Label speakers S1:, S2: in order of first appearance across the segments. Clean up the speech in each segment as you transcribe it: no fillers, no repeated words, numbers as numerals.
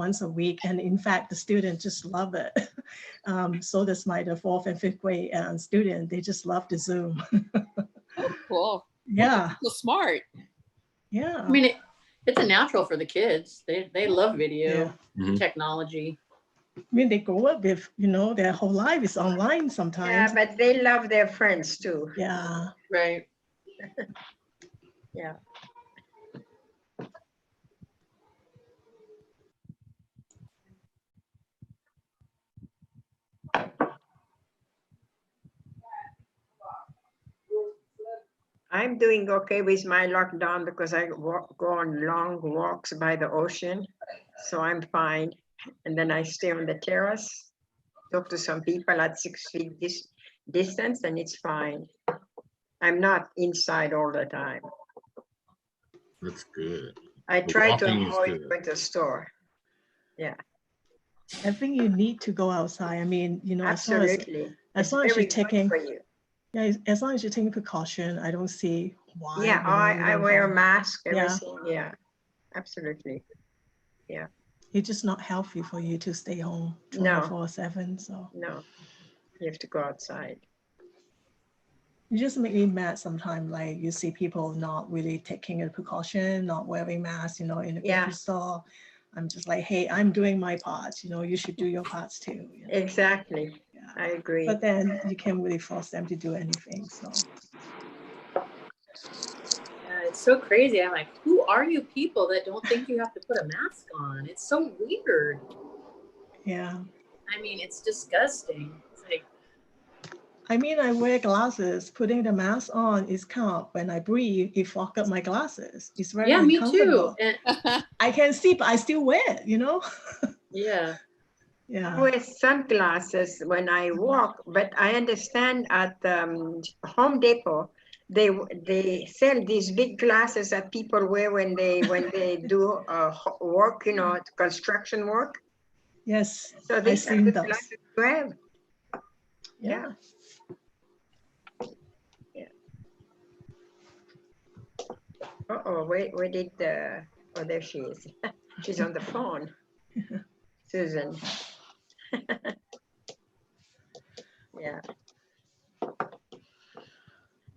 S1: once a week. And in fact, the students just love it. So does the 4th and 5th grade student. They just love the Zoom.
S2: Oh, cool.
S1: Yeah.
S2: So smart.
S1: Yeah.
S3: I mean, it's a natural for the kids. They love video technology.
S1: I mean, they grow up with, their whole life is online sometimes.
S4: Yeah, but they love their friends too.
S1: Yeah.
S3: Right.
S4: Yeah. I'm doing okay with my lockdown because I go on long walks by the ocean, so I'm fine. And then I stay on the terrace, talk to some people at 6 feet distance, and it's fine. I'm not inside all the time.
S5: That's good.
S4: I try to
S5: walking is
S4: avoid
S5: good.
S4: going to the store. Yeah,
S1: I think you need to go outside. I mean,
S4: absolutely.
S1: as long as
S4: It's very
S1: you're
S4: good
S1: taking,
S4: for you.
S1: yeah, as long as you're taking precaution, I don't see why.
S4: Yeah, I wear a mask,
S1: Yeah.
S4: everything. Yeah, absolutely.
S1: It's just not healthy for you to stay home
S4: No.
S1: 24/7. So
S4: No, you have to go outside.
S1: it just makes me mad sometimes. Like you see people not really taking a precaution, not wearing masks, in the
S4: Yeah.
S1: grocery store. I'm just like, hey, I'm doing my part. You should do your parts too.
S4: Exactly.
S1: Yeah.
S4: I agree.
S1: But then you can't really force them to do anything. So
S3: Yeah, it's so crazy. I'm like, who are you people that don't think you have to put a mask on? It's so weird.
S1: yeah.
S3: I mean, it's disgusting. It's like,
S1: I mean, I wear glasses. Putting the mask on is kind of, when I breathe, it fog up my glasses. It's very
S3: yeah, me too.
S1: uncomfortable.
S3: And,
S1: I can see, but I still wear it,
S3: yeah.
S4: I
S1: Yeah.
S4: wear sunglasses when I walk, but I understand at Home Depot, they sell these big glasses that people wear when they do work, construction work.
S1: Yes.
S4: So
S1: I've
S4: these are
S1: seen
S4: good
S1: those.
S4: glasses to have.
S1: Yeah.
S4: Uh-oh, where did oh, there she is. She's on the phone. Susan. Yeah.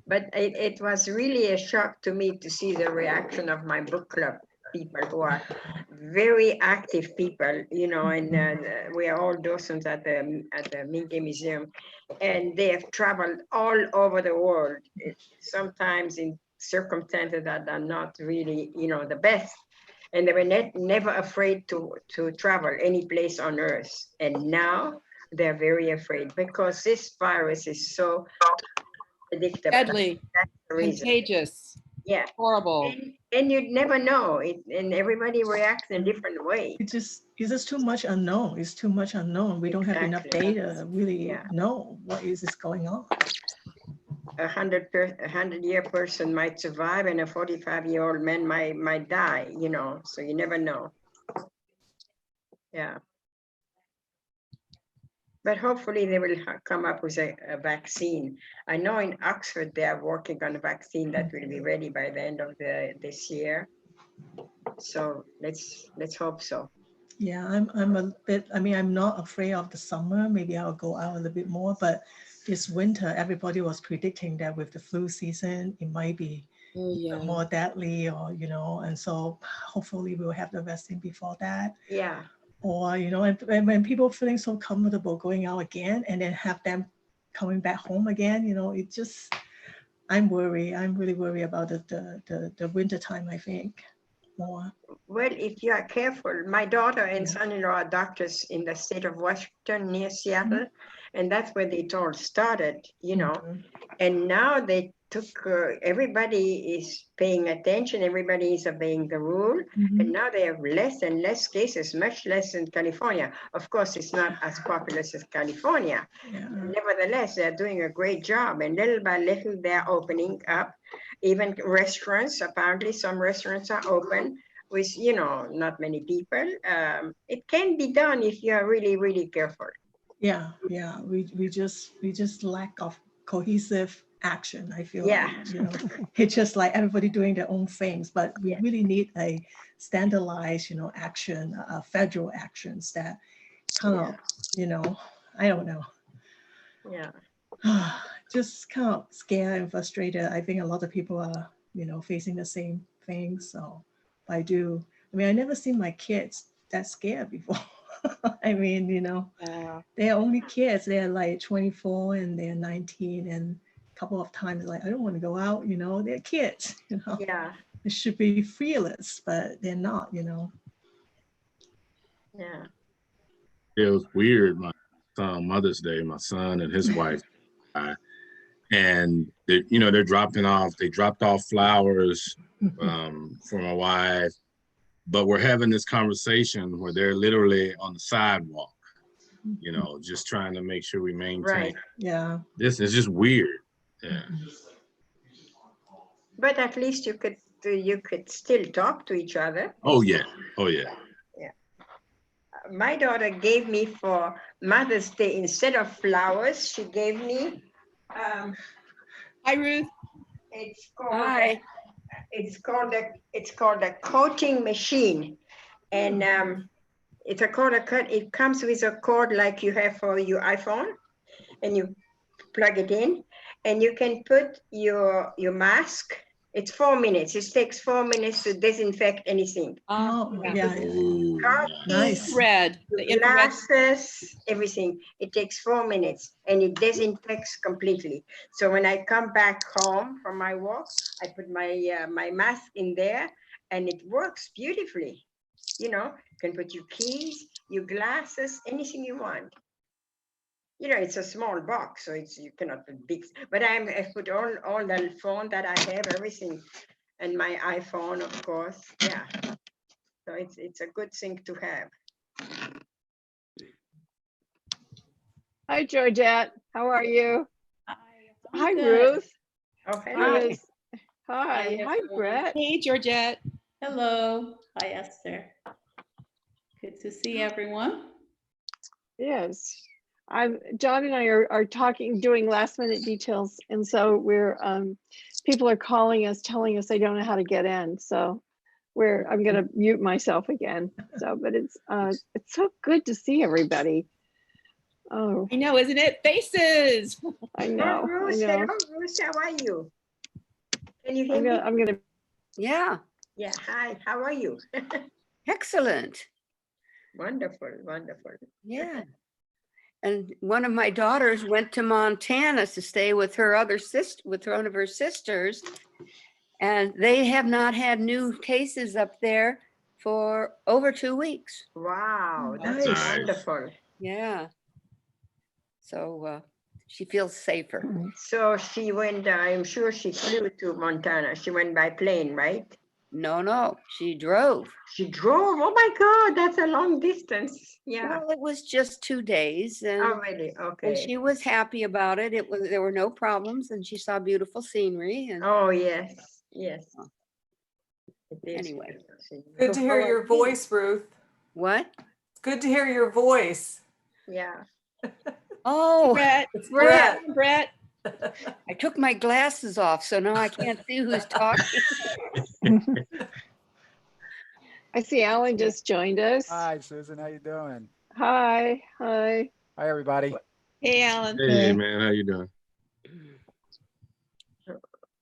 S4: But it was really a shock to me to see the reaction of my book club people who are very active people, and we are all docents at the Minke Museum, and they have traveled all over the world, sometimes in circumstances that are not really, the best. And they were never afraid to travel any place on earth. And now they're very afraid because this virus is so predictable.
S2: Deadly.
S4: That's the reason.
S2: Contagious.
S4: Yeah.
S2: Horrible.
S4: And you'd never know. And everybody reacts in a different way.
S1: It's just too much unknown. It's too much unknown. We don't have enough
S4: Exactly.
S1: data to really
S4: Yeah.
S1: know what is going on.
S4: A 100-year person might survive, and a 45-year-old man might die. So you never know. Yeah. But hopefully they will come up with a vaccine. I know in Oxford they are working on a vaccine that will be ready by the end of this year. So let's hope so.
S1: Yeah, I'm a bit, I'm not afraid of the summer. Maybe I'll go out a little bit more, but this winter, everybody was predicting that with the flu season, it might be more deadly, or, and so hopefully we'll have the vaccine before that.
S4: Yeah.
S1: Or, and when people feeling so comfortable going out again and then have them coming back home again, it just, I'm worried. I'm really worried about the winter time, I think, more.
S4: Well, if you are careful, my daughter and son-in-law are doctors in the state of Washington near Seattle, and that's where it all started, and now they took, everybody is paying attention, everybody is obeying the rule, and now they have less and less cases, much less in California. Of course, it's not as populous as California.
S1: Yeah.
S4: Nevertheless, they're doing a great job, and little by little, they're opening up. Even restaurants, apparently some restaurants are open with, not many people. It can be done if you are really, really careful.
S1: Yeah, we just lack of cohesive action. I feel
S4: Yeah.
S1: like, you know, it's just like everybody doing their own things, but we
S4: Yeah.
S1: really need a standardized, you know, action, federal actions that kind of, you know, I don't know.
S4: Yeah.
S1: Just kind of scared and frustrated. I think a lot of people are, you know, facing the same thing. So I mean, I never seen my kids that scared before. I mean, you know,
S2: Yeah.
S1: they're only kids. They're like 24 and they're 19. And a couple of times, like, I don't want to go out, you know, they're kids, you know.
S4: Yeah.
S1: They should be fearless, but they're not, you know.
S4: Yeah.
S5: It was weird. My son, Mother's Day, my son and his wife, and they, you know, they dropped off flowers for my wife, but we're having this conversation where they're literally on the sidewalk, you know, just trying to make sure we maintain.
S4: Right.
S1: Yeah.
S5: This is just weird. Yeah.
S4: But at least you could still talk to each other.
S5: Oh yeah. Oh yeah.
S4: My daughter gave me for Mother's Day, instead of flowers, she gave me
S2: Hi, Ruth.
S4: it's called
S2: Hi.
S4: it's called a coating machine, and it's a cord. It comes with a cord like you have for your iPhone, and you plug it in, and you can put your mask. It's 4 minutes. It takes 4 minutes to disinfect anything.
S1: Oh, yeah.
S5: Ooh,
S1: Nice.
S2: Infrared. The infrared.
S4: Glasses, everything. It takes 4 minutes and it disinfects completely. So when I come back home from my walk, I put my my mask in there and it works beautifully. You know, you can put your keys, your glasses, anything you want. You know, it's a small box, so you cannot put big. But I put all the phone that I have, everything, and my iPhone, of course. Yeah. So it's a good thing to have.
S6: Hi, Georgette. How are you? Hi,
S2: Good.
S6: Ruth.
S4: Oh, hello.
S6: Yes. Hi. Hi, Brett.
S2: Hey, Georgette.
S7: Hello. Hi, Esther. Good to see everyone.
S6: Yes. John and I are talking, doing last minute details. And so we're, people are calling us, telling us they don't know how to get in. So I'm going to mute myself again. So, but it's so good to see everybody. Oh,
S2: I know, isn't it? Faces.
S6: I know.
S4: Bruce,
S6: I know.
S4: hello, Bruce, how are you? Can you hear me?
S6: I'm gonna.
S8: Yeah,
S4: Yeah, hi, how are you?
S8: excellent.
S4: Wonderful, wonderful.
S8: Yeah. And one of my daughters went to Montana to stay with her other sister, with one of her sisters. And they have not had new cases up there for over 2 weeks.
S4: Wow, that's
S1: Nice.
S4: wonderful.
S8: Yeah. So she feels safer.
S4: So she went, I'm sure she flew to Montana. She went by plane, right?
S8: No, she drove.
S4: She drove, oh my God, that's a long distance. Yeah,
S8: Well, it was just 2 days and,
S4: oh really,
S8: and
S4: okay.
S8: she was happy about it. There were no problems and she saw beautiful scenery. And
S4: Oh, yes, yes. It is
S8: Anyway.
S4: beautiful.
S9: Good to hear your voice, Ruth.
S8: what?
S9: It's good to hear your voice.
S4: Yeah.
S8: Oh,
S2: Brett.
S9: It's
S2: Brett.
S9: Brett.
S2: Brett.
S8: I took my glasses off, so now I can't see who's talking.
S6: I see Alan just joined us.
S10: Hi, Susan. How you doing?
S6: Hi. Hi.
S10: Hi, everybody.
S2: Hey, Alan.
S5: Hey man, how you doing?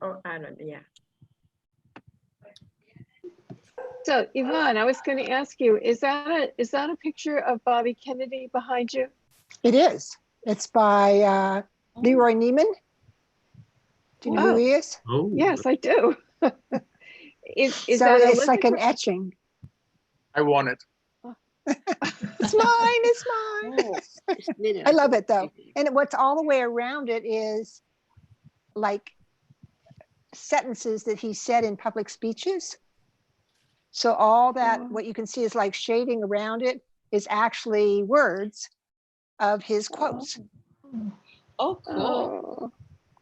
S4: Oh, Alan, yeah.
S6: So Yvonne, I was going to ask you, is that a picture of Bobby Kennedy behind you?
S11: It is. It's by Leroy Neiman. Do you know who he is?
S5: Oh
S6: Yes, I do. Is
S11: So
S6: that a
S11: it's like an
S6: literature-
S11: etching.
S10: I want it.
S11: It's mine. It's mine.
S8: Oh, just a minute.
S11: I love it though. And what's all the way around it is like sentences that he said in public speeches. So all that, what you can see is like shading around it is actually words of his quotes.
S2: Oh, cool.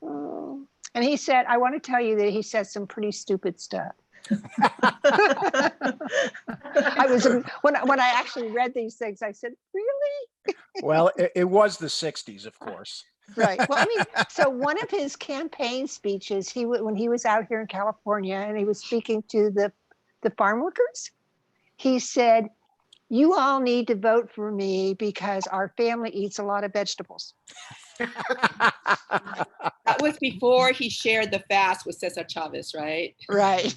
S6: Oh.
S11: And he said, I want to tell you that he said some pretty stupid stuff. I was when I actually read these things, I said, really?
S10: Well, it was the 60s, of course.
S11: Right. Well, I mean, so one of his campaign speeches, when he was out here in California and he was speaking to the farm workers, he said, "You all need to vote for me because our family eats a lot of vegetables."
S2: That was before he shared the fast with Cesar Chavez, right?
S11: Right.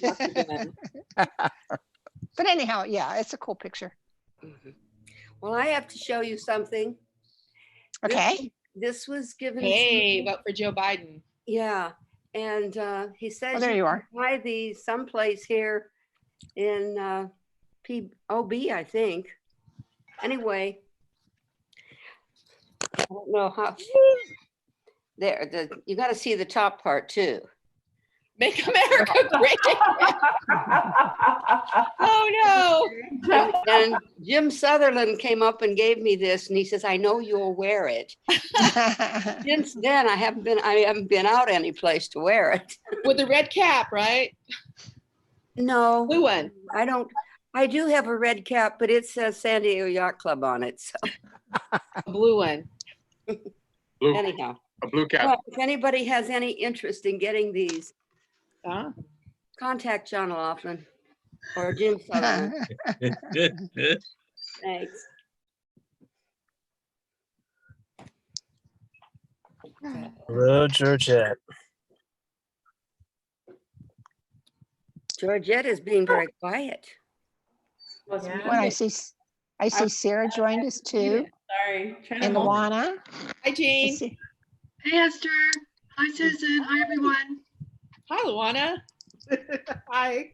S11: But anyhow, yeah, it's a cool picture.
S8: Well, I have to show you something.
S11: Okay.
S8: This was given.
S2: Hey, vote for Joe Biden.
S8: Yeah, and he says
S11: Oh, there you are.
S8: can buy these someplace here in POB, I think. Anyway, I don't know how. There, you got to see the top part too.
S2: Make America great again. Oh no.
S8: And Jim Sutherland came up and gave me this, and he says, "I know you'll wear it." Since then, I haven't been out any place to wear it.
S2: With the red cap, right?
S8: No,
S2: Blue one.
S8: I don't. I do have a red cap, but it says San Diego Yacht Club on it. So
S2: A blue one.
S5: Blue,
S8: anyhow,
S5: a blue cap.
S8: well, if anybody has any interest in getting these,
S2: Huh?
S8: contact John Laughlin or Jim Sutherland. Thanks.
S12: Hello, Georgette.
S8: Georgette is being very quiet.
S11: Well, I see Sarah joined us too,
S7: Sorry. Trying to
S11: and
S7: multi-
S11: Luana.
S2: Hi,
S11: I
S2: Jean.
S11: see-
S13: Hey, Esther. Hi, Susan. Hi, everyone.
S2: Hi, Luana.
S14: Hi.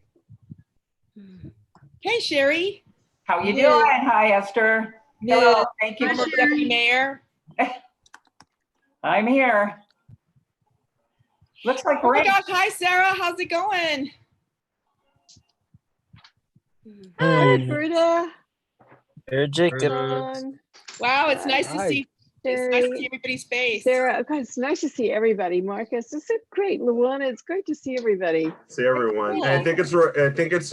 S2: Hey, Sherry.
S14: How you
S2: New.
S14: doing? Hi, Esther. Hello. Thank you
S2: Former
S14: for
S2: deputy mayor.
S14: I'm here. Looks like
S2: Oh my
S14: rain.
S2: gosh. Hi, Sarah. How's it going?
S6: Hi, Berta.
S12: Here, Jacob.
S6: John,
S2: Wow, it's nice to
S12: Hi.
S2: see. It's nice to
S6: Sherry,
S2: see everybody's face.
S6: Sarah. God, it's nice to see everybody. Marcus, this is great. Luana, it's great to see everybody.
S15: See everyone. And I think it's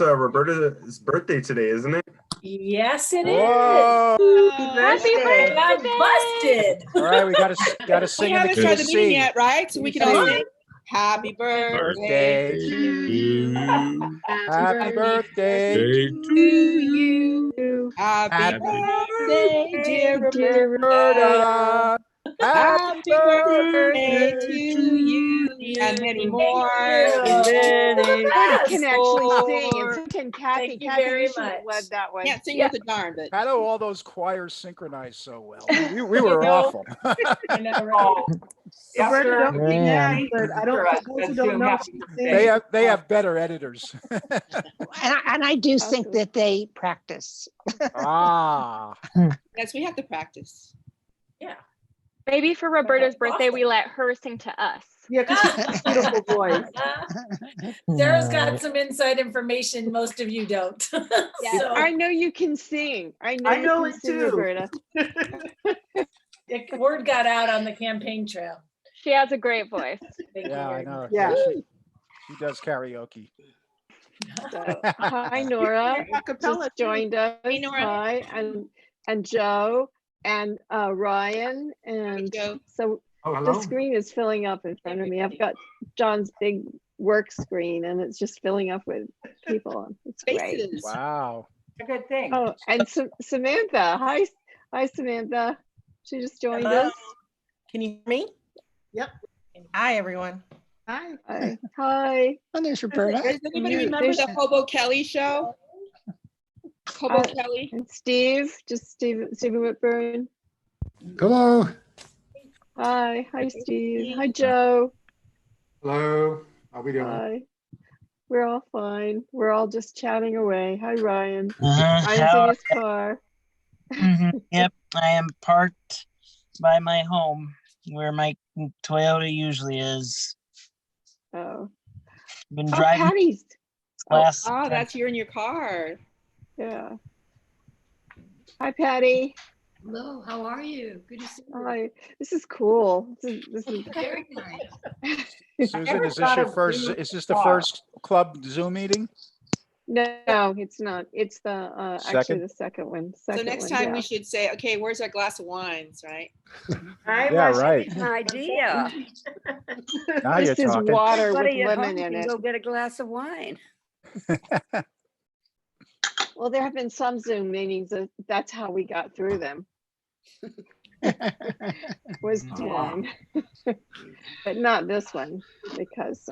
S15: Roberta's birthday today, isn't it?
S13: Yes, it
S12: Whoa.
S13: is.
S6: Happy birthday.
S13: I'm busted.
S12: All right, we gotta
S2: We
S12: sing in the
S2: haven't started the meeting
S12: key.
S2: yet, right? So we can all sing happy birthday
S12: Birthday
S2: to
S12: to
S2: you.
S12: Happy birthday
S2: To you. Happy
S12: Happy
S2: birthday, dear Roberta.
S12: Roberta.
S2: Happy birthday to you and many more.
S6: Berta can actually sing, and so can Kathy.
S13: Thank you
S6: Kathy,
S13: very
S6: you should have
S13: much.
S6: led that one.
S2: Can't sing with a darn, but
S12: How do all those choirs synchronize so well? We were awful.
S13: I know, right?
S14: Esther,
S6: don't
S12: sing that,
S14: but I don't. Those who don't know.
S12: They have better editors.
S11: And I do think that they practice.
S12: Ah.
S2: yes, we have to practice.
S13: Yeah.
S16: Maybe for Roberta's birthday,
S13: Awesome.
S16: we let her sing to us.
S14: Yeah, because she's a beautiful voice.
S13: Sarah's got some inside information most of you don't.
S6: Yeah,
S13: So,
S6: I know you can sing. I know you
S14: it
S6: can sing,
S14: too.
S6: Roberta.
S13: word got out on the campaign trail.
S16: She has a great voice.
S13: Thank you
S12: Yeah, I
S13: very
S12: know.
S13: much.
S14: Yeah.
S12: She does karaoke.
S6: So, hi, Nora.
S14: Acapella,
S6: Just
S14: too.
S6: joined us.
S2: Hey, Nora.
S6: Hi, and Joe and Ryan, and
S2: Joe.
S6: so the screen is filling up in front of me. I've got John's big work screen, and it's just filling up with people. It's great.
S2: Faces.
S12: Wow.
S14: A good thing.
S6: Oh, and Samantha. Hi, Samantha. She just joined
S17: Hello.
S6: us.
S17: Can you hear me?
S14: Yep.
S17: Hi, everyone.
S14: Hi.
S6: Hi.
S11: Oh, there's Roberta.
S2: Does anybody remember the Hobo Kelly show? Hobo Kelly.
S6: And Steve, just Stephen Whitburn.
S18: Hello.
S6: Hi, Steve. Hi, Joe.
S18: Hello. How we doing?
S6: Hi. We're all fine. We're all just chatting away. Hi, Ryan.
S17: Uh-huh.
S6: Ryan's
S17: How-
S6: in his car.
S17: Yep, I am parked by my home where my Toyota usually is.
S6: Oh.
S17: Been
S6: Oh,
S17: driving
S6: Patty's.
S17: last.
S2: Oh, that's you in your car.
S6: Yeah. Hi, Patty.
S3: Hello, how are you? Good to see you.
S6: Hi. This is cool. This is
S3: Very nice.
S12: Susan, is this your first? Is this the first club Zoom meeting?
S6: No, it's not. It's the, actually
S10: Second?
S6: the second one.
S2: So
S6: Second
S2: next
S6: one,
S2: time
S6: yeah.
S2: we should say, okay, where's our glass of wines, right?
S4: I
S10: Yeah,
S4: was
S10: right.
S8: An idea.
S10: Now you're
S6: This is
S10: talking.
S6: water with
S8: Everybody at home
S6: lemon in
S8: can
S6: it.
S8: go get a glass of wine.
S6: Well, there have been some Zoom meetings that that's how we got through them, was wine. But not this one, because,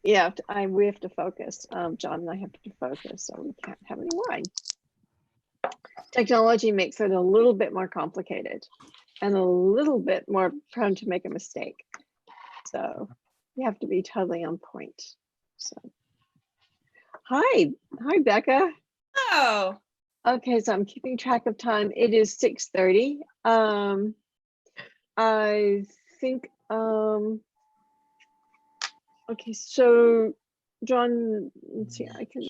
S6: yeah, we have to focus. John and I have to focus, so we can't have any wine. Technology makes it a little bit more complicated and a little bit more prone to make a mistake. So you have to be totally on point. So, hi, Becca.
S2: Oh,
S6: Okay, so I'm keeping track of time. It is 6:30. I think, okay, so John, let's see, I can,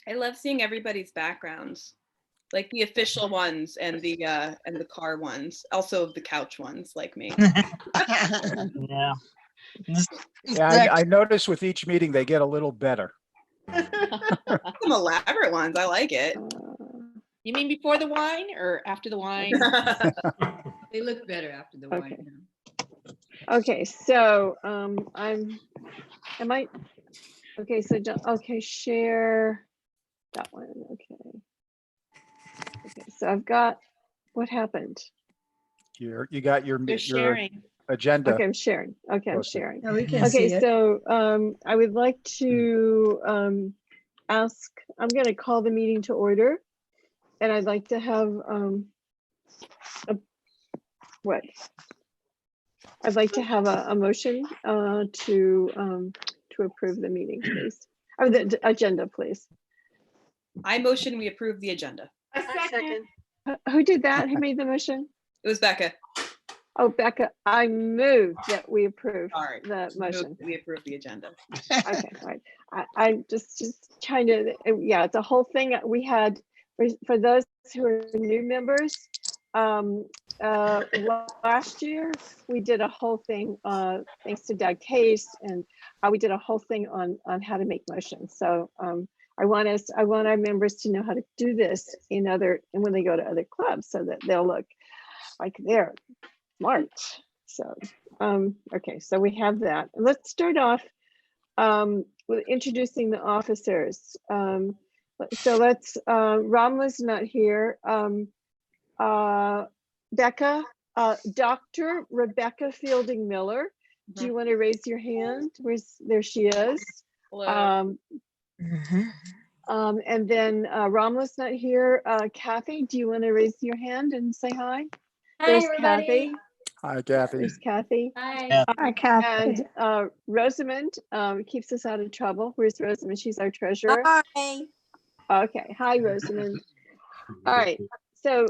S2: I love seeing everybody's backgrounds, like the official ones and the car ones, also the couch ones, like me.
S17: Yeah.
S10: Yeah, I notice with each meeting, they get a little better.
S2: Some elaborate ones. I like it.
S13: You mean before the wine or after the wine?
S14: They look better after the
S6: Okay.
S14: wine.
S6: okay, so okay, so okay, share that one, okay. Okay, so I've got, what happened?
S10: You got your
S2: They're sharing.
S10: agenda.
S6: Okay, I'm sharing. Okay, I'm
S10: posted.
S6: sharing.
S1: Yeah, we can
S6: Okay,
S1: see it.
S6: so I would like to ask, I'm going to call the meeting to order, and I'd like to have I'd like to have a motion to approve the meeting, please, or the agenda, please.
S2: I motion we approve the agenda.
S14: A second.
S6: Who did that? Who made the motion?
S2: It was Becca.
S6: Oh, Becca, I move that we approve
S2: Sorry.
S6: the motion.
S2: We approve the agenda.
S6: Okay, right. I just trying to, yeah, it's a whole thing. We had, for those who are new members, last year, we did a whole thing, thanks to Doug Case, and we did a whole thing on how to make motions. So I want our members to know how to do this and when they go to other clubs, so that they'll look like they're smart. So, okay, so we have that. Let's start off with introducing the officers. So let's, Ramla's not here. Becca, Dr. Rebecca Fielding Miller, do you want to raise your hand? There she is.
S2: Hello.
S6: And then Ramla's not here. Kathy, do you want to raise your hand and say hi?
S19: Hi,
S6: There's
S19: everybody.
S6: Kathy.
S10: Hi, Kathy.
S6: There's Kathy.
S19: Hi.
S11: Hi, Kathy.
S6: And Rosamond keeps us out of trouble. Where's Rosamond? She's our treasurer.
S19: Hi.
S6: Okay. Hi, Rosamond. All right. So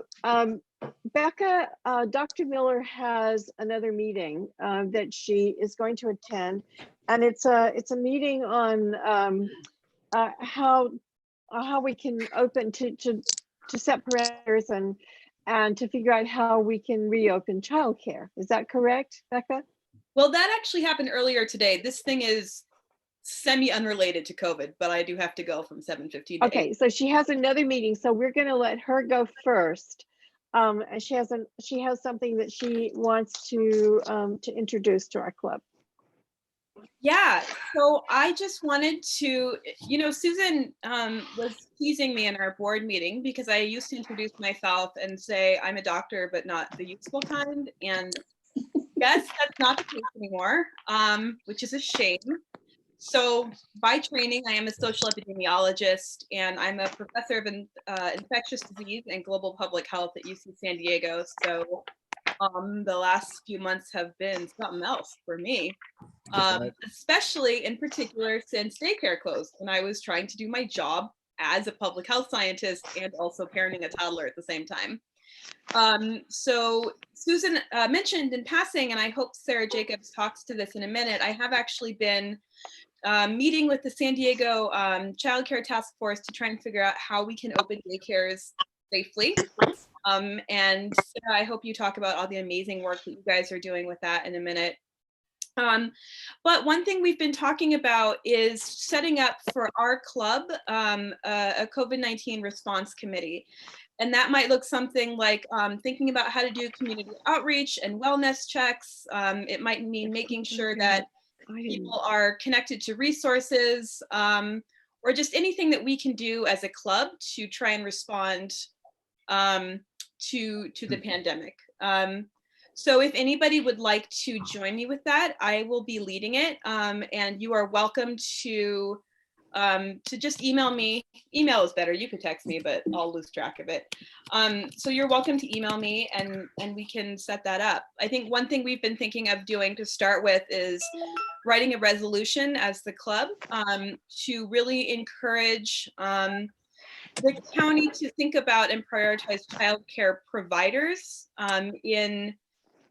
S6: Becca, Dr. Miller has another meeting that she is going to attend, and it's a meeting on how we can open to set parameters and to figure out how we can reopen childcare. Is that correct, Becca?
S2: Well, that actually happened earlier today. This thing is semi-unrelated to COVID, but I do have to go from 7:15 to
S6: Okay,
S2: 8.
S6: so she has another meeting, so we're going to let her go first. And she has something that she wants to introduce to our club.
S2: Yeah, so I just wanted to, Susan was teasing me in our board meeting because I used to introduce myself and say I'm a doctor, but not the useful kind. And yes, that's not the case anymore, which is a shame. So by training, I am a social epidemiologist, and I'm a professor of infectious disease and global public health at UC San Diego. So the last few months have been something else for me, especially in particular since daycare closed and I was trying to do my job as a public health scientist and also parenting a toddler at the same time. So Susan mentioned in passing, and I hope Sarah Jacobs talks to this in a minute, I have actually been meeting with the San Diego Child Care Task Force to try and figure out how we can open daycares safely. And Sarah, I hope you talk about all the amazing work that you guys are doing with that in a minute. But one thing we've been talking about is setting up for our club a COVID-19 response committee. And that might look something like thinking about how to do community outreach and wellness checks. It might mean making sure that people are connected to resources, or just anything that we can do as a club to try and respond to the pandemic. So if anybody would like to join me with that, I will be leading it, and you are welcome to just email me. Email is better. You could text me, but I'll lose track of it. So you're welcome to email me, and we can set that up. I think one thing we've been thinking of doing to start with is writing a resolution as the club to really encourage the county to think about and prioritize childcare providers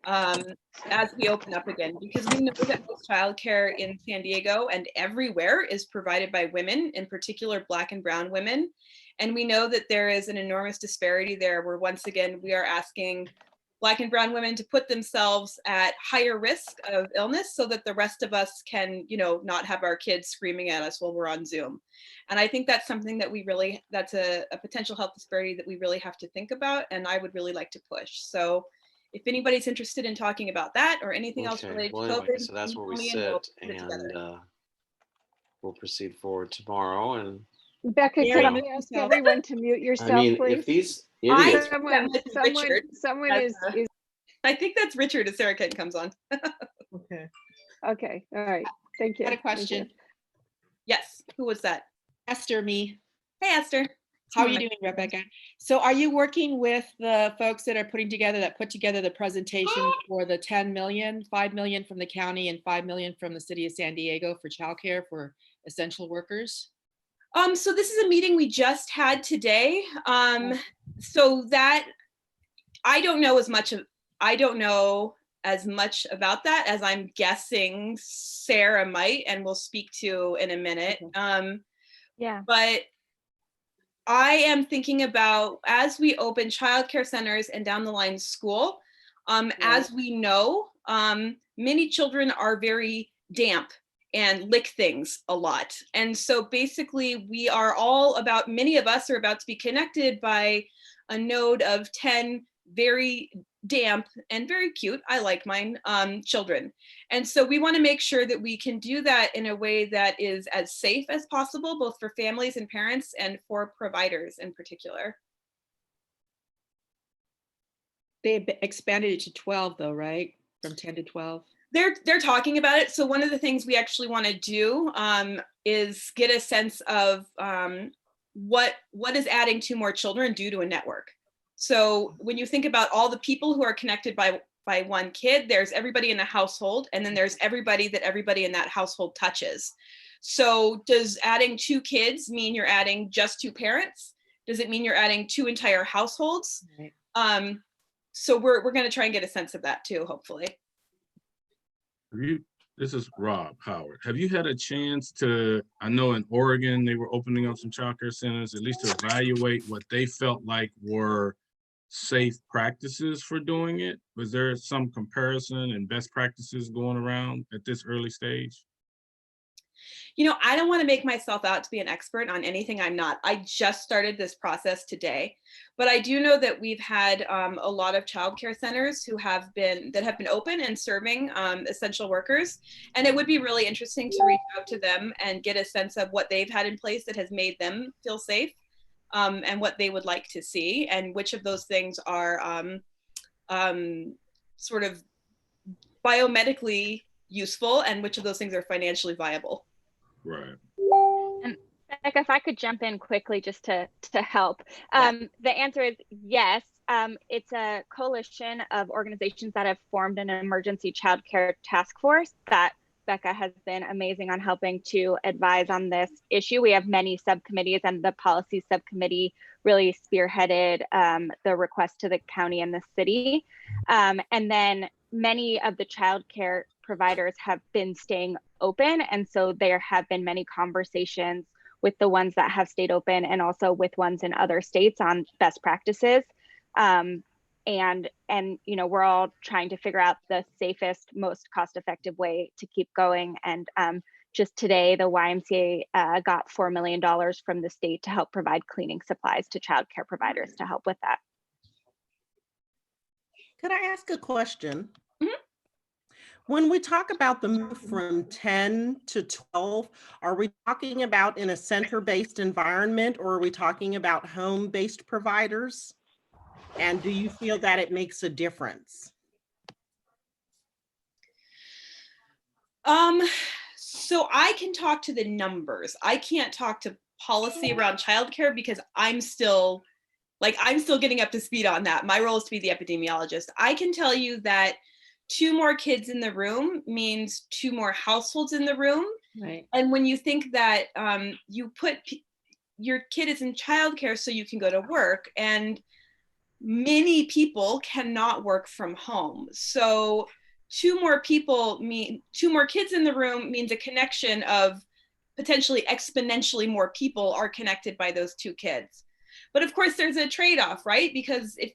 S2: as we open up again, because we know that most childcare in San Diego and everywhere is provided by women, in particular Black and Brown women. And we know that there is an enormous disparity there where once again, we are asking Black and Brown women to put themselves at higher risk of illness so that the rest of us can, not have our kids screaming at us while we're on Zoom. And I think that's something that that's a potential health disparity that we really have to think about, and I would really like to push. So if anybody's interested in talking about that or anything else related to COVID,
S19: so that's where we
S2: email
S19: sit,
S2: me and
S19: and we'll proceed forward tomorrow. And
S6: Becca,
S2: Mary,
S6: can you ask everyone to mute yourself,
S19: I mean,
S6: please?
S19: if these idiots,
S6: Someone is.
S2: I think that's Richard as Sarah Kent comes on.
S1: Okay.
S6: Okay, all right, thank you.
S20: Got a question.
S2: Yes, who was that?
S20: Esther, me.
S2: Hey, Esther.
S20: How are you doing, Rebecca? So are you working with the folks that put together the presentation for the 10 million, 5 million from the county and 5 million from the city of San Diego for childcare for essential workers?
S2: So this is a meeting we just had today. So that I don't know as much about that as I'm guessing Sarah might, and we'll speak to in a minute.
S16: Yeah.
S2: But I am thinking about, as we open childcare centers and down the line school, as we know, many children are very damp and lick things a lot. And so basically many of us are about to be connected by a node of 10 very damp and very cute, I like mine, children. And so we want to make sure that we can do that in a way that is as safe as possible, both for families and parents and for providers in particular.
S20: They expanded it to 12 though, right? From 10 to 12.
S2: They're talking about it. So one of the things we actually want to do is get a sense of what is adding 2 more children due to a network. So when you think about all the people who are connected by one kid, there's everybody in the household, and then there's everybody that everybody in that household touches. So does adding 2 kids mean you're adding just 2 parents? Does it mean you're adding 2 entire households? Right. So we're going to try and get a sense of that too, hopefully.
S5: This is Rob Howard. Have you had a chance to, I know in Oregon, they were opening up some childcare centers, at least to evaluate what they felt like were safe practices for doing it? Was there some comparison and best practices going around at this early stage?
S2: I don't want to make myself out to be an expert on anything I'm not. I just started this process today, but I do know that we've had a lot of childcare centers that have been open and serving essential workers. And it would be really interesting to reach out to them and get a sense of what they've had in place that has made them feel safe, and what they would like to see, and which of those things are sort of biomedically useful and which of those things are financially viable.
S5: Right.
S16: And Becca, if I could jump in quickly just to help. The answer is yes. It's a coalition of organizations that have formed an emergency childcare task force that Becca has been amazing on helping to advise on this issue. We have many subcommittees, and the policy subcommittee really spearheaded the request to the county and the city. And then many of the childcare providers have been staying open. And so there have been many conversations with the ones that have stayed open and also with ones in other states on best practices. and you know, we're all trying to figure out the safest, most cost-effective way to keep going. And just today, the YMCA got $4 million from the state to help provide cleaning supplies to childcare providers to help with that.
S21: Could I ask a question? When we talk about the move from 10 to 12, are we talking about in a center-based environment, or are we talking about home-based providers? And do you feel that it makes a difference?
S2: So I can talk to the numbers. I can't talk to policy around childcare because I'm still getting up to speed on that. My role is to be the epidemiologist. I can tell you that 2 more kids in the room means 2 more households in the room.
S20: Right.
S2: And when you think that you put your kid is in childcare so you can go to work, and many people cannot work from home. So 2 more people mean 2 more kids in the room means a connection of potentially exponentially more people are connected by those 2 kids. But of course there's a trade-off, right? Because if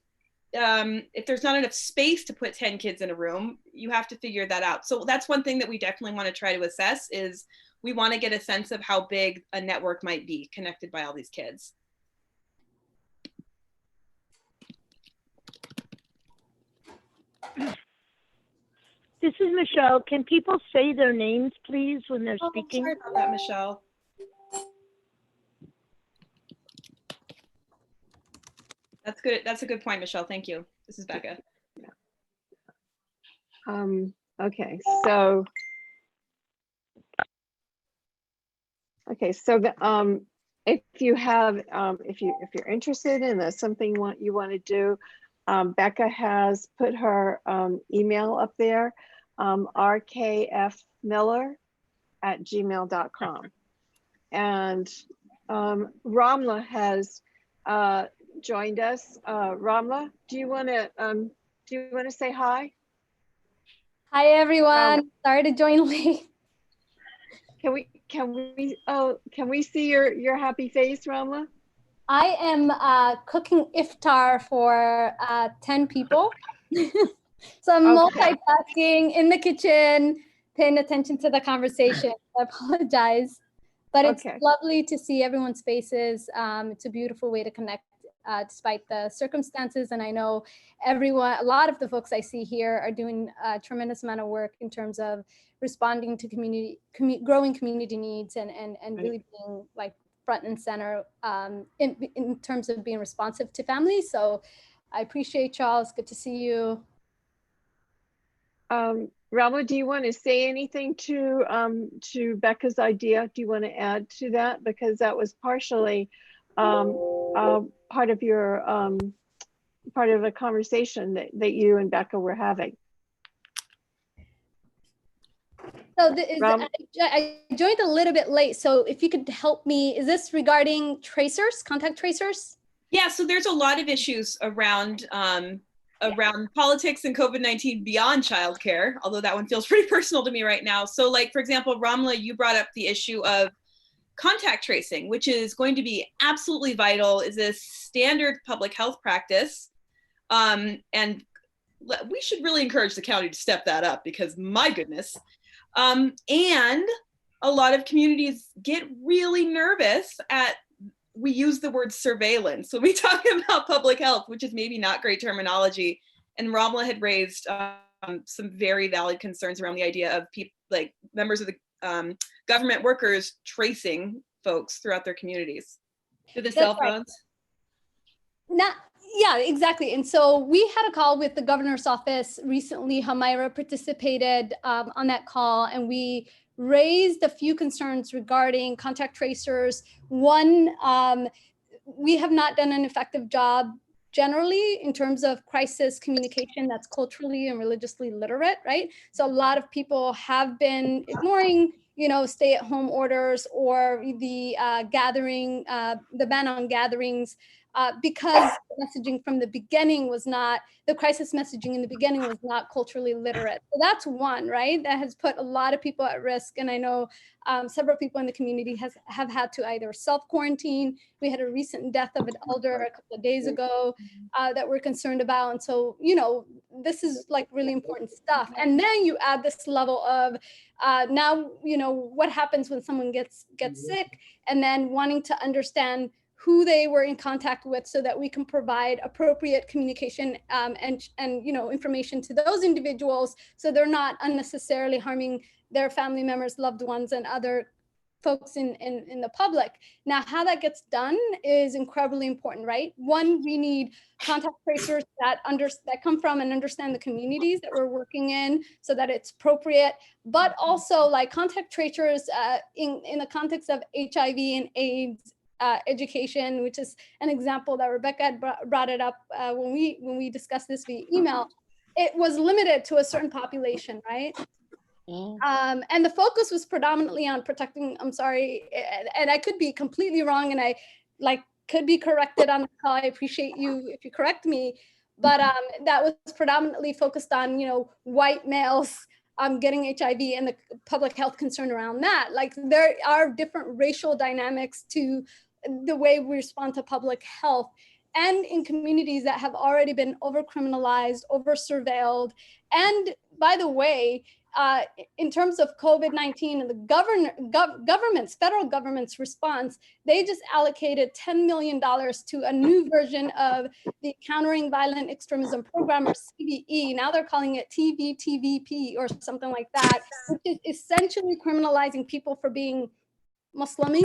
S2: there's not enough space to put 10 kids in a room, you have to figure that out. So that's one thing that we definitely want to try to assess, is we want to get a sense of how big a network might be connected by all these kids.
S22: This is Michelle. Can people say their names, please, when they're speaking?
S2: Sorry about that, Michelle. That's good. That's a good point, Michelle. Thank you. This is Becca.
S6: Okay, so if you have if you're interested and there's something you want to do, Becca has put her email up there, rkfmiller@gmail.com, and Ramla has joined us. Ramla, do you want to say hi?
S23: Hi everyone. Sorry to join late.
S6: Can we see your happy face, Ramla?
S23: I am cooking iftar for 10 people. So I'm multitasking in the kitchen, paying attention to the conversation. I apologize, but it's lovely to see everyone's faces. It's a beautiful way to connect despite the circumstances. And I know a lot of the folks I see here are doing a tremendous amount of work in terms of responding to growing community needs and really being like front and center in terms of being responsive to families. So I appreciate y'all. It's good to see you.
S6: Ramla, do you want to say anything to Becca's idea? Do you want to add to that? Because that was partially part of a conversation that you and Becca were having.
S23: So I joined a little bit late. So if you could help me, is this regarding tracers, contact tracers?
S2: Yeah, so there's a lot of issues around politics and COVID-19 beyond childcare, although that one feels pretty personal to me right now. So like, for example, Ramla, you brought up the issue of contact tracing, which is going to be absolutely vital, is a standard public health practice. And we should really encourage the county to step that up because my goodness. And a lot of communities get really nervous we use the word surveillance when we talk about public health, which is maybe not great terminology. And Ramla had raised some very valid concerns around the idea of people, like members of the government workers tracing folks throughout their communities.
S20: To the cell phones?
S23: Yeah, exactly. And so we had a call with the governor's office recently. Humaira participated on that call, and we raised a few concerns regarding contact tracers. One, we have not done an effective job generally in terms of crisis communication that's culturally and religiously literate, right? So a lot of people have been ignoring, stay-at-home orders or the ban on gatherings because the messaging from the beginning was not, the crisis messaging in the beginning was not culturally literate. So that's one, right? That has put a lot of people at risk. And I know several people in the community have had to either self-quarantine. We had a recent death of an elder a couple of days ago that we're concerned about. And so, you know, this is like really important stuff. And then you add this level of now, you know, what happens when someone gets sick, and then wanting to understand who they were in contact with so that we can provide appropriate communication and you know, information to those individuals so they're not unnecessarily harming their family members, loved ones, and other folks in the public. Now, how that gets done is incredibly important, right? One, we need contact tracers that come from and understand the communities that we're working in so that it's appropriate, but also like contact tracers in the context of HIV and AIDS education, which is an example that Rebecca had brought it up when we discussed this via email. It was limited to a certain population, right? And the focus was predominantly on protecting, I'm sorry, and I could be completely wrong, and I could be corrected on the call. I appreciate you if you correct me, but that was predominantly focused on, you know, white males getting HIV and the public health concern around that. Like, there are different racial dynamics to the way we respond to public health, and in communities that have already been over-criminalized, over-surveilled. And by the way, in terms of COVID-19 and the federal government's response, they just allocated $10 million to a new version of the Countering Violent Extremism Program, or CVE. Now they're calling it TVTVP or something like that, which is essentially criminalizing people for being Muslimi.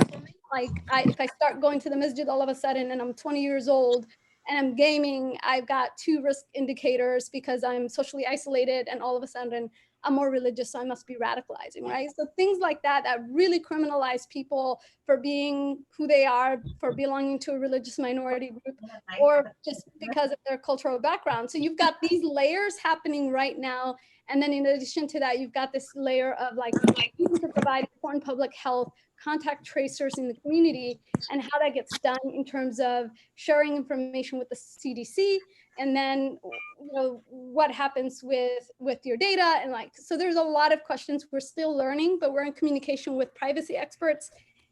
S23: Like, if I start going to the masjid all of a sudden and I'm 20 years old and I'm gaming, I've got 2 risk indicators because I'm socially isolated, and all of a sudden I'm more religious, so I must be radicalizing, right? So things like that really criminalize people for being who they are, for belonging to a religious minority group, or just because of their cultural background. So you've got these layers happening right now. And then in addition to that, you've got this layer of like needing to provide important public health, contact tracers in the community, and how that gets done in terms of sharing information with the CDC, and then, you know, what happens with your data. And like, so there's a lot of questions we're still learning, but we're in communication with privacy experts.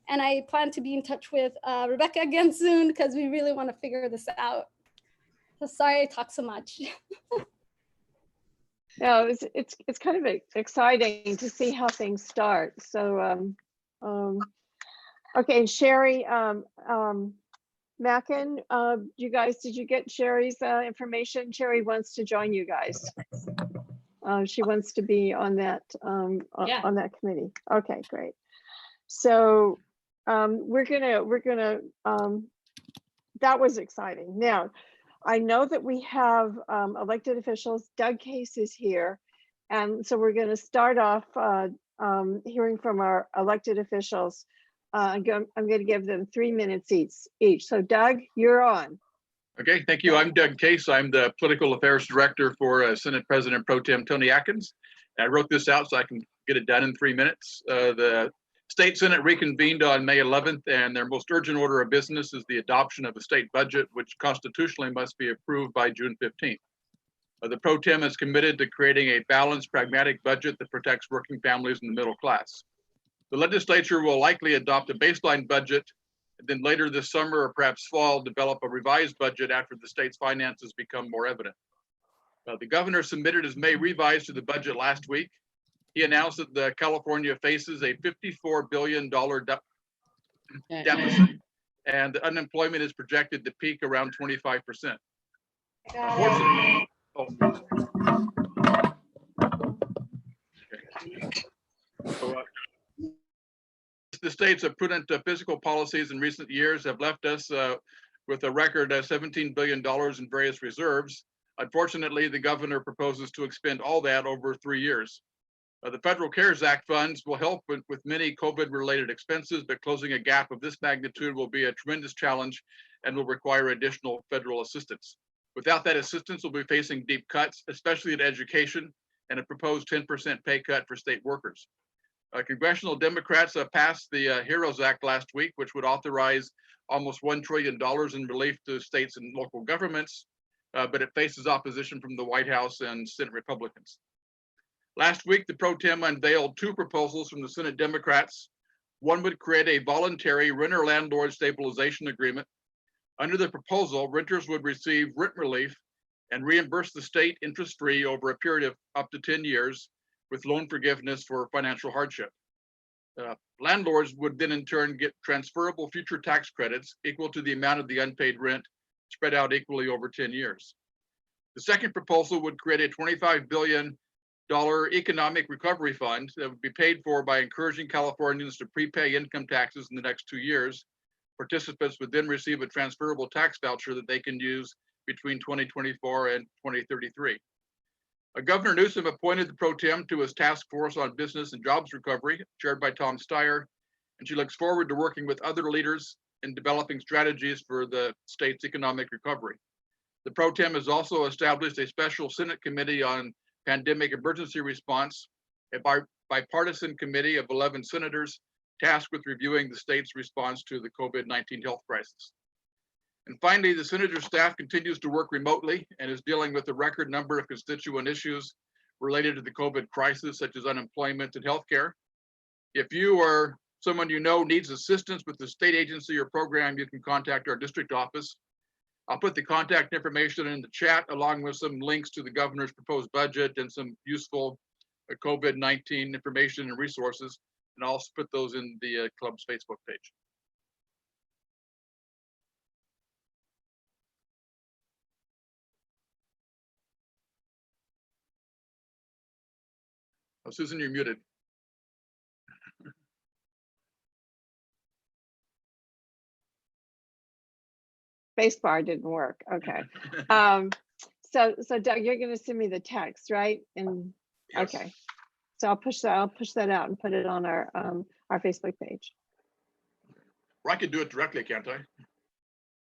S23: And I plan to be in touch with Rebecca again soon, because we really want to figure this out. So sorry I talk so much.
S6: No, it's kind of exciting to see how things start. So, okay, Sherry Mackin, you guys, did you get Sherry's information? Sherry wants to join you guys. She wants to be on that on that committee. Okay, great. So we're gonna that was exciting. Now, I know that we have elected officials. Doug Case is here, and so we're going to start off hearing from our elected officials. I'm going to give them 3 minutes each. So Doug, you're on.
S7: Okay, thank you. I'm Doug Case. I'm the Political Affairs Director for Senate President Pro Tem Tony Atkins. I wrote this out so I can get it done in 3 minutes. The State Senate reconvened on May 11th, and their most urgent order of business is the adoption of a state budget, which constitutionally must be approved by June 15th. The Pro Tem is committed to creating a balanced, pragmatic budget that protects working families and the middle class. The legislature will likely adopt a baseline budget, and then later this summer or perhaps fall, develop a revised budget after the state's finances become more evident. The governor submitted his May revise to the budget last week. He announced that California faces a $54 billion deficit, and the unemployment is projected to peak around 25%. Unfortunately, the state's prudent fiscal policies in recent years have left us with a record $17 billion in various reserves. Unfortunately, the governor proposes to expend all that over 3 years. The Federal CARES Act funds will help with many COVID-related expenses, but closing a gap of this magnitude will be a tremendous challenge and will require additional federal assistance. Without that assistance, we'll be facing deep cuts, especially in education, and a proposed 10% pay cut for state workers. Congressional Democrats passed the HEROES Act last week, which would authorize almost $1 trillion in relief to states and local governments, but it faces opposition from the White House and Senate Republicans. Last week, the Pro Tem unveiled 2 proposals from the Senate Democrats. One would create a voluntary renter-landlord stabilization agreement. Under the proposal, renters would receive rent relief and reimburse the state interest-free over a period of up to 10 years with loan forgiveness for financial hardship. Landlords would then in turn get transferable future tax credits equal to the amount of the unpaid rent spread out equally over 10 years. The second proposal would create a $25 billion economic recovery fund that would be paid for by encouraging Californians to prepay income taxes in the next 2 years. Participants would then receive a transferable tax voucher that they can use between 2024 and 2033. Governor Newsom appointed the Pro Tem to his task force on business and jobs recovery, chaired by Tom Steyer, and she looks forward to working with other leaders in developing strategies for the state's economic recovery. The Pro Tem has also established a special Senate committee on pandemic emergency response, a bipartisan committee of 11 senators tasked with reviewing the state's response to the COVID-19 health crisis. And finally, the senator's staff continues to work remotely and is dealing with a record number of constituent issues related to the COVID crisis, such as unemployment and healthcare. If you or someone you know needs assistance with the state agency or program, you can contact our district office. I'll put the contact information in the chat along with some links to the governor's proposed budget and some useful COVID-19 information and resources. And I'll also put those in the club's Facebook page. Oh, Susan, you're muted.
S6: Spacebar didn't work. Okay. So Doug, you're going to send me the text, right? And yes. Okay. So I'll push that out and put it on our Facebook page.
S7: Or I could do it directly, can't I?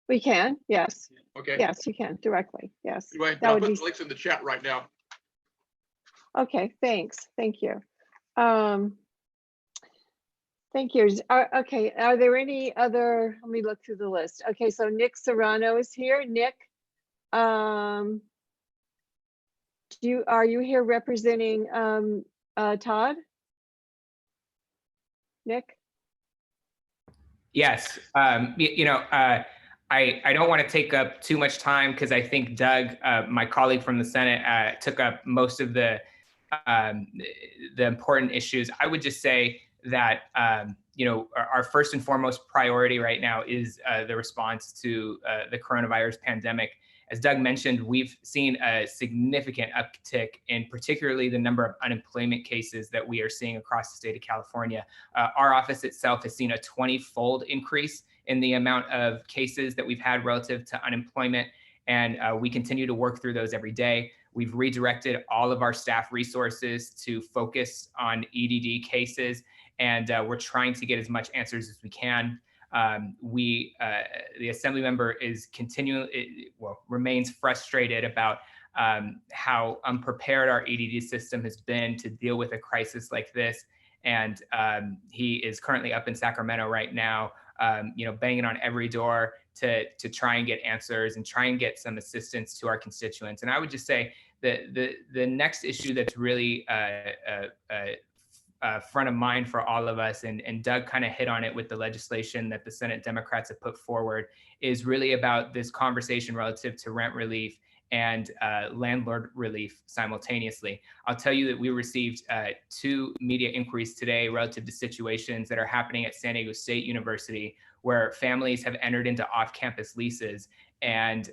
S6: We can. Yes.
S7: Okay.
S6: Yes, you can directly. Yes.
S7: Anyway, I'll put the links in the chat right now.
S6: Okay. Thanks. Thank you. Thank you. Okay, are there any other, let me look through the list. Okay, so Nick Serrano is here. Nick, are you here representing Todd? Nick?
S9: Yes, I don't want to take up too much time because I think Doug, my colleague from the Senate, took up most of the important issues. I would just say that our first and foremost priority right now is the response to the coronavirus pandemic. As Doug mentioned, we've seen a significant uptick in particularly the number of unemployment cases that we are seeing across the state of California. Our office itself has seen a 20-fold increase in the amount of cases that we've had relative to unemployment, and we continue to work through those every day. We've redirected all of our staff resources to focus on EDD cases, and we're trying to get as much answers as we can. The assembly member is remains frustrated about how unprepared our EDD system has been to deal with a crisis like this. And he is currently up in Sacramento right now, banging on every door to try and get answers and try and get some assistance to our constituents. And I would just say that the next issue that's really front of mind for all of us, and Doug kind of hit on it with the legislation that the Senate Democrats have put forward, is really about this conversation relative to rent relief and landlord relief simultaneously. I'll tell you that we received 2 media inquiries today relative to situations that are happening at San Diego State University, where families have entered into off-campus leases and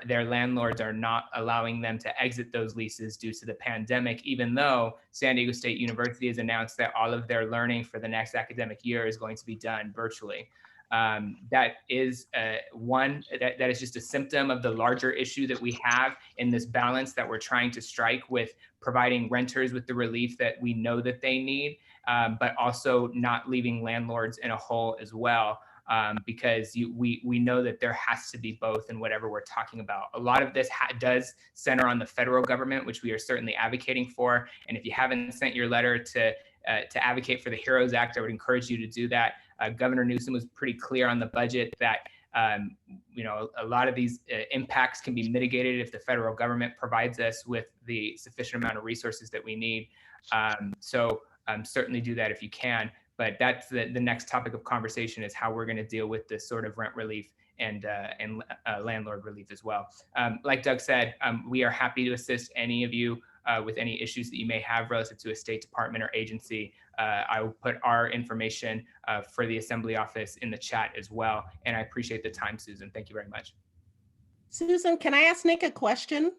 S9: their landlords are not allowing them to exit those leases due to the pandemic, even though San Diego State University has announced that all of their learning for the next academic year is going to be done virtually. That is that is just a symptom of the larger issue that we have in this balance that we're trying to strike with providing renters with the relief that we know that they need, but also not leaving landlords in a hole as well. Because we know that there has to be both in whatever we're talking about. A lot of this does center on the federal government, which we are certainly advocating for. And if you haven't sent your letter to to advocate for the HEROES Act, I would encourage you to do that. Governor Newsom was pretty clear on the budget that a lot of these impacts can be mitigated if the federal government provides us with the sufficient amount of resources that we need. So certainly do that if you can. But that's the next topic of conversation, is how we're going to deal with this sort of rent relief and landlord relief as well. Like Doug said, we are happy to assist any of you with any issues that you may have relative to a State Department or agency. I will put our information for the Assembly office in the chat as well. And I appreciate the time, Susan. Thank you very much.
S21: Susan, can I ask Nick a question?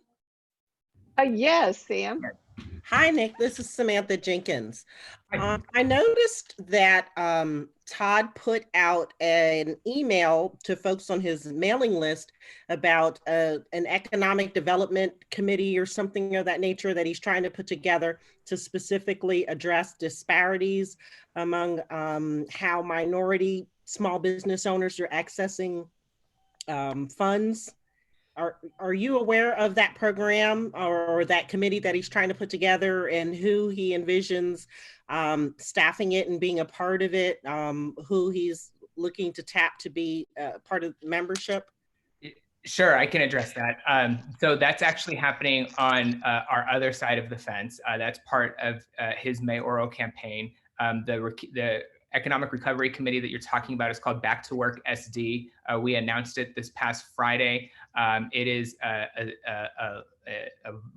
S6: Yes, Sam.
S21: Hi, Nick. This is Samantha Jenkins. I noticed that Todd put out an email to folks on his mailing list about an economic development committee or something of that nature that he's trying to put together to specifically address disparities among how minority small business owners are accessing funds. Are you aware of that program or that committee that he's trying to put together, and who he envisions staffing it and being a part of it, who he's looking to tap to be part of membership?
S9: Sure, I can address that. So that's actually happening on our other side of the fence. That's part of his mayoral campaign. The Economic Recovery Committee that you're talking about is called Back to Work SD. We announced it this past Friday. It is a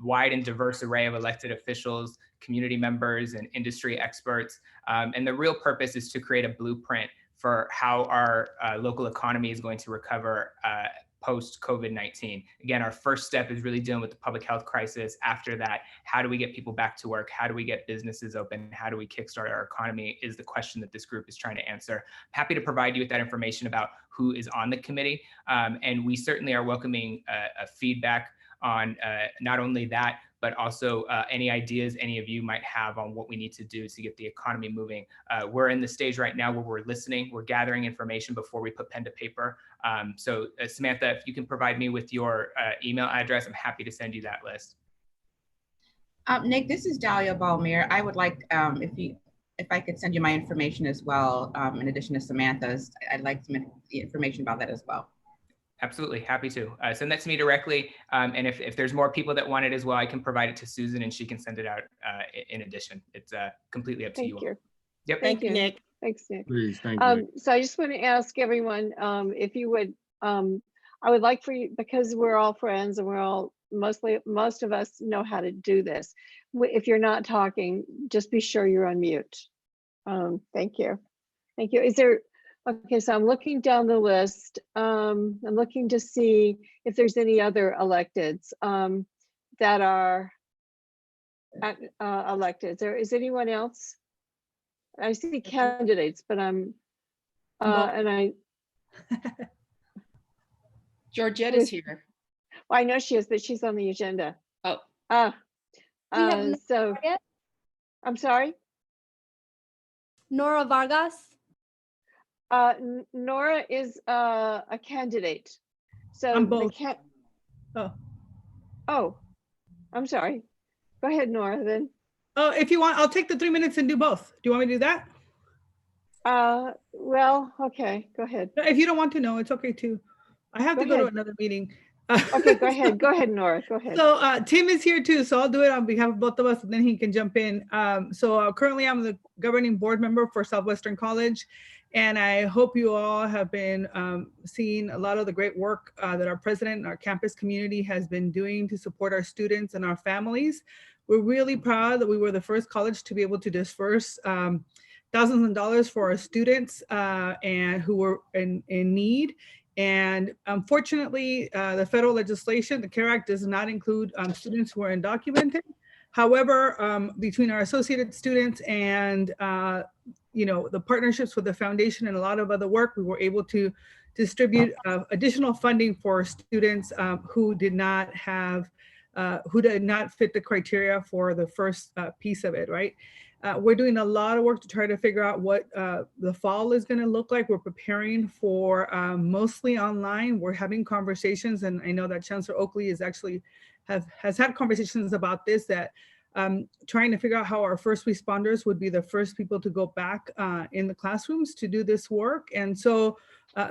S9: wide and diverse array of elected officials, community members, and industry experts. And the real purpose is to create a blueprint for how our local economy is going to recover post-COVID-19. Again, our first step is really dealing with the public health crisis. After that, how do we get people back to work? How do we get businesses open? How do we kickstart our economy is the question that this group is trying to answer. Happy to provide you with that information about who is on the committee. And we certainly are welcoming feedback on not only that, but also any ideas any of you might have on what we need to do to get the economy moving. We're in the stage right now where we're listening, we're gathering information before we put pen to paper. So Samantha, if you can provide me with your email address, I'm happy to send you that list.
S3: Nick, this is Dahlia Balmer. I would like, if I could send you my information as well, in addition to Samantha's, I'd like some information about that as well.
S9: Absolutely, happy to. Send that to me directly. And if there's more people that want it as well, I can provide it to Susan and she can send it out in addition. It's completely up to you.
S6: Thank you.
S9: Yep.
S21: Thank you, Nick.
S6: Thanks, Nick.
S5: Please, thank you.
S6: So I just want to ask everyone if you would, I would like for you, because we're all friends and we're all most of us know how to do this. If you're not talking, just be sure you're on mute. Thank you. Thank you. Is there, okay, so I'm looking down the list. I'm looking to see if there's any other electeds that are elected. Is anyone else? I see candidates, but I'm,
S20: Georgette is here.
S6: Well, I know she is, but she's on the agenda.
S20: Oh.
S6: So, I'm sorry?
S23: Nora Vargas?
S6: Nora is a candidate. So
S15: I'm both.
S6: Oh, I'm sorry. Go ahead, Nora, then.
S15: Oh, if you want, I'll take the 3 minutes and do both. Do you want me to do that?
S6: Well, okay, go ahead.
S15: If you don't want to know, it's okay too. I have to go to another meeting.
S6: Okay, go ahead. Go ahead, Nora. Go ahead.
S15: So Tim is here too, so I'll do it on behalf of both of us, and then he can jump in. Currently, I'm the governing board member for Southwestern College, and I hope you all have been seeing a lot of the great work that our president and our campus community has been doing to support our students and our families. We're really proud that we were the first college to be able to disperse thousands of dollars for our students and who were in need. And unfortunately, the federal legislation, the CARE Act, does not include students who are undocumented. However, between our associated students and the partnerships with the foundation and a lot of other work, we were able to distribute additional funding for students who did not fit the criteria for the first piece of it, right? We're doing a lot of work to try to figure out what the fall is going to look like. We're preparing for mostly online. We're having conversations, and I know that Chancellor Oakley is actually has had conversations about this, that trying to figure out how our first responders would be the first people to go back in the classrooms to do this work. And so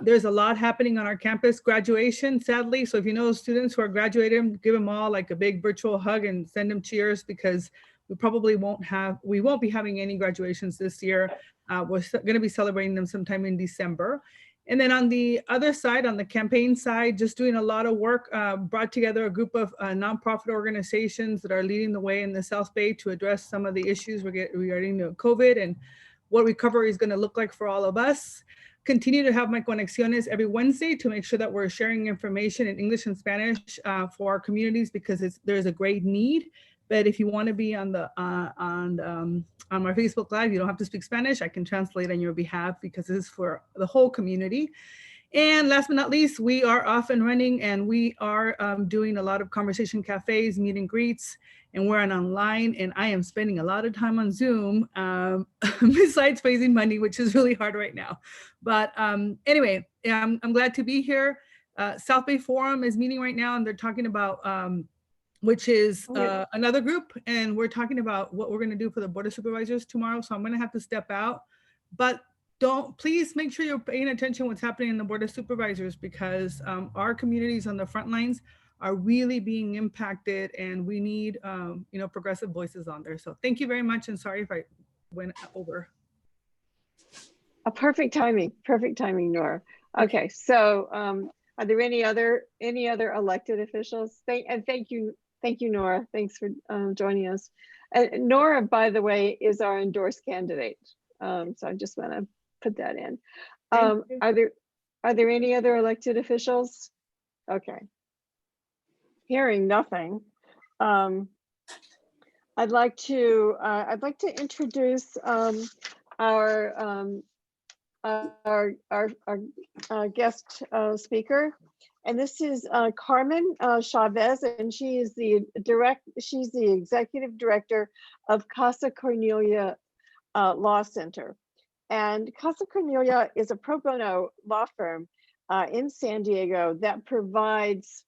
S15: there's a lot happening on our campus. Graduation, sadly. So if you know students who are graduating, give them all like a big virtual hug and send them cheers, because we probably won't be having any graduations this year. We're going to be celebrating them sometime in December. And then on the other side, on the campaign side, just doing a lot of work, brought together a group of nonprofit organizations that are leading the way in the South Bay to address some of the issues regarding COVID and what recovery is going to look like for all of us. Continue to have my Conexiones every Wednesday to make sure that we're sharing information in English and Spanish for our communities, because there's a great need. But if you want to be on my Facebook Live, you don't have to speak Spanish. I can translate on your behalf, because this is for the whole community. And last but not least, we are off and running, and we are doing a lot of conversation cafes, meet and greets, and we're online. And I am spending a lot of time on Zoom besides raising money, which is really hard right now. But anyway, I'm glad to be here. South Bay Forum is meeting right now, and they're talking about which is another group. And we're talking about what we're going to do for the Board of Supervisors tomorrow. So I'm going to have to step out. But please make sure you're paying attention to what's happening in the Board of Supervisors, because our communities on the front lines are really being impacted, and we need progressive voices on there. So thank you very much. And sorry if I went over.
S6: A perfect timing, Nora. Okay, so are there any other elected officials? Thank you, Nora. Thanks for joining us. Nora, by the way, is our endorsed candidate. So I just want to put that in. Are there any other elected officials? Okay. Hearing nothing. I'd like to introduce our guest speaker. And this is Carmen Chavez, and she's the executive director of Casa Cornelia Law Center. And Casa Cornelia is a pro bono law firm in San Diego that provides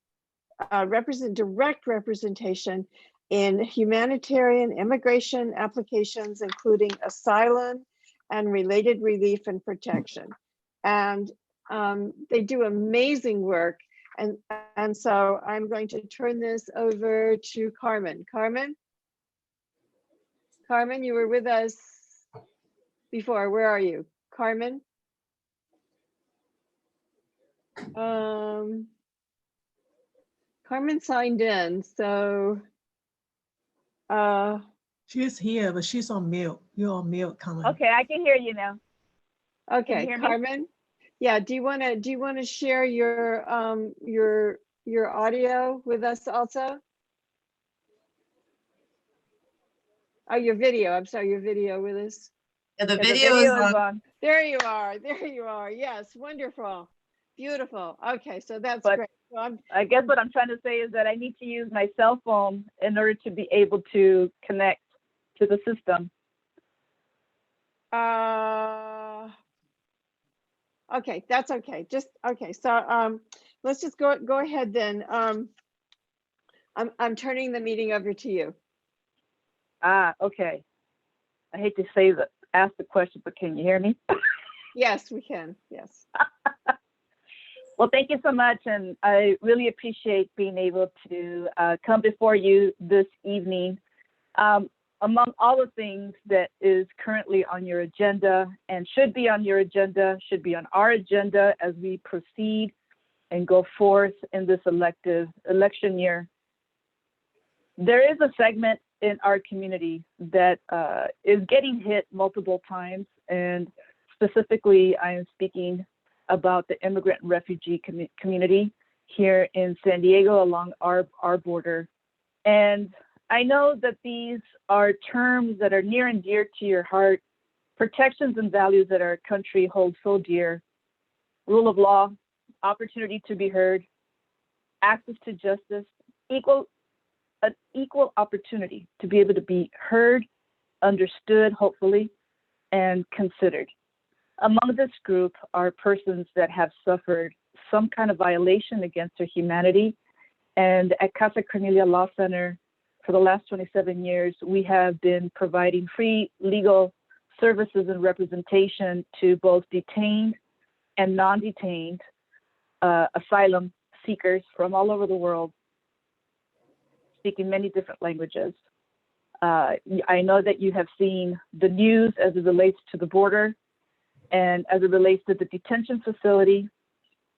S6: direct representation in humanitarian immigration applications, including asylum and related relief and protection. And they do amazing work. And so I'm going to turn this over to Carmen. Carmen, you were with us before. Where are you? Carmen? Carmen signed in, so.
S1: She is here, but she's on mute. You're on mute, Carmen.
S4: Okay, I can hear you now.
S6: Okay, Carmen. Yeah, do you want to share your audio with us also? Oh, your video. I'm sorry, your video with us.
S4: Yeah, the video is on.
S6: There you are. There you are. Yes, wonderful, beautiful. Okay, so that's great. So
S4: I guess what I'm trying to say is that I need to use my cell phone in order to be able to connect to the system.
S6: Okay, that's okay. Okay. So let's just go ahead then. I'm turning the meeting over to you.
S4: Okay. I hate to ask the question, but can you hear me?
S6: Yes, we can. Yes.
S4: Well, thank you so much, and I really appreciate being able to come before you this evening. Among all the things that is currently on your agenda and should be on your agenda, should be on our agenda as we proceed and go forth in this election year, there is a segment in our community that is getting hit multiple times, and specifically I am speaking about the immigrant and refugee community here in San Diego along our border. And I know that these are terms that are near and dear to your heart, protections and values that our country holds so dear: rule of law, opportunity to be heard, access to justice, an equal opportunity to be able to be heard, understood, hopefully, and considered. Among this group are persons that have suffered some kind of violation against their humanity. And at Casa Cornelia Law Center, for the last 27 years, we have been providing free legal services and representation to both detained and non-detained asylum seekers from all over the world, speaking many different languages. I know that you have seen the news as it relates to the border and as it relates to the detention facility,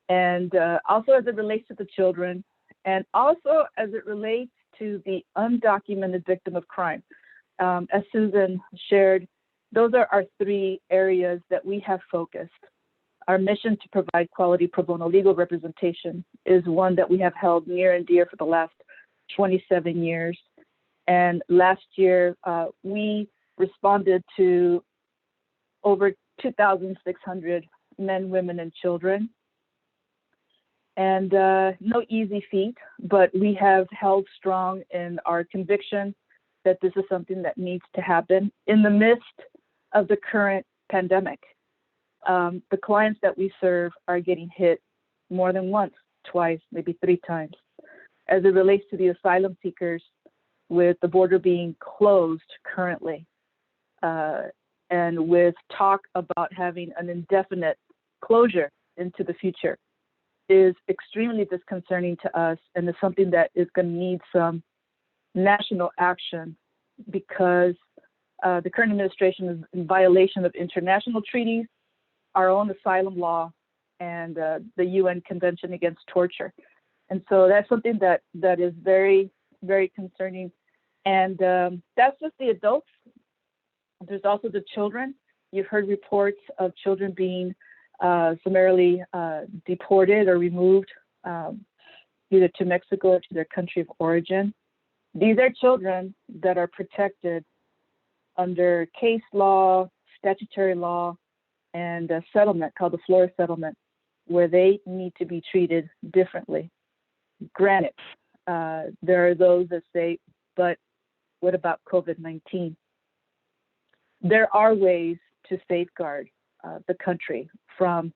S4: and also as it relates to the children, and also as it relates to the undocumented victim of crime. As Susan shared, those are our three areas that we have focused. Our mission to provide quality pro bono legal representation is one that we have held near and dear for the last 27 years. And last year, we responded to over 2,600 men, women, and children. And no easy feat, but we have held strong in our conviction that this is something that needs to happen in the midst of the current pandemic. The clients that we serve are getting hit more than once, twice, maybe 3 times. As it relates to the asylum seekers, with the border being closed currently, and with talk about having an indefinite closure into the future, is extremely disconcerting to us, and is something that is going to need some national action, because the current administration is in violation of international treaties, our own asylum law, and the UN Convention Against Torture. And so that's something that is very, very concerning. And that's just the adults. There's also the children. You've heard reports of children being summarily deported or removed either to Mexico or to their country of origin. These are children that are protected under case law, statutory law, and a settlement called the Flores Settlement, where they need to be treated differently. Granted, there are those that say, but what about COVID-19? There are ways to safeguard the country from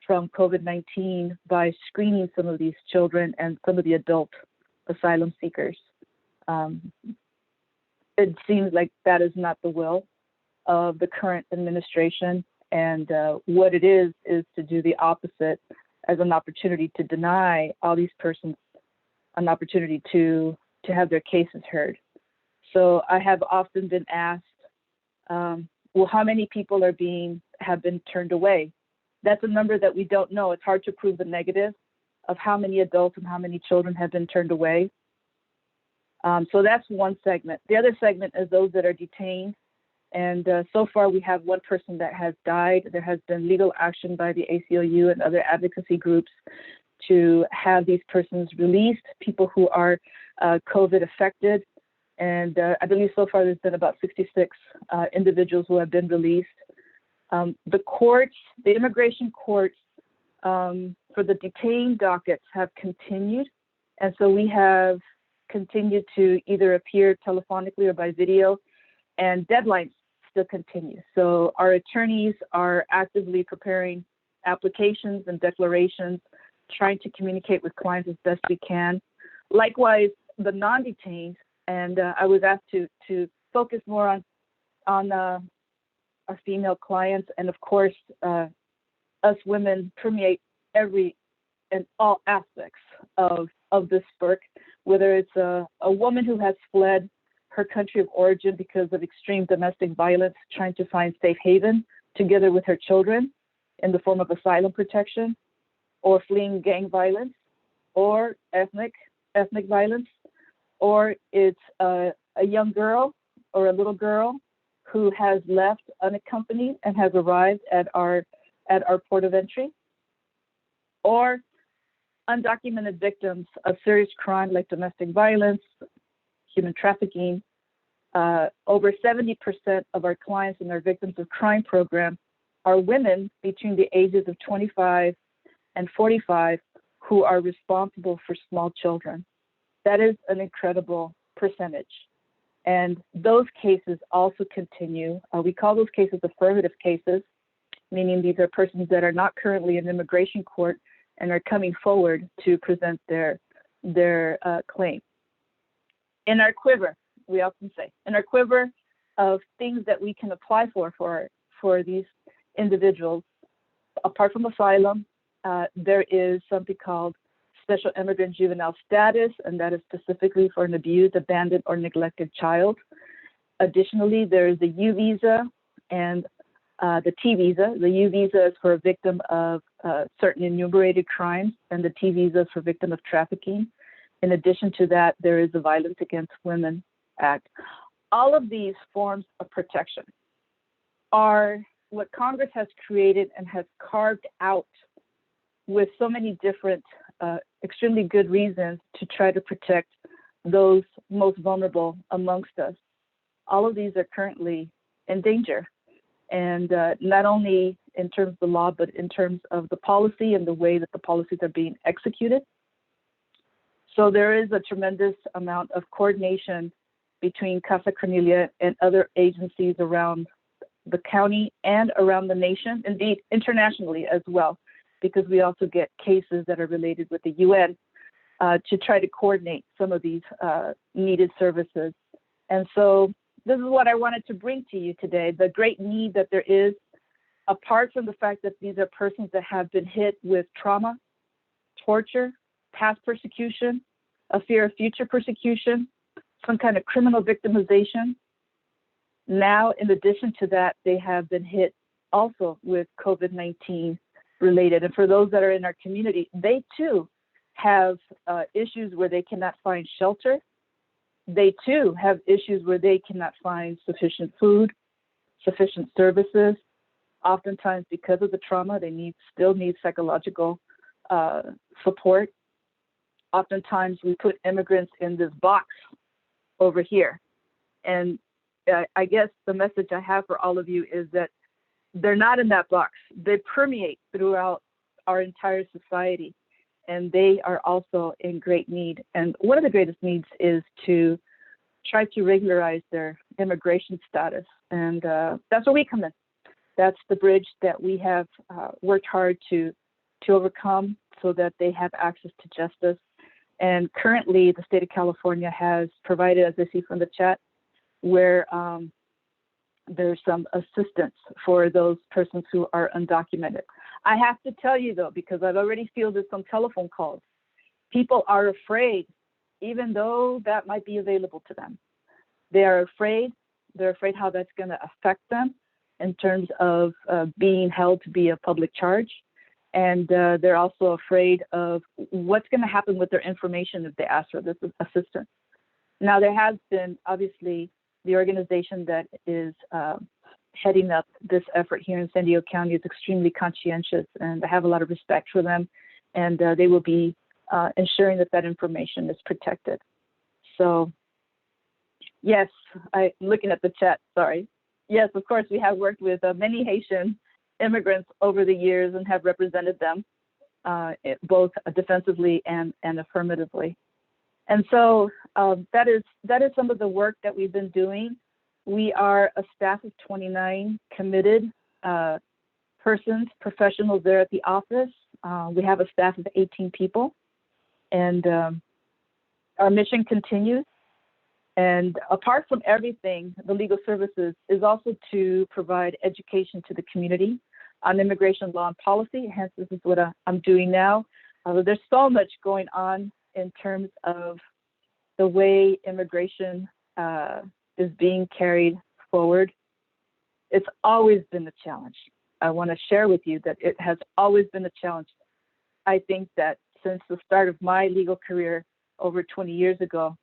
S4: COVID-19 by screening some of these children and some of the adult asylum seekers. It seems like that is not the will of the current administration, and what it is to do the opposite as an opportunity to deny all these persons an opportunity to have their cases heard. So I have often been asked, well, how many people have been turned away? That's a number that we don't know. It's hard to prove the negative of how many adults and how many children have been turned away. So that's one segment. The other segment is those that are detained. And so far we have one person that has died. There has been legal action by the ACLU and other advocacy groups to have these persons released, people who are COVID affected. And I believe so far there's been about 66 individuals who have been released. The courts, the immigration courts for the detained dockets have continued. And so we have continued to either appear telephonically or by video, and deadlines still continue. So our attorneys are actively preparing applications and declarations, trying to communicate with clients as best we can. Likewise, the non-detained, and I was asked to focus more on our female clients, and of course, us women permeate every and all aspects of this work, whether it's a woman who has fled her country of origin because of extreme domestic violence, trying to find safe haven together with her children in the form of asylum protection, or fleeing gang violence, or ethnic violence, or it's a young girl or a little girl who has left unaccompanied and has arrived at our port of entry, or undocumented victims of serious crime like domestic violence, human trafficking. Over 70% of our clients in our victims of crime program are women between the ages of 25 and 45 who are responsible for small children. That is an incredible percentage. And those cases also continue. We call those cases affirmative cases, meaning these are persons that are not currently in immigration court and are coming forward to present their claim. in our quiver, we often say, in our quiver of things that we can apply for these individuals, apart from asylum, there is something called special immigrant juvenile status, and that is specifically for an abused, abandoned, or neglected child. Additionally, there is the U visa and the T visa. The U visa is for a victim of certain enumerated crimes, and the T visa is for victim of trafficking. In addition to that, there is the Violence Against Women Act. All of these forms of protection are what Congress has created and has carved out with so many different extremely good reasons to try to protect those most vulnerable amongst us. All of these are currently in danger. And not only in terms of the law, but in terms of the policy and the way that the policies are being executed. So there is a tremendous amount of coordination between Casa Cornelia and other agencies around the county and around the nation, indeed internationally as well, because we also get cases that are related with the UN to try to coordinate some of these needed services. And so this is what I wanted to bring to you today, the great need that there is, apart from the fact that these are persons that have been hit with trauma, torture, past persecution, a fear of future persecution, some kind of criminal victimization. Now, in addition to that, they have been hit also with COVID-19 related. And for those that are in our community, they too have issues where they cannot find shelter. They too have issues where they cannot find sufficient food, sufficient services. Oftentimes, because of the trauma, they still need psychological support. Oftentimes, we put immigrants in this box over here. And I guess the message I have for all of you is that they're not in that box. They permeate throughout our entire society, and they are also in great need. And one of the greatest needs is to try to regularize their immigration status. And that's where we come in. That's the bridge that we have worked hard to overcome so that they have access to justice. And currently, the state of California has provided, as I see from the chat, where there's some assistance for those persons who are undocumented. I have to tell you though, because I've already fielded some telephone calls, people are afraid, even though that might be available to them. They are afraid. They're afraid how that's going to affect them in terms of being held to be a public charge. And they're also afraid of what's going to happen with their information if they ask for this assistance. Now, there has been, obviously, the organization that is heading up this effort here in San Diego County is extremely conscientious, and I have a lot of respect for them. And they will be ensuring that that information is protected. So, yes, I'm looking at the chat, sorry. Yes, of course, we have worked with many Haitian immigrants over the years and have represented them both defensively and affirmatively. And so that is some of the work that we've been doing. We are a staff of 29 committed persons, professionals there at the office. We have a staff of 18 people, and our mission continues. And apart from everything, the legal services is also to provide education to the community on immigration law and policy. Hence, this is what I'm doing now. There's so much going on in terms of the way immigration is being carried forward. It's always been a challenge. I want to share with you that it has always been a challenge. I think that since the start of my legal career over 20 years ago,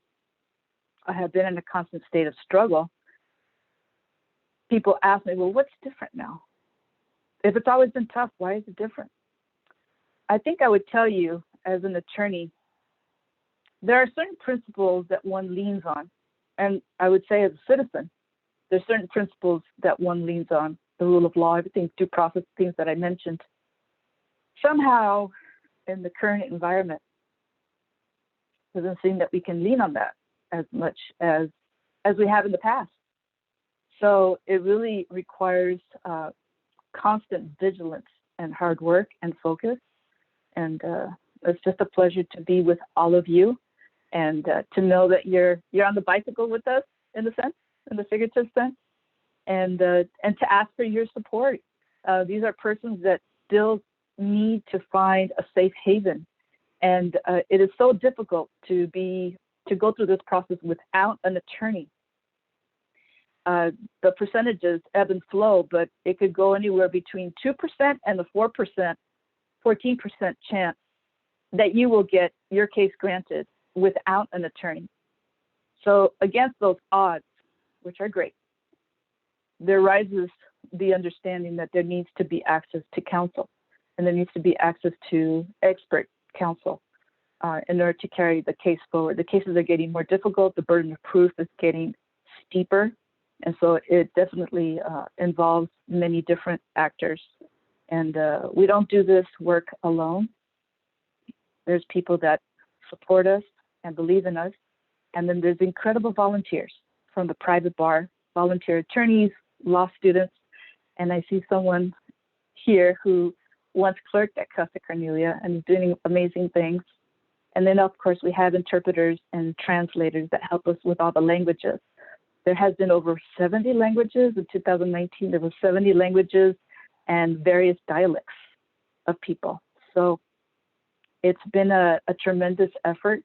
S4: I have been in a constant state of struggle. People ask me, well, what's different now? If it's always been tough, why is it different? I think I would tell you, as an attorney, there are certain principles that one leans on. And I would say as a citizen, there's certain principles that one leans on, the rule of law, everything, due process, things that I mentioned. Somehow, in the current environment, it doesn't seem that we can lean on that as much as we have in the past. So it really requires constant vigilance and hard work and focus. And it's just a pleasure to be with all of you. and to know that you're on the bicycle with us in the figurative sense, and to ask for your support. These are persons that still need to find a safe haven, and it is so difficult to go through this process without an attorney. The percentages ebb and flow, but it could go anywhere between 2% and the 4%, 14% chance that you will get your case granted without an attorney. So against those odds, which are great, there rises the understanding that there needs to be access to counsel, and there needs to be access to expert counsel in order to carry the case forward. The cases are getting more difficult. The burden of proof is getting steeper. And so it definitely involves many different actors. And we don't do this work alone. There's people that support us and believe in us. And then there's incredible volunteers from the private bar, volunteer attorneys, law students. And I see someone here who once clerked at Casa Cornelia and is doing amazing things. And then, of course, we have interpreters and translators that help us with all the languages. There has been over 70 languages. In 2019, there were 70 languages and various dialects of people. So it's been a tremendous effort.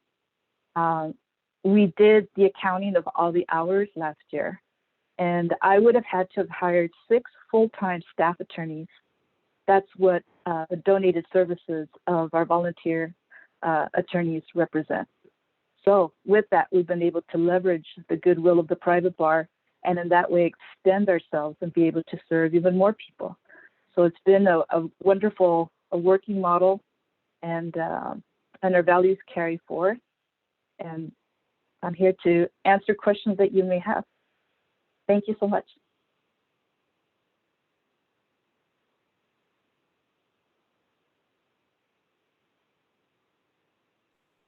S4: We did the accounting of all the hours last year, and I would have had to have hired 6 full-time staff attorneys. That's what the donated services of our volunteer attorneys represent. So with that, we've been able to leverage the goodwill of the private bar, and in that way extend ourselves and be able to serve even more people. So it's been a wonderful working model, and our values carry forward. And I'm here to answer questions that you may have. Thank you so much.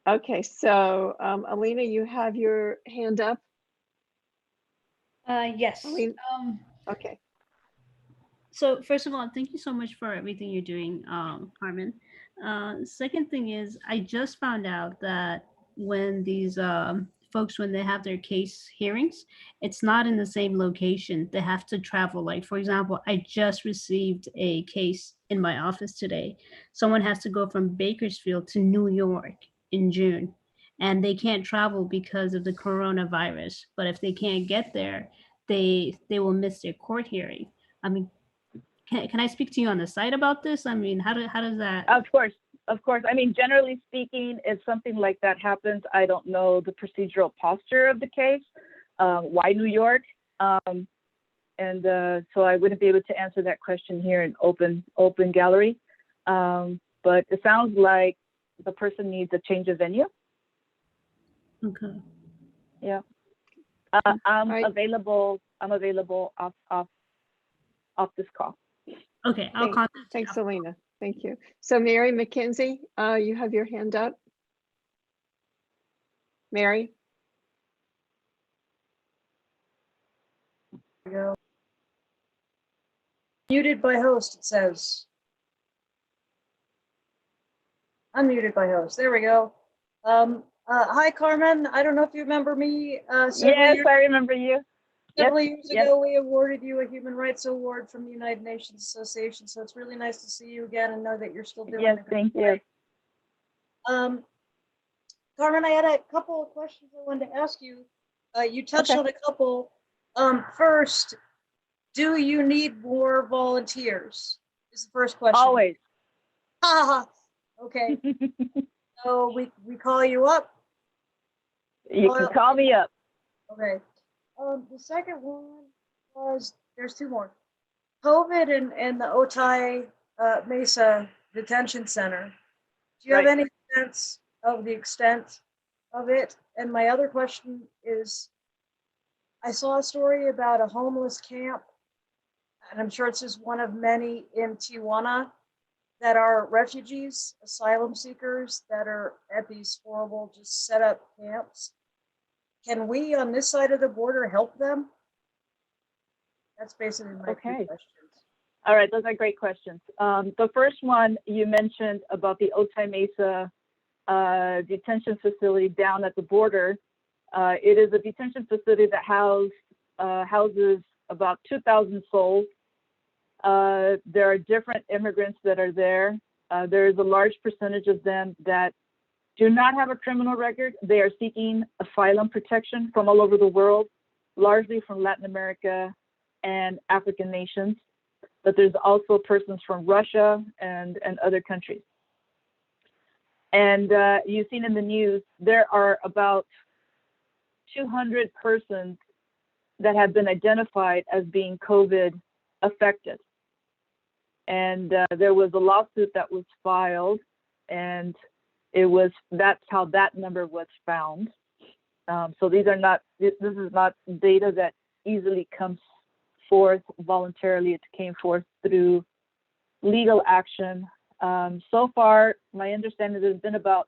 S6: Okay, so Alina, you have your hand up.
S8: Yes.
S6: Okay.
S8: So first of all, thank you so much for everything you're doing, Carmen. Second thing is, I just found out that when these folks, when they have their case hearings, it's not in the same location. They have to travel. Like, for example, I just received a case in my office today. Someone has to go from Bakersfield to New York in June, and they can't travel because of the coronavirus. But if they can't get there, they will miss their court hearing. I mean, can I speak to you on the site about this? I mean, how does that?
S4: Of course. I mean, generally speaking, if something like that happens, I don't know the procedural posture of the case. Why New York? So I wouldn't be able to answer that question here in open gallery. But it sounds like the person needs a change of venue.
S8: Okay.
S4: Yeah. I'm available. I'm available off this call.
S8: Okay, I'll contact.
S6: Thanks, Alina. Thank you. So Mary McKenzie, you have your hand up. Mary.
S13: There we go. Muted by host, it says. Unmuted by host. There we go. Hi, Carmen. I don't know if you remember me.
S4: Yes, I remember you.
S13: Several years ago, we awarded you a Human Rights Award from the United Nations Association. So it's really nice to see you again and know that you're still doing it.
S4: Thank you.
S13: Carmen, I had a couple of questions I wanted to ask you. You touched on a couple. First, do you need more volunteers? Is the first question.
S4: Always.
S13: Okay. So we call you up?
S4: You can call me up.
S13: Okay. The second one was, there's 2 more. COVID and the Otay Mesa Detention Center. Do you have any sense of the extent of it? And my other question is, I saw a story about a homeless camp, and I'm sure it's just one of many in Tijuana, that are refugees, asylum seekers that are at these horrible, just set up camps. Can we on this side of the border help them? That's basically my 2 questions.
S4: All right, those are great questions. The first one you mentioned about the Otay Mesa detention facility down at the border. It is a detention facility that houses about 2,000 souls. There are different immigrants that are there. There is a large percentage of them that do not have a criminal record. They are seeking asylum protection from all over the world, largely from Latin America and African nations. But there's also persons from Russia and other countries. And you've seen in the news, there are about 200 persons that have been identified as being COVID affected. And there was a lawsuit that was filed, and that's how that number was found. So these are not, this is not data that easily comes forth voluntarily. It came forth through legal action. So far, my understanding, there's been about,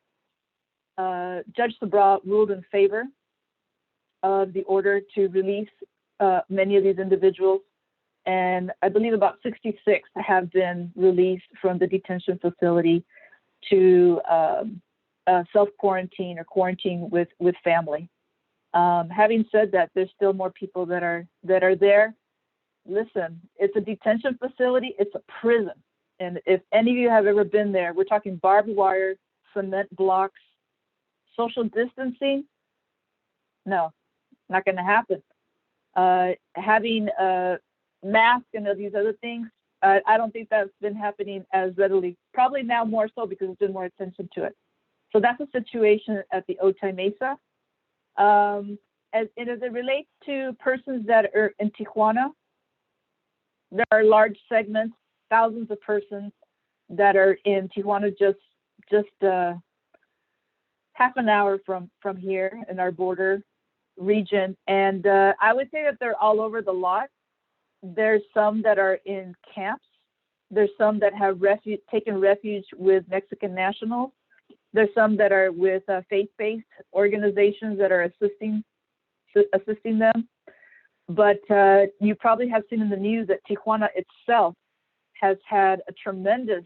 S4: Judge Sabra ruled in favor of the order to release many of these individuals. And I believe about 66 have been released from the detention facility to self-quarantine or quarantine with family. Having said that, there's still more people that are there. Listen, it's a detention facility, it's a prison. And if any of you have ever been there, we're talking barbed wire, cement blocks, social distancing. No, not gonna happen. Having a mask and all these other things, I don't think that's been happening as readily. Probably now more so because there's been more attention to it. So that's a situation at the Otay Mesa. And as it relates to persons that are in Tijuana, there are large segments, thousands of persons that are in Tijuana, just half an hour from here in our border region. And I would say that they're all over the lot. There's some that are in camps. There's some that have taken refuge with Mexican nationals. There's some that are with faith-based organizations that are assisting them. But you probably have seen in the news that Tijuana itself has had a tremendous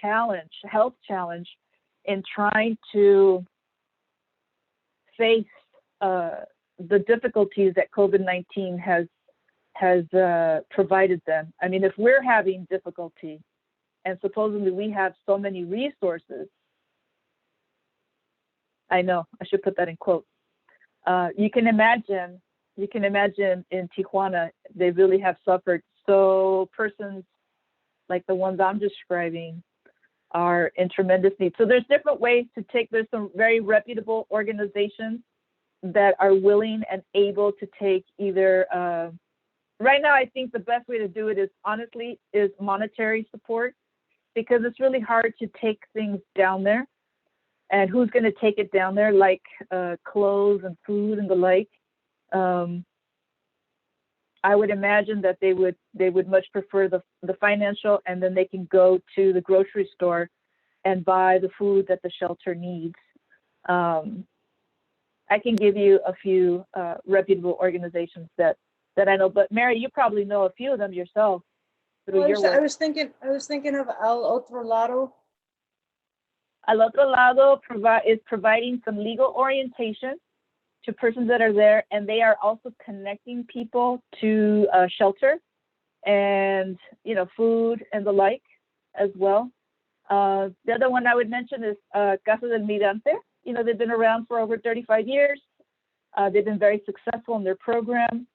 S4: health challenge in trying to face the difficulties that COVID-19 has provided them. I mean, if we're having difficulty and supposedly we have so many resources, I know, I should put that in quotes. You can imagine in Tijuana, they really have suffered. So persons like the ones I'm describing are in tremendous need. So there's different ways to there's some very reputable organizations that are willing and able to take either, right now, I think the best way to do it is honestly is monetary support, because it's really hard to take things down there. And who's going to take it down there, like clothes and food and the like? I would imagine that they would much prefer the financial, and then they can go to the grocery store and buy the food that the shelter needs. I can give you a few reputable organizations that I know, but Mary, you probably know a few of them yourself through your work.
S13: I was thinking of Al Otro Lado.
S4: Al Otro Lado is providing some legal orientation to persons that are there, and they are also connecting people to shelter and food and the like as well. The other one I would mention is Casa del Migrante. They've been around for over 35 years. They've been very successful in their program.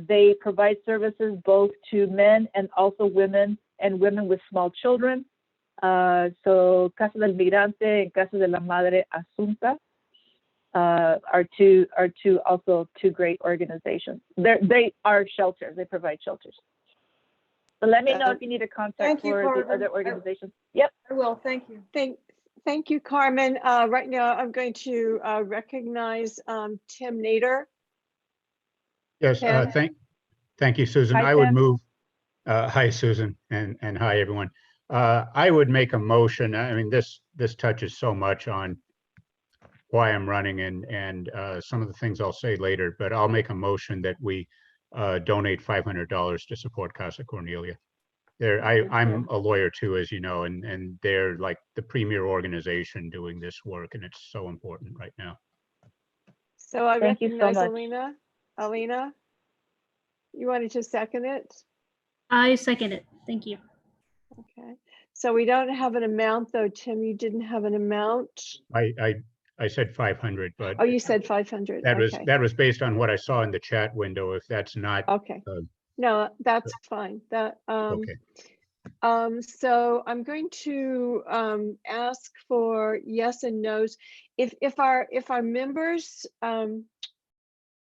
S4: They provide services both to men and also women, and women with small children. So Casa del Migrante and Casa de la Madre Asunta are two great organizations. They are shelters. They provide shelters. So let me know if you need a contact for the other organizations. Yep.
S13: I will. Thank you.
S6: Thank you, Carmen. Right now, I'm going to recognize Tim Nader.
S12: Yes, thank you, Susan.
S4: Hi,
S12: I would
S4: Tim.
S12: move, hi, Susan, and hi, everyone. I would make a motion. I mean, this touches so much on why I'm running and some of the things I'll say later, but I'll make a motion that we donate $500 to support Casa Cornelia. I'm a lawyer too, as you know, and they're like the premier organization doing this work, and it's so important right now.
S6: So I
S4: Thank you so
S6: recognize
S4: much.
S6: Alina. Alina, you wanted to second it?
S8: I second it. Thank you.
S6: Okay. So we don't have an amount though, Tim. You didn't have an amount.
S12: I said 500, but
S6: Oh, you said 500. Okay.
S12: that was based on what I saw in the chat window. If that's not
S6: Okay. No, that's fine. That
S12: okay.
S6: So I'm going to ask for yes and no's. If our members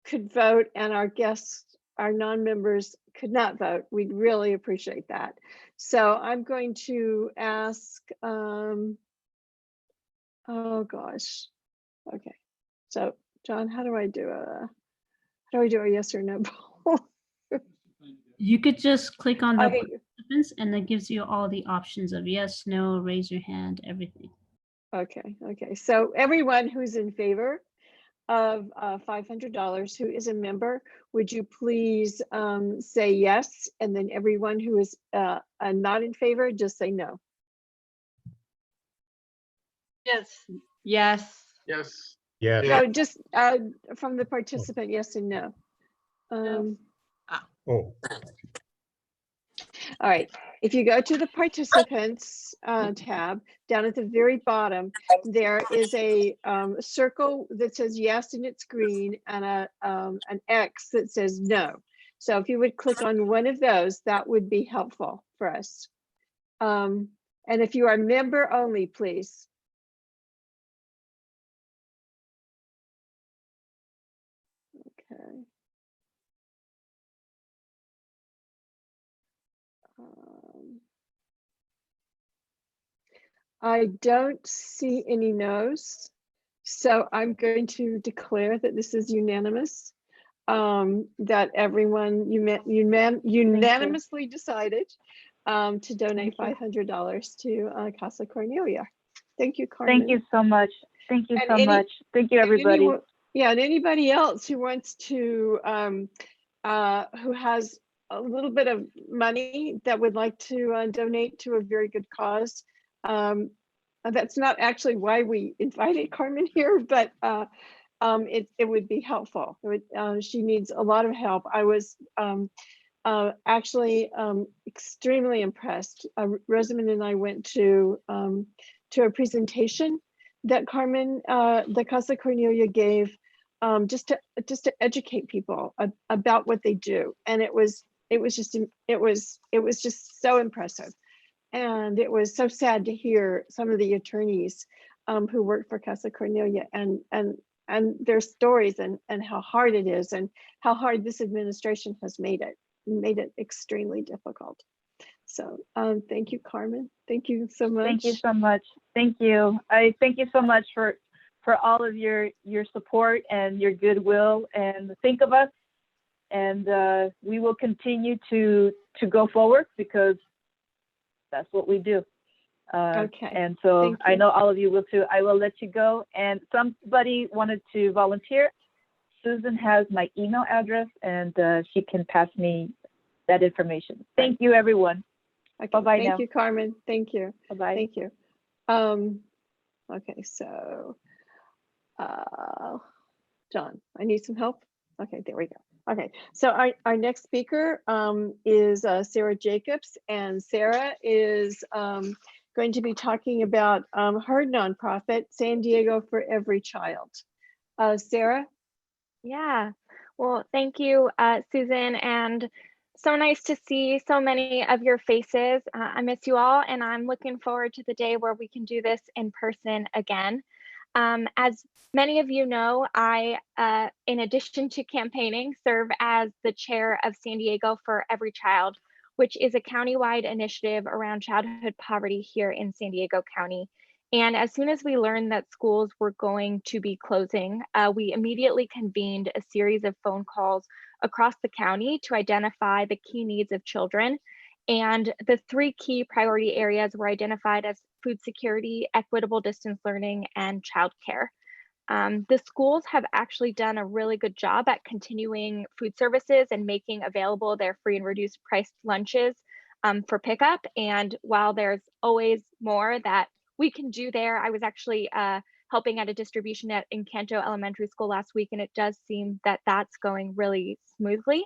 S6: could vote and our guests, our non-members could not vote, we'd really appreciate that. So I'm going to ask, oh gosh. Okay. So John, how do I do a yes or no poll?
S8: You could just click on the
S6: Okay.
S8: participants and it gives you all the options of yes, no, raise your hand, everything.
S6: Okay. So everyone who's in favor of $500 who is a member, would you please say yes? And then everyone who is not in favor, just say no.
S14: Yes. Yes.
S7: Yes.
S12: Yes.
S6: No, just from the participant, yes and no.
S12: Oh.
S6: All right, if you go to the participants tab, down at the very bottom, there is a circle that says yes and it's green, and an X that says no. So if you would click on one of those, that would be helpful for us. And if you are member only, please. Okay. I don't see any no's, so I'm going to declare that this is unanimous, that everyone unanimously decided to donate $500 to Casa Cornelia. Thank you, Carmen.
S4: Thank you so much. Thank you so much. Thank you, everybody.
S6: And anybody else who wants to, who has a little bit of money that would like to donate to a very good cause. That's not actually why we invited Carmen here, but it would be helpful. She needs a lot of help. I was actually extremely impressed. Rosamond and I went to a presentation that Carmen, the Casa Cornelia gave, just to educate people about what they do, and it was just so impressive. And it was so sad to hear some of the attorneys who work for Casa Cornelia and their stories and how hard it is and how hard this administration has made it extremely difficult. So thank you, Carmen. Thank you so much.
S4: Thank you so much. Thank you. I thank you so much for all of your support and your goodwill and think of us. And we will continue to go forward because that's what we do.
S6: Okay.
S4: And so I know all of you will too. I will let you go. And somebody wanted to volunteer. Susan has my email address and she can pass me that information. Thank you, everyone.
S6: Okay.
S4: Bye-bye now.
S6: Thank you, Carmen. Thank you.
S4: Bye-bye.
S6: Thank you. Okay, so John, I need some help. Okay, there we go. Okay, so our next speaker is Sarah Jacobs, and Sarah is going to be talking about her nonprofit, San Diego for Every Child. Sarah?
S16: Yeah, well, thank you, Susan, and so nice to see so many of your faces. I miss you all, and I'm looking forward to the day where we can do this in person again. As many of you know, I, in addition to campaigning, serve as the chair of San Diego for Every Child, which is a countywide initiative around childhood poverty here in San Diego County. And as soon as we learned that schools were going to be closing, we immediately convened a series of phone calls across the county to identify the key needs of children. And the three key priority areas were identified as food security, equitable distance learning, and childcare. The schools have actually done a really good job at continuing food services and making available their free and reduced price lunches for pickup. And while there's always more that we can do there, I was actually helping at a distribution at Encanto Elementary School last week, and it does seem that that's going really smoothly.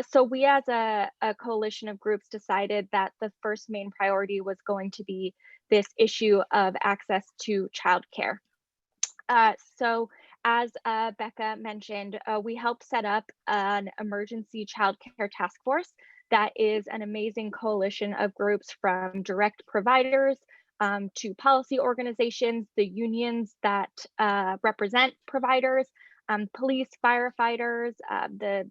S16: So we as a coalition of groups decided that the first main priority was going to be this issue of access to childcare. So as Becca mentioned, we helped set up an emergency childcare task force that is an amazing coalition of groups from direct providers to policy organizations, the unions that represent providers, police, firefighters, the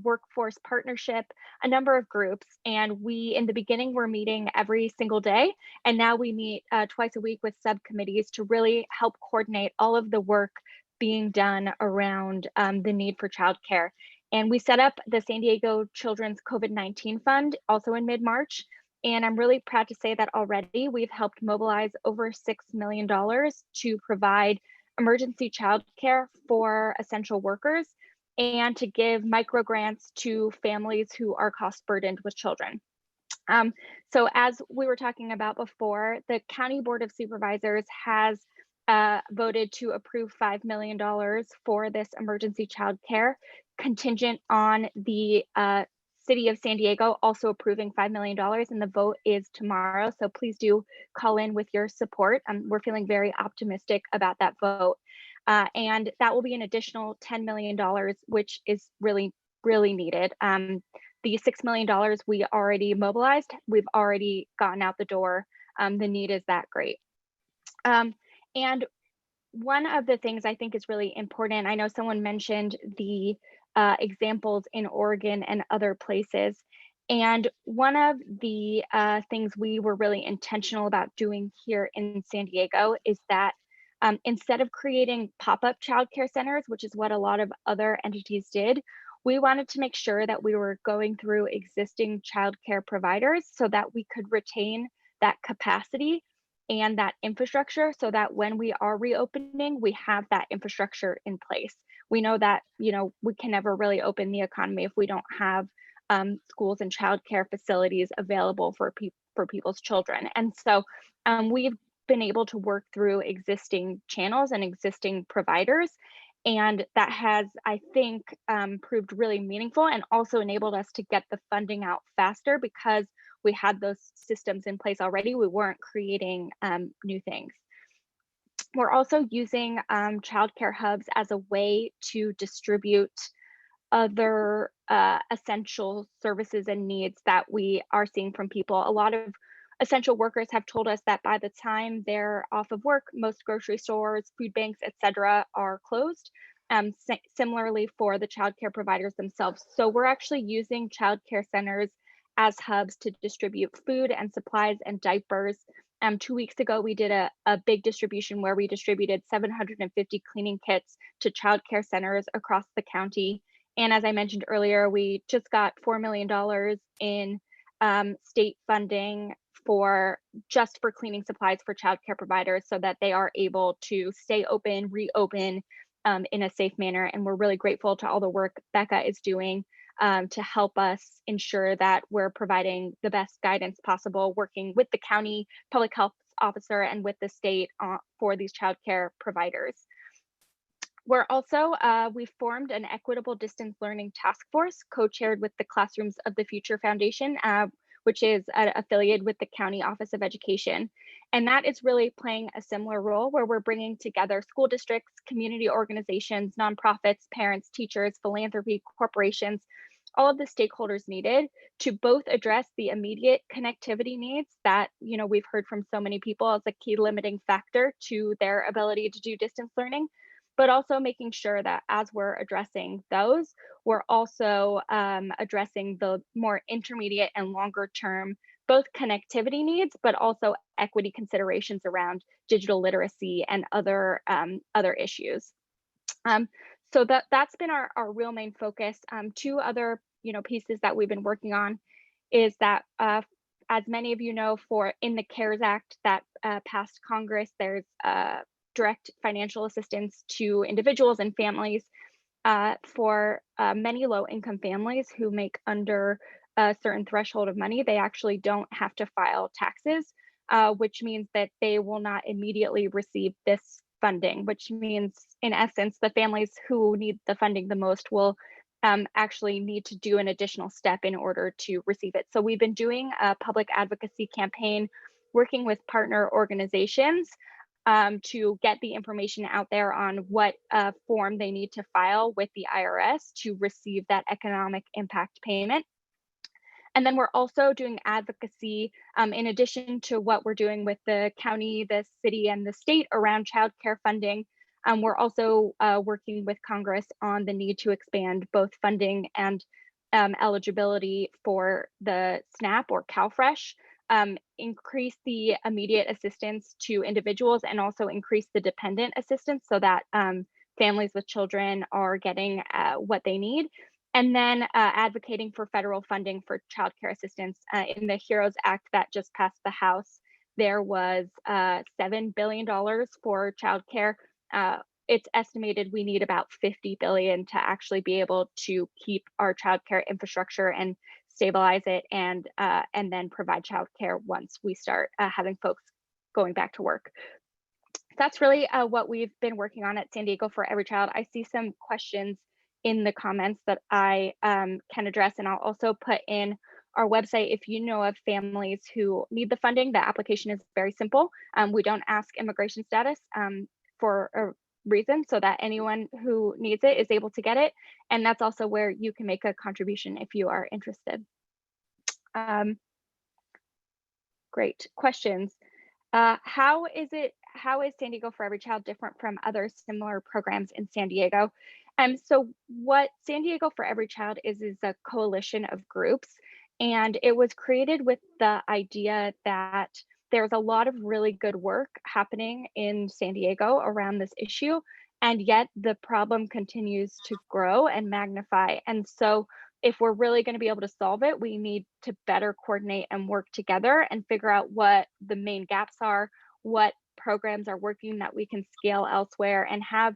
S16: workforce partnership, a number of groups. And we, in the beginning, were meeting every single day. And now we meet twice a week with subcommittees to really help coordinate all of the work being done around the need for childcare. And we set up the San Diego Children's COVID-19 Fund also in mid-March. And I'm really proud to say that already we've helped mobilize over $6 million to provide emergency childcare for essential workers and to give micro grants to families who are cost burdened with children. So as we were talking about before, the County Board of Supervisors has voted to approve $5 million for this emergency childcare, contingent on the City of San Diego also approving $5 million, and the vote is tomorrow. So please do call in with your support. We're feeling very optimistic about that vote. And that will be an additional $10 million, which is really, really needed. The $6 million we already mobilized, we've already gotten out the door. The need is that great. And one of the things I think is really important, I know someone mentioned the examples in Oregon and other places. And one of the things we were really intentional about doing here in San Diego is that instead of creating pop-up childcare centers, which is what a lot of other entities did, we wanted to make sure that we were going through existing childcare providers so that we could retain that capacity and that infrastructure so that when we are reopening, we have that infrastructure in place. We know that, you know, we can never really open the economy if we don't have schools and childcare facilities available for people's children. And so we've been able to work through existing channels and existing providers. And that has, I think, proved really meaningful and also enabled us to get the funding out faster because we had those systems in place already. We weren't creating new things. We're also using childcare hubs as a way to distribute other essential services and needs that we are seeing from people. A lot of essential workers have told us that by the time they're off of work, most grocery stores, food banks, etc., are closed. Similarly for the childcare providers themselves. So we're actually using childcare centers as hubs to distribute food and supplies and diapers. 2 weeks ago, we did a big distribution where we distributed 750 cleaning kits to childcare centers across the county. And as I mentioned earlier, we just got $4 million in state funding for cleaning supplies for childcare providers so that they are able to stay open, reopen in a safe manner. And we're really grateful to all the work Becca is doing to help us ensure that we're providing the best guidance possible, working with the county public health officer and with the state for these childcare providers. We're also, we formed an equitable distance learning task force co-chaired with the Classrooms of the Future Foundation, which is affiliated with the County Office of Education. And that is really playing a similar role where we're bringing together school districts, community organizations, nonprofits, parents, teachers, philanthropy, corporations, all of the stakeholders needed to both address the immediate connectivity needs that, you know, we've heard from so many people as a key limiting factor to their ability to do distance learning, but also making sure that as we're addressing those, we're also addressing the more intermediate and longer term, both connectivity needs, but also equity considerations around digital literacy and other issues. So that's been our real main focus. Two other pieces that we've been working on is that, as many of you know, in the CARES Act that passed Congress, there's direct financial assistance to individuals and families for many low-income families who make under a certain threshold of money, they actually don't have to file taxes, which means that they will not immediately receive this funding, which means in essence, the families who need the funding the most will actually need to do an additional step in order to receive it. So we've been doing a public advocacy campaign, working with partner organizations to get the information out there on what form they need to file with the IRS to receive that economic impact payment. And then we're also doing advocacy in addition to what we're doing with the county, the city, and the state around childcare funding. We're also working with Congress on the need to expand both funding and eligibility for the SNAP or CalFresh, increase the immediate assistance to individuals, and also increase the dependent assistance so that families with children are getting what they need. And then advocating for federal funding for childcare assistance. In the HEROES Act that just passed the House, there was $7 billion for childcare. It's estimated we need about $50 billion to actually be able to keep our childcare infrastructure and stabilize it, and then provide childcare once we start having folks going back to work. That's really what we've been working on at San Diego for Every Child. I see some questions in the comments that I can address, and I'll also put in our website if you know of families who need the funding. The application is very simple. We don't ask immigration status for a reason, so that anyone who needs it is able to get it, and that's also where you can make a contribution if you are interested. Great questions. How is San Diego for Every Child different from other similar programs in San Diego? So what San Diego for Every Child is a coalition of groups, and it was created with the idea that there's a lot of really good work happening in San Diego around this issue, and yet the problem continues to grow and magnify. And so if we're really going to be able to solve it, we need to better coordinate and work together and figure out what the main gaps are, what programs are working that we can scale elsewhere, and have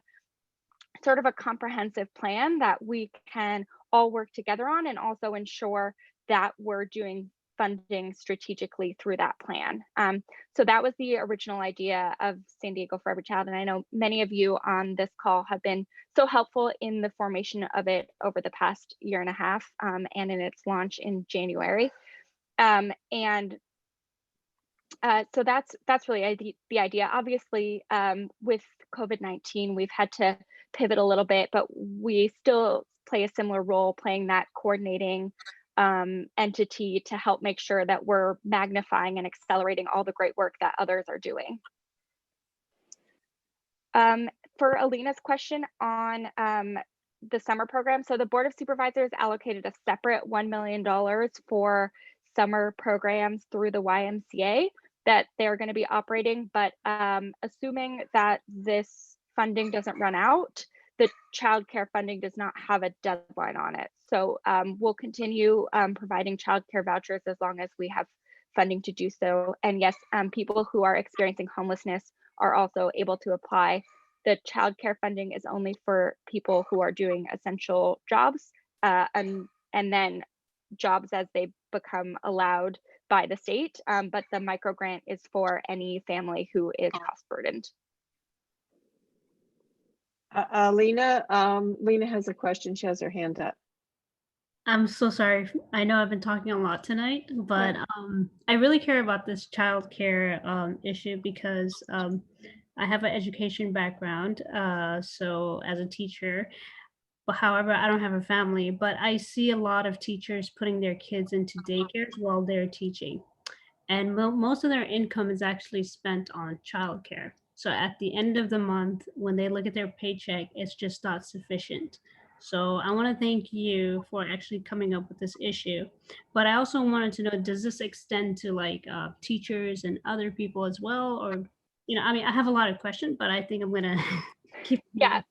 S16: sort of a comprehensive plan that we can all work together on, and also ensure that we're doing funding strategically through that plan. So that was the original idea of San Diego for Every Child. And I know many of you on this call have been so helpful in the formation of it over the past year and a half, and in its launch in January. So that's really the idea. Obviously, with COVID-19, we've had to pivot a little bit, but we still play a similar role, playing that coordinating entity to help make sure that we're magnifying and accelerating all the great work that others are doing. For Alina's question on the summer program, so the Board of Supervisors allocated a separate $1 million for summer programs through the YMCA that they're going to be operating, but assuming that this funding doesn't run out, the childcare funding does not have a deadline on it. So we'll continue providing childcare vouchers as long as we have funding to do so. And yes, people who are experiencing homelessness are also able to apply. The childcare funding is only for people who are doing essential jobs, and then jobs as they become allowed by the state. But the micro grant is for any family who is cost burdened.
S6: Lena has a question. She has her hand up.
S8: I'm so sorry. I know I've been talking a lot tonight, but I really care about this childcare issue because I have an education background, so as a teacher. But however, I don't have a family, but I see a lot of teachers putting their kids into daycares while they're teaching. And most of their income is actually spent on childcare. So at the end of the month, when they look at their paycheck, it's just not sufficient. So I want to thank you for actually coming up with this issue. But I also wanted to know, does this extend to like teachers and other people as well? Or, you know, I mean, I have a lot of questions, but I think I'm going to keep.
S16: Yeah.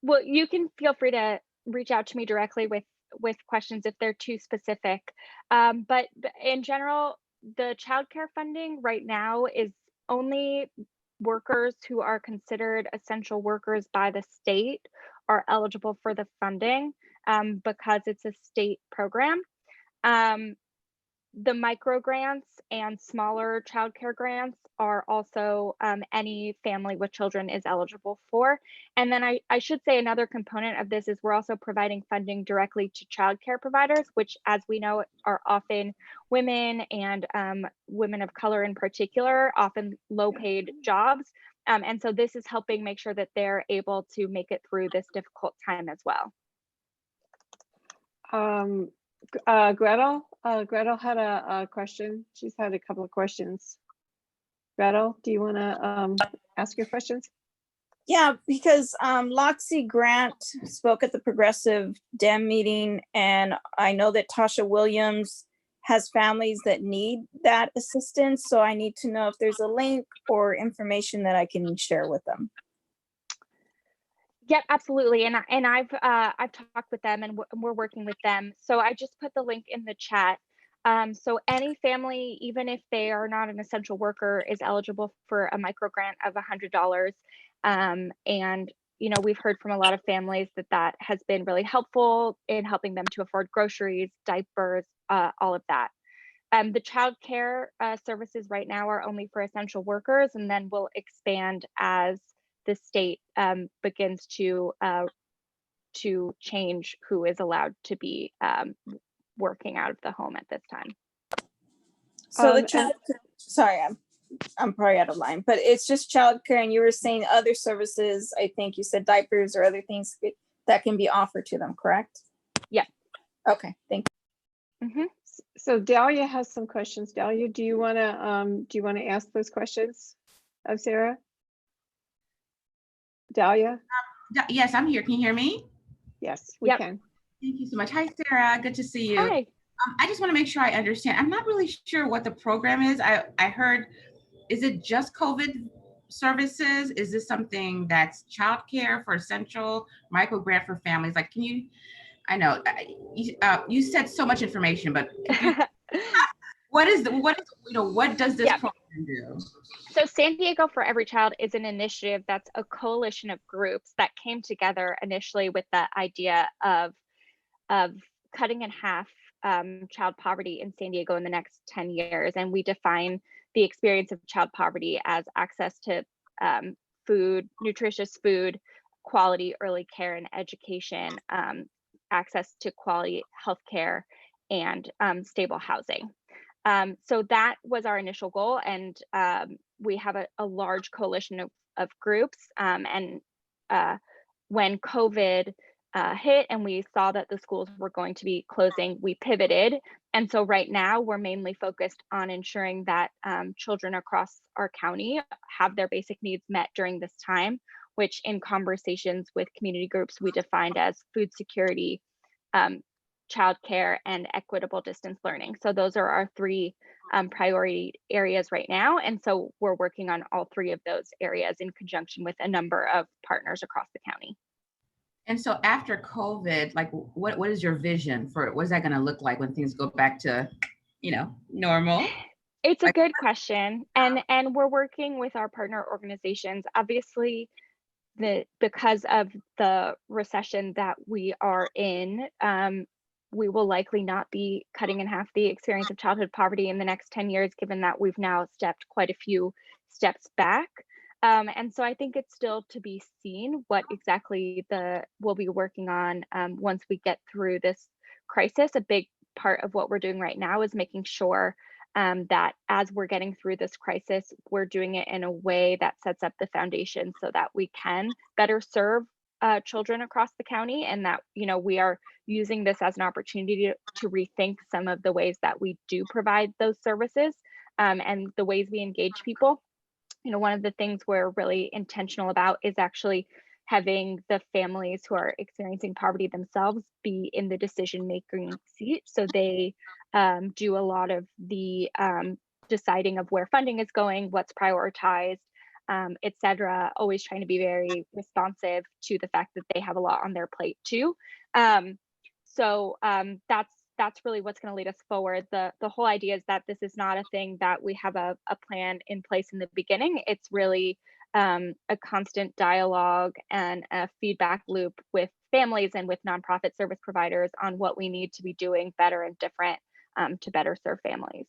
S16: Well, you can feel free to reach out to me directly with questions if they're too specific. But in general, the childcare funding right now is only workers who are considered essential workers by the state are eligible for the funding because it's a state program. The micro grants and smaller childcare grants are also any family with children is eligible for. And then I should say another component of this is we're also providing funding directly to childcare providers, which, as we know, are often women and women of color in particular, often low paid jobs. And so this is helping make sure that they're able to make it through this difficult time as well.
S6: Gretel had a question. She's had a couple of questions. Gretel, do you want to ask your questions?
S10: Yeah, because Loxie Grant spoke at the Progressive Dem meeting, and I know that Tasha Williams has families that need that assistance. So I need to know if there's a link or information that I can share with them.
S16: Yep, absolutely. And I've talked with them, and we're working with them. So I just put the link in the chat. So any family, even if they are not an essential worker, is eligible for a micro grant of $100. And you know, we've heard from a lot of families that has been really helpful in helping them to afford groceries, diapers, all of that. The child care services right now are only for essential workers, and then we'll expand as the state begins to change who is allowed to be working out of the home at this time.
S10: So the child, sorry, I'm probably out of line, but it's just childcare, and you were saying other services. I think you said diapers or other things that can be offered to them, correct?
S16: Yeah.
S10: Okay, thank you.
S16: Mm-hmm.
S6: So Dahlia has some questions. Dahlia, do you want to ask those questions of Sarah? Dahlia?
S3: Yes, I'm here. Can you hear me?
S6: Yes, we can.
S3: Thank you so much. Hi, Sarah. Good to see you.
S16: Hi.
S3: I just want to make sure I understand. I'm not really sure what the program is. I heard, is it just COVID services? Is this something that's childcare for essential, micro grant for families? Like, can you, I know you said so much information, but what does this program do?
S16: So San Diego for Every Child is an initiative that's a coalition of groups that came together initially with the idea of cutting in half child poverty in San Diego in the next 10 years. And we define the experience of child poverty as access to food, nutritious food, quality early care and education, access to quality healthcare, and stable housing. So that was our initial goal, and we have a large coalition of groups. And when COVID hit and we saw that the schools were going to be closing, we pivoted. And so right now we're mainly focused on ensuring that children across our county have their basic needs met during this time, which in conversations with community groups we defined as food security, childcare, and equitable distance learning. So those are our three priority areas right now. And so we're working on all three of those areas in conjunction with a number of partners across the county.
S3: And so after COVID, like what is your vision for it? What is that going to look like when things go back to, normal?
S16: It's a good question. And we're working with our partner organizations. Obviously, because of the recession that we are in, we will likely not be cutting in half the experience of childhood poverty in the next 10 years, given that we've now stepped quite a few steps back. And so I think it's still to be seen what exactly we'll be working on once we get through this crisis. A big part of what we're doing right now is making sure that as we're getting through this crisis, we're doing it in a way that sets up the foundation so that we can better serve children across the county, and that we are using this as an opportunity to rethink some of the ways that we do provide those services and the ways we engage people. One of the things we're really intentional about is actually having the families who are experiencing poverty themselves be in the decision-making seat. So they do a lot of the deciding of where funding is going, what's prioritized, et cetera, always trying to be very responsive to the fact that they have a lot on their plate too. So that's really what's going to lead us forward. The whole idea is that this is not a thing that we have a plan in place in the beginning. It's really a constant dialogue and a feedback loop with families and with nonprofit service providers on what we need to be doing better and different to better serve families.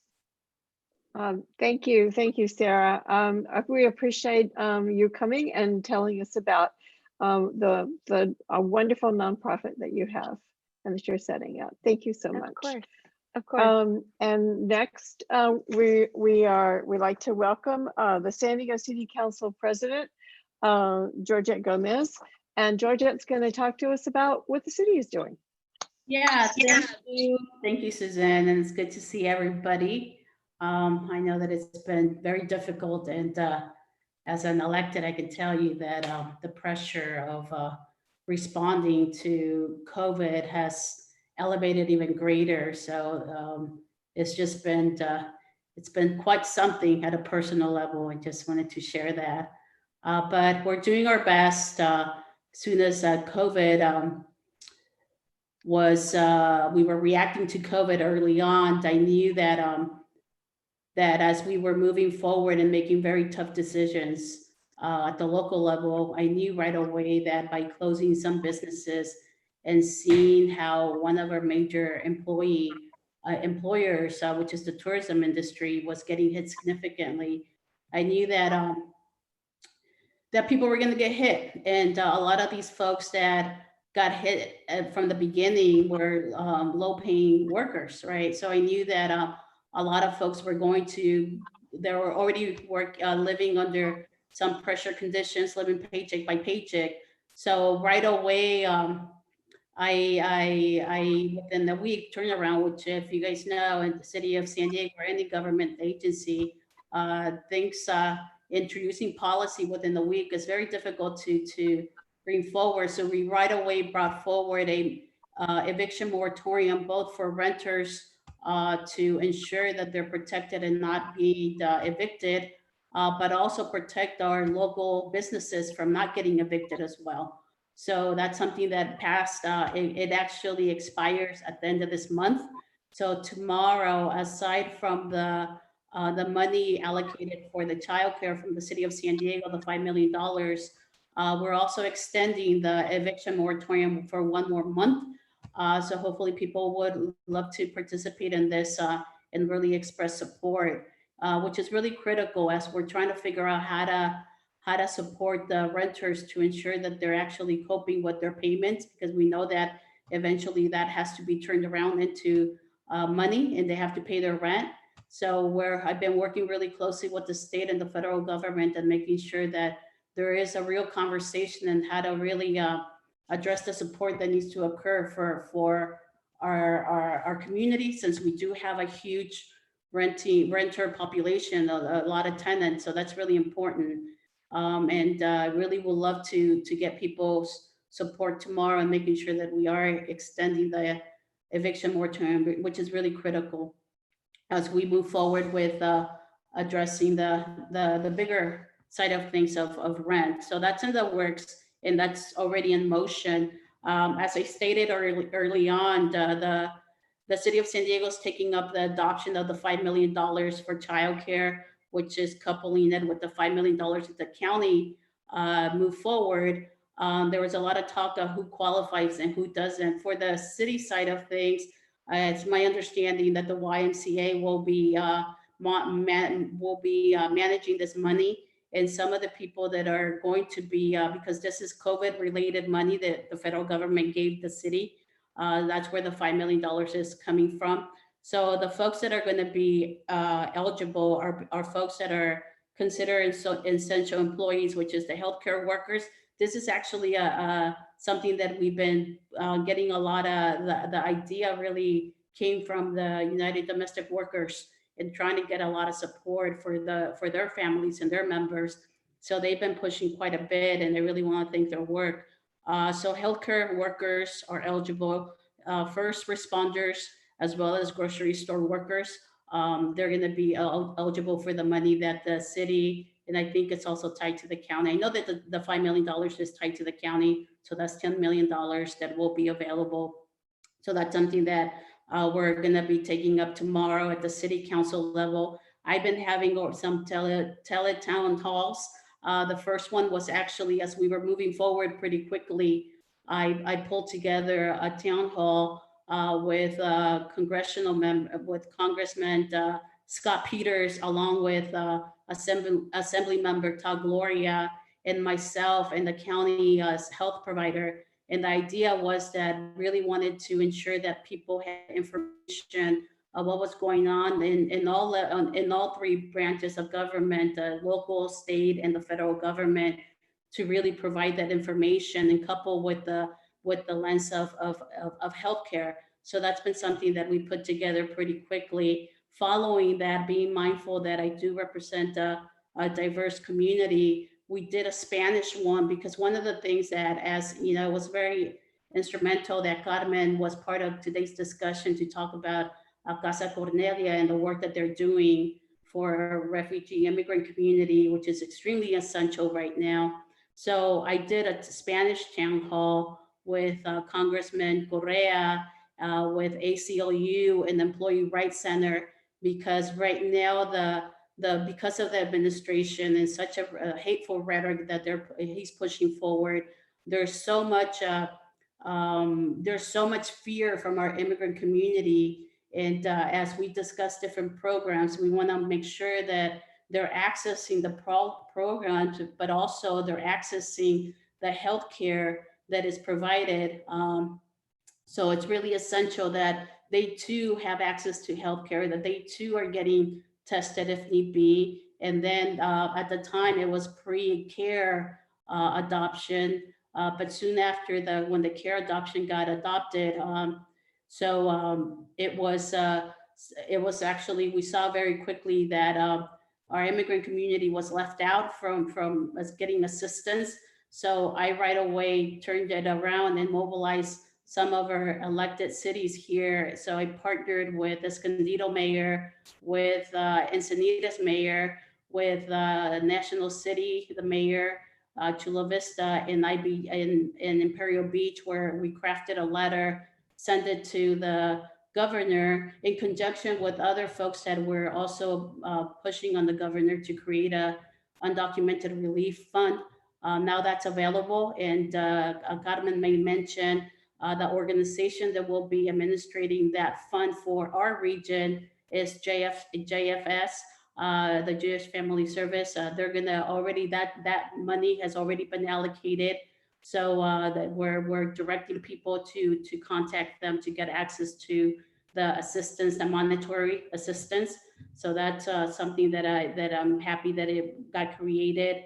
S6: Thank you, Sarah. We appreciate you coming and telling us about the wonderful nonprofit that you have and that you're setting up. Thank you so much.
S16: Of course.
S6: And next, we like to welcome the San Diego City Council President, Georgette Gomez, and Georgette's going to talk to us about what the city is doing.
S11: Yeah, thank you, Suzanne, and it's good to see everybody. I know that it's been very difficult, and as an elected, I can tell you that the pressure of responding to COVID has elevated even greater. So it's just been quite something at a personal level. I just wanted to share that. But we're doing our best. As soon as COVID we were reacting to COVID early on, I knew that that as we were moving forward and making very tough decisions at the local level, I knew right away that by closing some businesses and seeing how one of our major employers, which is the tourism industry, was getting hit significantly, I knew that that people were going to get hit, and a lot of these folks that got hit from the beginning were low-paying workers, right? So I knew that a lot of folks were they were already living under some pressure conditions, living paycheck by paycheck. So right away, I within a week turnaround, which if you guys know, in the city of San Diego or any government agency, things introducing policy within a week is very difficult to bring forward. So we right away brought forward a eviction moratorium, both for renters to ensure that they're protected and not being evicted, but also protect our local businesses from not getting evicted as well. So that's something that passed. It actually expires at the end of this month. So tomorrow, aside from the money allocated for the childcare from the city of San Diego, the $5 million, we're also extending the eviction moratorium for one more month. So hopefully people would love to participate in this and really express support, which is really critical as we're trying to figure out how to support the renters to ensure that they're actually coping with their payments, because we know that eventually that has to be turned around into money and they have to pay their rent. So I've been working really closely with the state and the federal government and making sure that there is a real conversation and how to really address the support that needs to occur for our community, since we do have a huge renter population, a lot of tenants. So that's really important. And really would love to get people's support tomorrow and making sure that we are extending the eviction moratorium, which is really critical as we move forward with addressing the bigger side of things of rent. So that's in the works and that's already in motion. As I stated early on, the city of San Diego is taking up the adoption of the $5 million for childcare, which is coupling it with the $5 million that the county move forward. There was a lot of talk of who qualifies and who doesn't. For the city side of things, it's my understanding that the YMCA will be managing this money, and some of the people that are going to be, because this is COVID-related money that the federal government gave the city, that's where the $5 million is coming from. So the folks that are going to be eligible are folks that are considered essential employees, which is the healthcare workers. This is actually something that we've been getting a lot of. The idea really came from the United Domestic Workers and trying to get a lot of support for their families and their members. So they've been pushing quite a bit, and I really want to thank their work. So healthcare workers are eligible, first responders, as well as grocery store workers. They're going to be eligible for the money that the city, and I think it's also tied to the county. I know that the $5 million is tied to the county, so that's $10 million that will be available. So that's something that we're going to be taking up tomorrow at the city council level. I've been having some tele-town halls. The first one was actually, as we were moving forward pretty quickly, I pulled together a town hall with Congressman Scott Peters, along with Assembly Member Todd Gloria, and myself and the county health provider. And the idea was that really wanted to ensure that people had information of what was going on in all three branches of government, the local, state, and the federal government, to really provide that information and couple with the lens of healthcare. So that's been something that we put together pretty quickly. Following that, being mindful that I do represent a diverse community, we did a Spanish one, because one of the things that, as you know, was very instrumental that Carmen was part of today's discussion to talk about Casa Cornelia and the work that they're doing for refugee immigrant community, which is extremely essential right now. So I did a Spanish town hall with Congressman Correa, with ACLU and the Employee Rights Center, because right now because of the administration and such a hateful rhetoric that he's pushing forward, there's so much fear from our immigrant community. And as we discuss different programs, we want to make sure that they're accessing the programs, but also they're accessing the healthcare that is provided. So it's really essential that they too have access to healthcare, that they too are getting tested if need be. And then at the time it was pre-care adoption, but soon after when the care adoption got adopted, it was actually, we saw very quickly that our immigrant community was left out from us getting assistance. So I right away turned it around and mobilized some of our elected cities here. So I partnered with Escondido Mayor, with Encinitas Mayor, with National City, the Mayor, Chula Vista, and in Imperial Beach, where we crafted a letter, sent it to the governor in conjunction with other folks that were also pushing on the governor to create a undocumented relief fund. Now that's available, and Carmen may mention the organization that will be administrating that fund for our region is JFS, the Jewish Family Service. They're gonna already, that money has already been allocated. So that we're directing people to contact them to get access to the assistance, the monetary assistance. So that's something that I'm happy that it got created.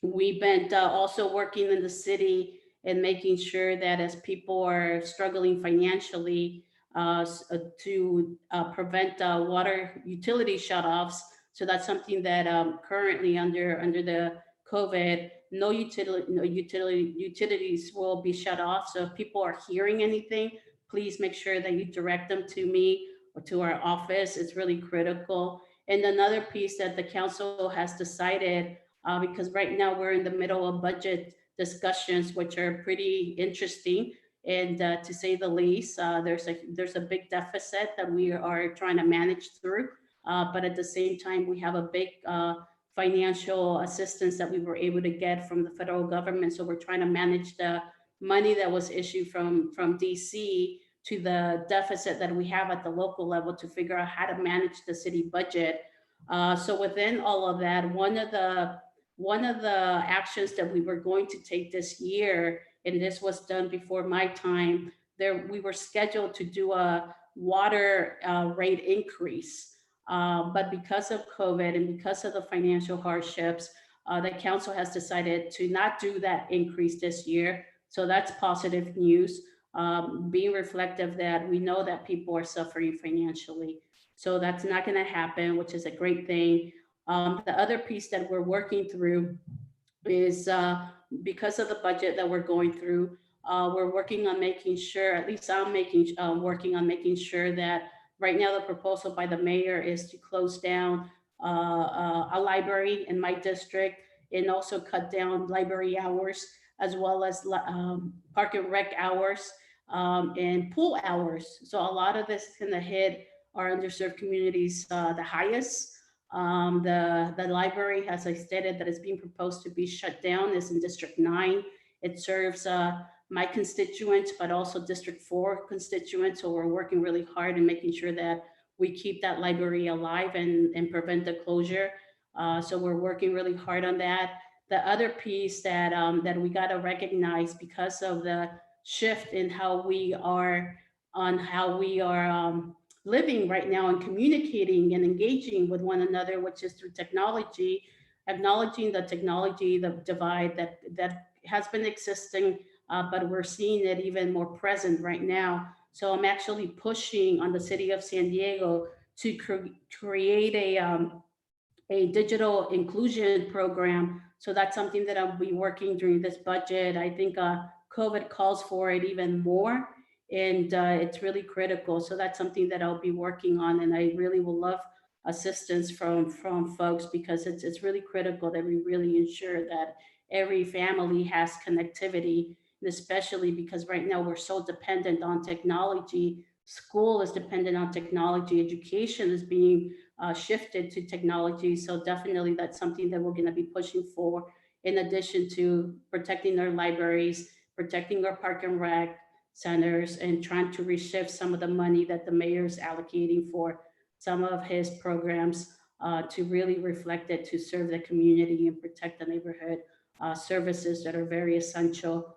S11: We've been also working in the city and making sure that as people are struggling financially, to prevent water utility shutoffs. So that's something that currently under the COVID, no utilities will be shut off. So if people are hearing anything, please make sure that you direct them to me or to our office. It's really critical. And another piece that the council has decided, because right now we're in the middle of budget discussions, which are pretty interesting, and to say the least, there's a big deficit that we are trying to manage through, but at the same time we have a big financial assistance that we were able to get from the federal government. So we're trying to manage the money that was issued from DC to the deficit that we have at the local level to figure out how to manage the city budget. So within all of that, one of the actions that we were going to take this year, and this was done before my time, we were scheduled to do a water rate increase. But because of COVID and because of the financial hardships, the council has decided to not do that increase this year. So that's positive news, being reflective that we know that people are suffering financially. So that's not going to happen, which is a great thing. The other piece that we're working through is because of the budget that we're going through, we're working on making sure, at least I'm working on making sure that right now the proposal by the mayor is to close down a library in my district and also cut down library hours, as well as park and rec hours and pool hours. So a lot of this is going to hit our underserved communities the highest. The library, as I stated, that is being proposed to be shut down is in District 9, It serves my constituents, but also District 4 constituents. So we're working really hard in making sure that we keep that library alive and prevent the closure. So we're working really hard on that. The other piece that that we got to recognize because of the shift in how we are living right now and communicating and engaging with one another, which is through technology, acknowledging the technology, the divide that has been existing, but we're seeing it even more present right now. So I'm actually pushing on the city of San Diego to create a digital inclusion program. So that's something that I'll be working during this budget. I think COVID calls for it even more, and it's really critical. So that's something that I'll be working on, and I really will love assistance from folks, because it's really critical that we really ensure that every family has connectivity, especially because right now we're so dependent on technology. School is dependent on technology. Education is being shifted to technology. So definitely that's something that we're going to be pushing for, in addition to protecting our libraries, protecting our park and rec centers, and trying to reshift some of the money that the mayor is allocating for some of his programs to really reflect it, to serve the community and protect the neighborhood services that are very essential.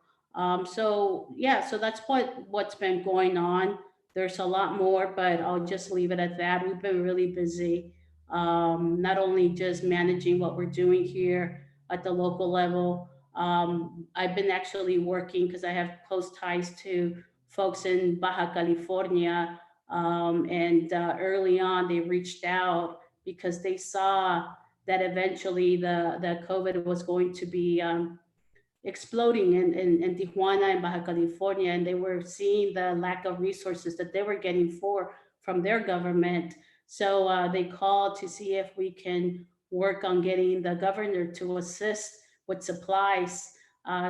S11: So yeah, so that's what's been going on. There's a lot more, but I'll just leave it at that. We've been really busy, not only just managing what we're doing here at the local level. I've been actually working, because I have close ties to folks in Baja California, and early on they reached out because they saw that eventually the COVID was going to be exploding in Tijuana and Baja California, and they were seeing the lack of resources that they were getting from their government. So they called to see if we can work on getting the governor to assist with supplies.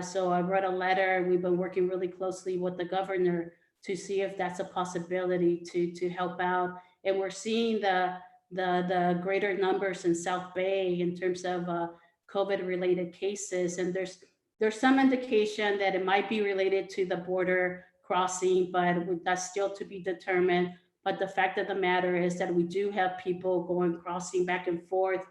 S11: So I wrote a letter. We've been working really closely with the governor to see if that's a possibility to help out. And we're seeing the greater numbers in South Bay in terms of COVID-related cases, and there's some indication that it might be related to the border crossing, but that's still to be determined. But the fact of the matter is that we do have people crossing back and forth.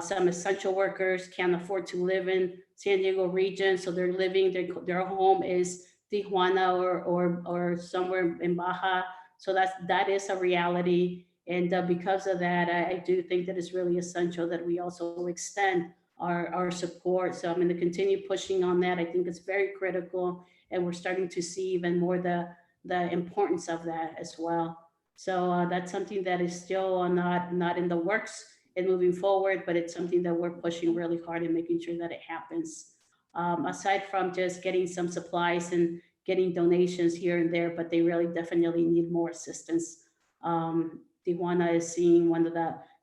S11: Some essential workers can't afford to live in San Diego region, so they're living, their home is Tijuana or somewhere in Baja. So that is a reality. And because of that, I do think that it's really essential that we also extend our support. So I'm going to continue pushing on that. I think it's very critical, and we're starting to see even more the importance of that as well. So that's something that is still not in the works and moving forward, but it's something that we're pushing really hard and making sure that it happens. Aside from just getting some supplies and getting donations here and there, but they really definitely need more assistance. Tijuana is seeing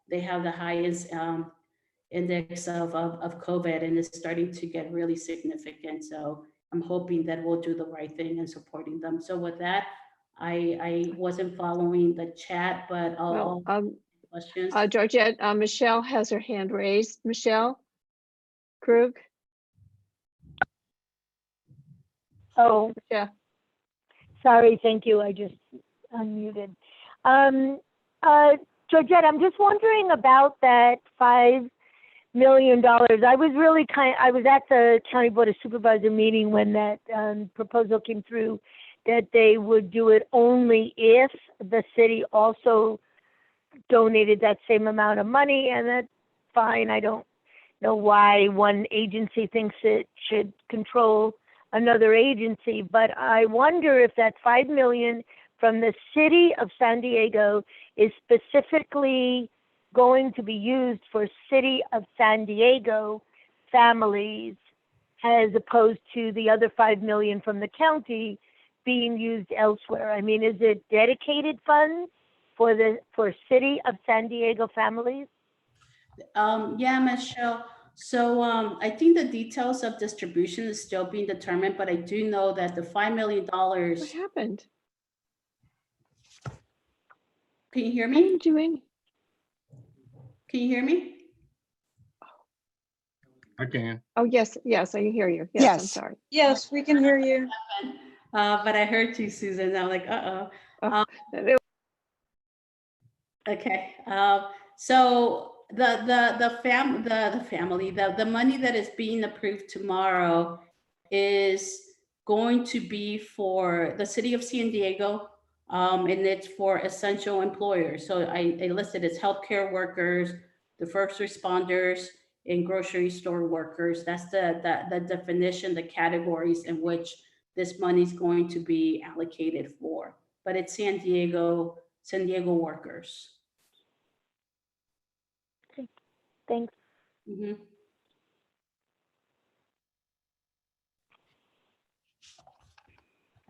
S11: they have the highest index of COVID, and it's starting to get really significant. So I'm hoping that we'll do the right thing in supporting them. So with that, I wasn't following the chat, but I'll questions.
S6: Georgette, Michelle has her hand raised. Michelle Krug.
S22: Oh,
S6: yeah.
S22: Sorry, thank you. I just unmuted. Georgette, I'm just wondering about that $5 million. I was at the County Board of Supervisor meeting when that proposal came through, that they would do it only if the city also donated that same amount of money, and that's fine. I don't know why one agency thinks it should control another agency, but I wonder if that $5 million from the city of San Diego is specifically going to be used for city of San Diego families, as opposed to the other $5 million from the county being used elsewhere. I mean, is it dedicated funds for city of San Diego families?
S11: Yeah, Michelle. So I think the details of distribution is still being determined, but I do know that the $5 million.
S6: What happened?
S11: Can you hear me?
S6: I didn't do any.
S11: Can you hear me?
S5: I can.
S6: Oh, yes, yes, I can hear you. Yes, I'm sorry.
S13: Yes, we can hear you.
S11: But I heard you, Susan. I'm like, uh-oh. Okay. So the family, the money that is being approved tomorrow is going to be for the city of San Diego, and it's for essential employers. So I listed as healthcare workers, the first responders, and grocery store workers. That's the definition, the categories in which this money is going to be allocated for. But it's San Diego workers.
S22: Thanks.
S11: Mhm.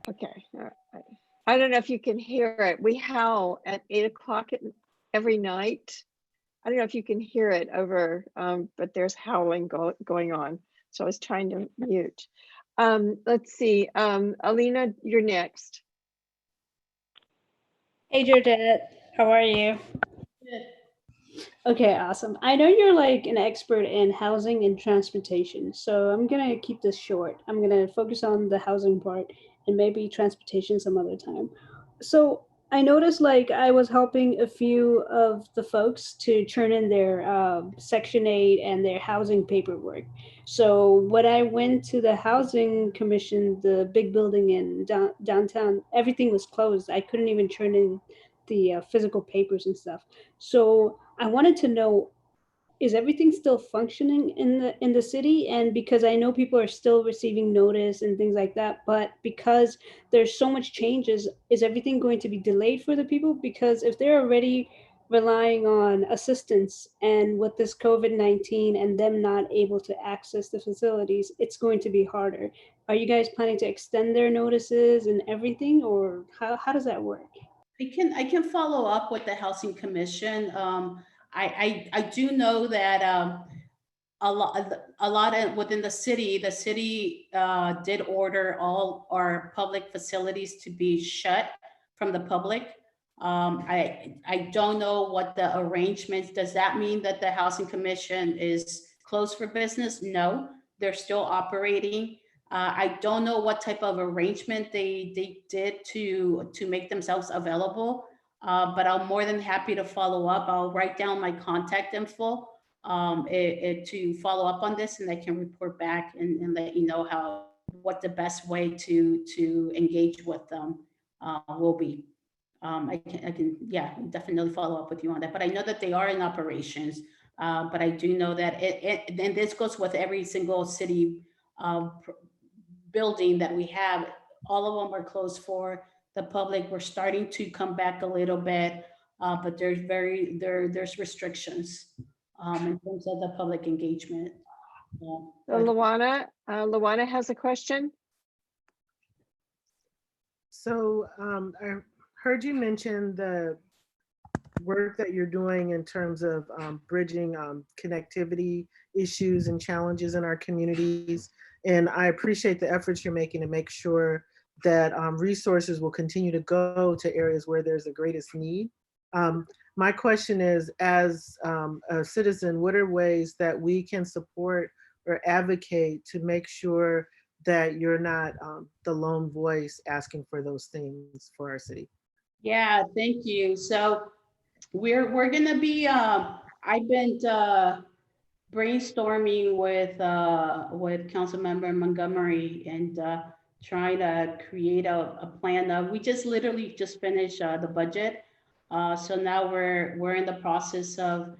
S6: Okay. All right. I don't know if you can hear it. We howl at 8 o'clock every night. I don't know if you can hear it over, but there's howling going on. So I was trying to mute. Let's see. Alina, you're next.
S8: Hey, Georgette, how are you?
S11: Good.
S8: Okay, awesome. I know you're like an expert in housing and transportation, so I'm gonna keep this short. I'm gonna focus on the housing part and maybe transportation some other time. So I noticed like I was helping a few of the folks to turn in their Section 8 and their housing paperwork. So when I went to the housing commission, the big building in downtown, everything was closed. I couldn't even turn in the physical papers and stuff. So I wanted to know, is everything still functioning in the city? And because I know people are still receiving notice and things like that, but because there's so much changes, is everything going to be delayed for the people? Because if they're already relying on assistance, and with this COVID-19 and them not able to access the facilities, it's going to be harder. Are you guys planning to extend their notices and everything, or how does that work?
S11: I can follow up with the Housing Commission. I do know that a lot within the city did order all our public facilities to be shut from the public. I don't know what the arrangements. Does that mean that the Housing Commission is closed for business? No, they're still operating. I don't know what type of arrangement they did to make themselves available, but I'm more than happy to follow up. I'll write down my contact info to follow up on this, and I can report back and let you know what the best way to engage with them will be. I can definitely follow up with you on that. But I know that they are in operations. But I do know that and this goes with every single city building that we have. All of them are closed for the public. We're starting to come back a little bit, but there's restrictions in terms of the public engagement.
S6: So Luana has a question.
S17: So I heard you mention the work that you're doing in terms of bridging connectivity issues and challenges in our communities. And I appreciate the efforts you're making to make sure that resources will continue to go to areas where there's the greatest need. My question is, as a citizen, what are ways that we can support or advocate to make sure that you're not the lone voice asking for those things for our city?
S11: Yeah, thank you. So we're gonna be, I've been brainstorming with Councilmember Montgomery and trying to create a plan. We just literally just finished the budget. So now we're in the process of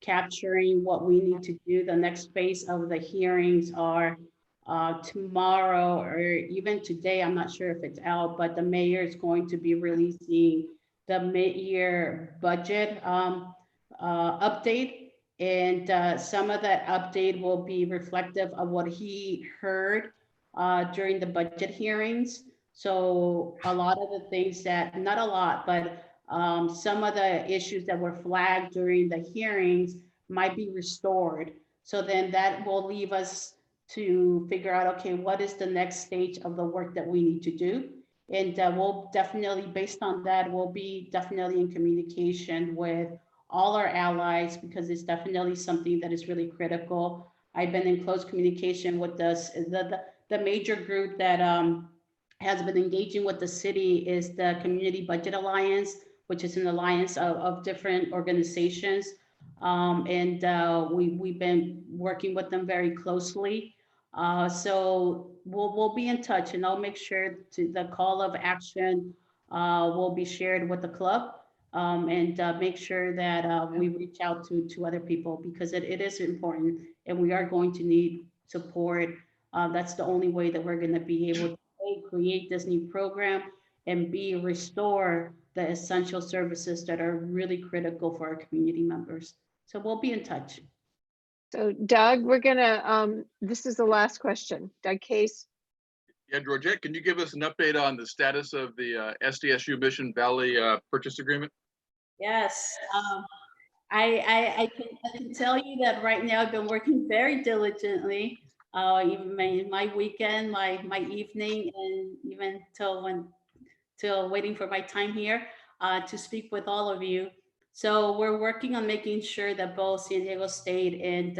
S11: capturing what we need to do. The next phase of the hearings are tomorrow or even today. I'm not sure if it's out, but the mayor is going to be releasing the mid-year budget update. And some of that update will be reflective of what he heard during the budget hearings. So a lot of the things that, not a lot, but some of the issues that were flagged during the hearings might be restored. So then that will leave us to figure out, okay, what is the next stage of the work that we need to do? And we'll definitely, based on that, we'll be definitely in communication with all our allies, because it's definitely something that is really critical. I've been in close communication with the major group that has been engaging with the city is the Community Budget Alliance, which is an alliance of different organizations. We've been working with them very closely. So we'll be in touch, and I'll make sure the call of action will be shared with the club, and make sure that we reach out to other people, because it is important, and we are going to need support. That's the only way that we're going to be able to create this new program and restore the essential services that are really critical for our community members. So we'll be in touch.
S6: So Doug, we're gonna, this is the last question. Doug Case.
S7: Yeah, Georgette, can you give us an update on the status of the SDSU Mission Valley purchase agreement?
S11: Yes, I can tell you that right now I've been working very diligently, even my weekend, my evening, and even till waiting for my time here to speak with all of you. So we're working on making sure that both San Diego State and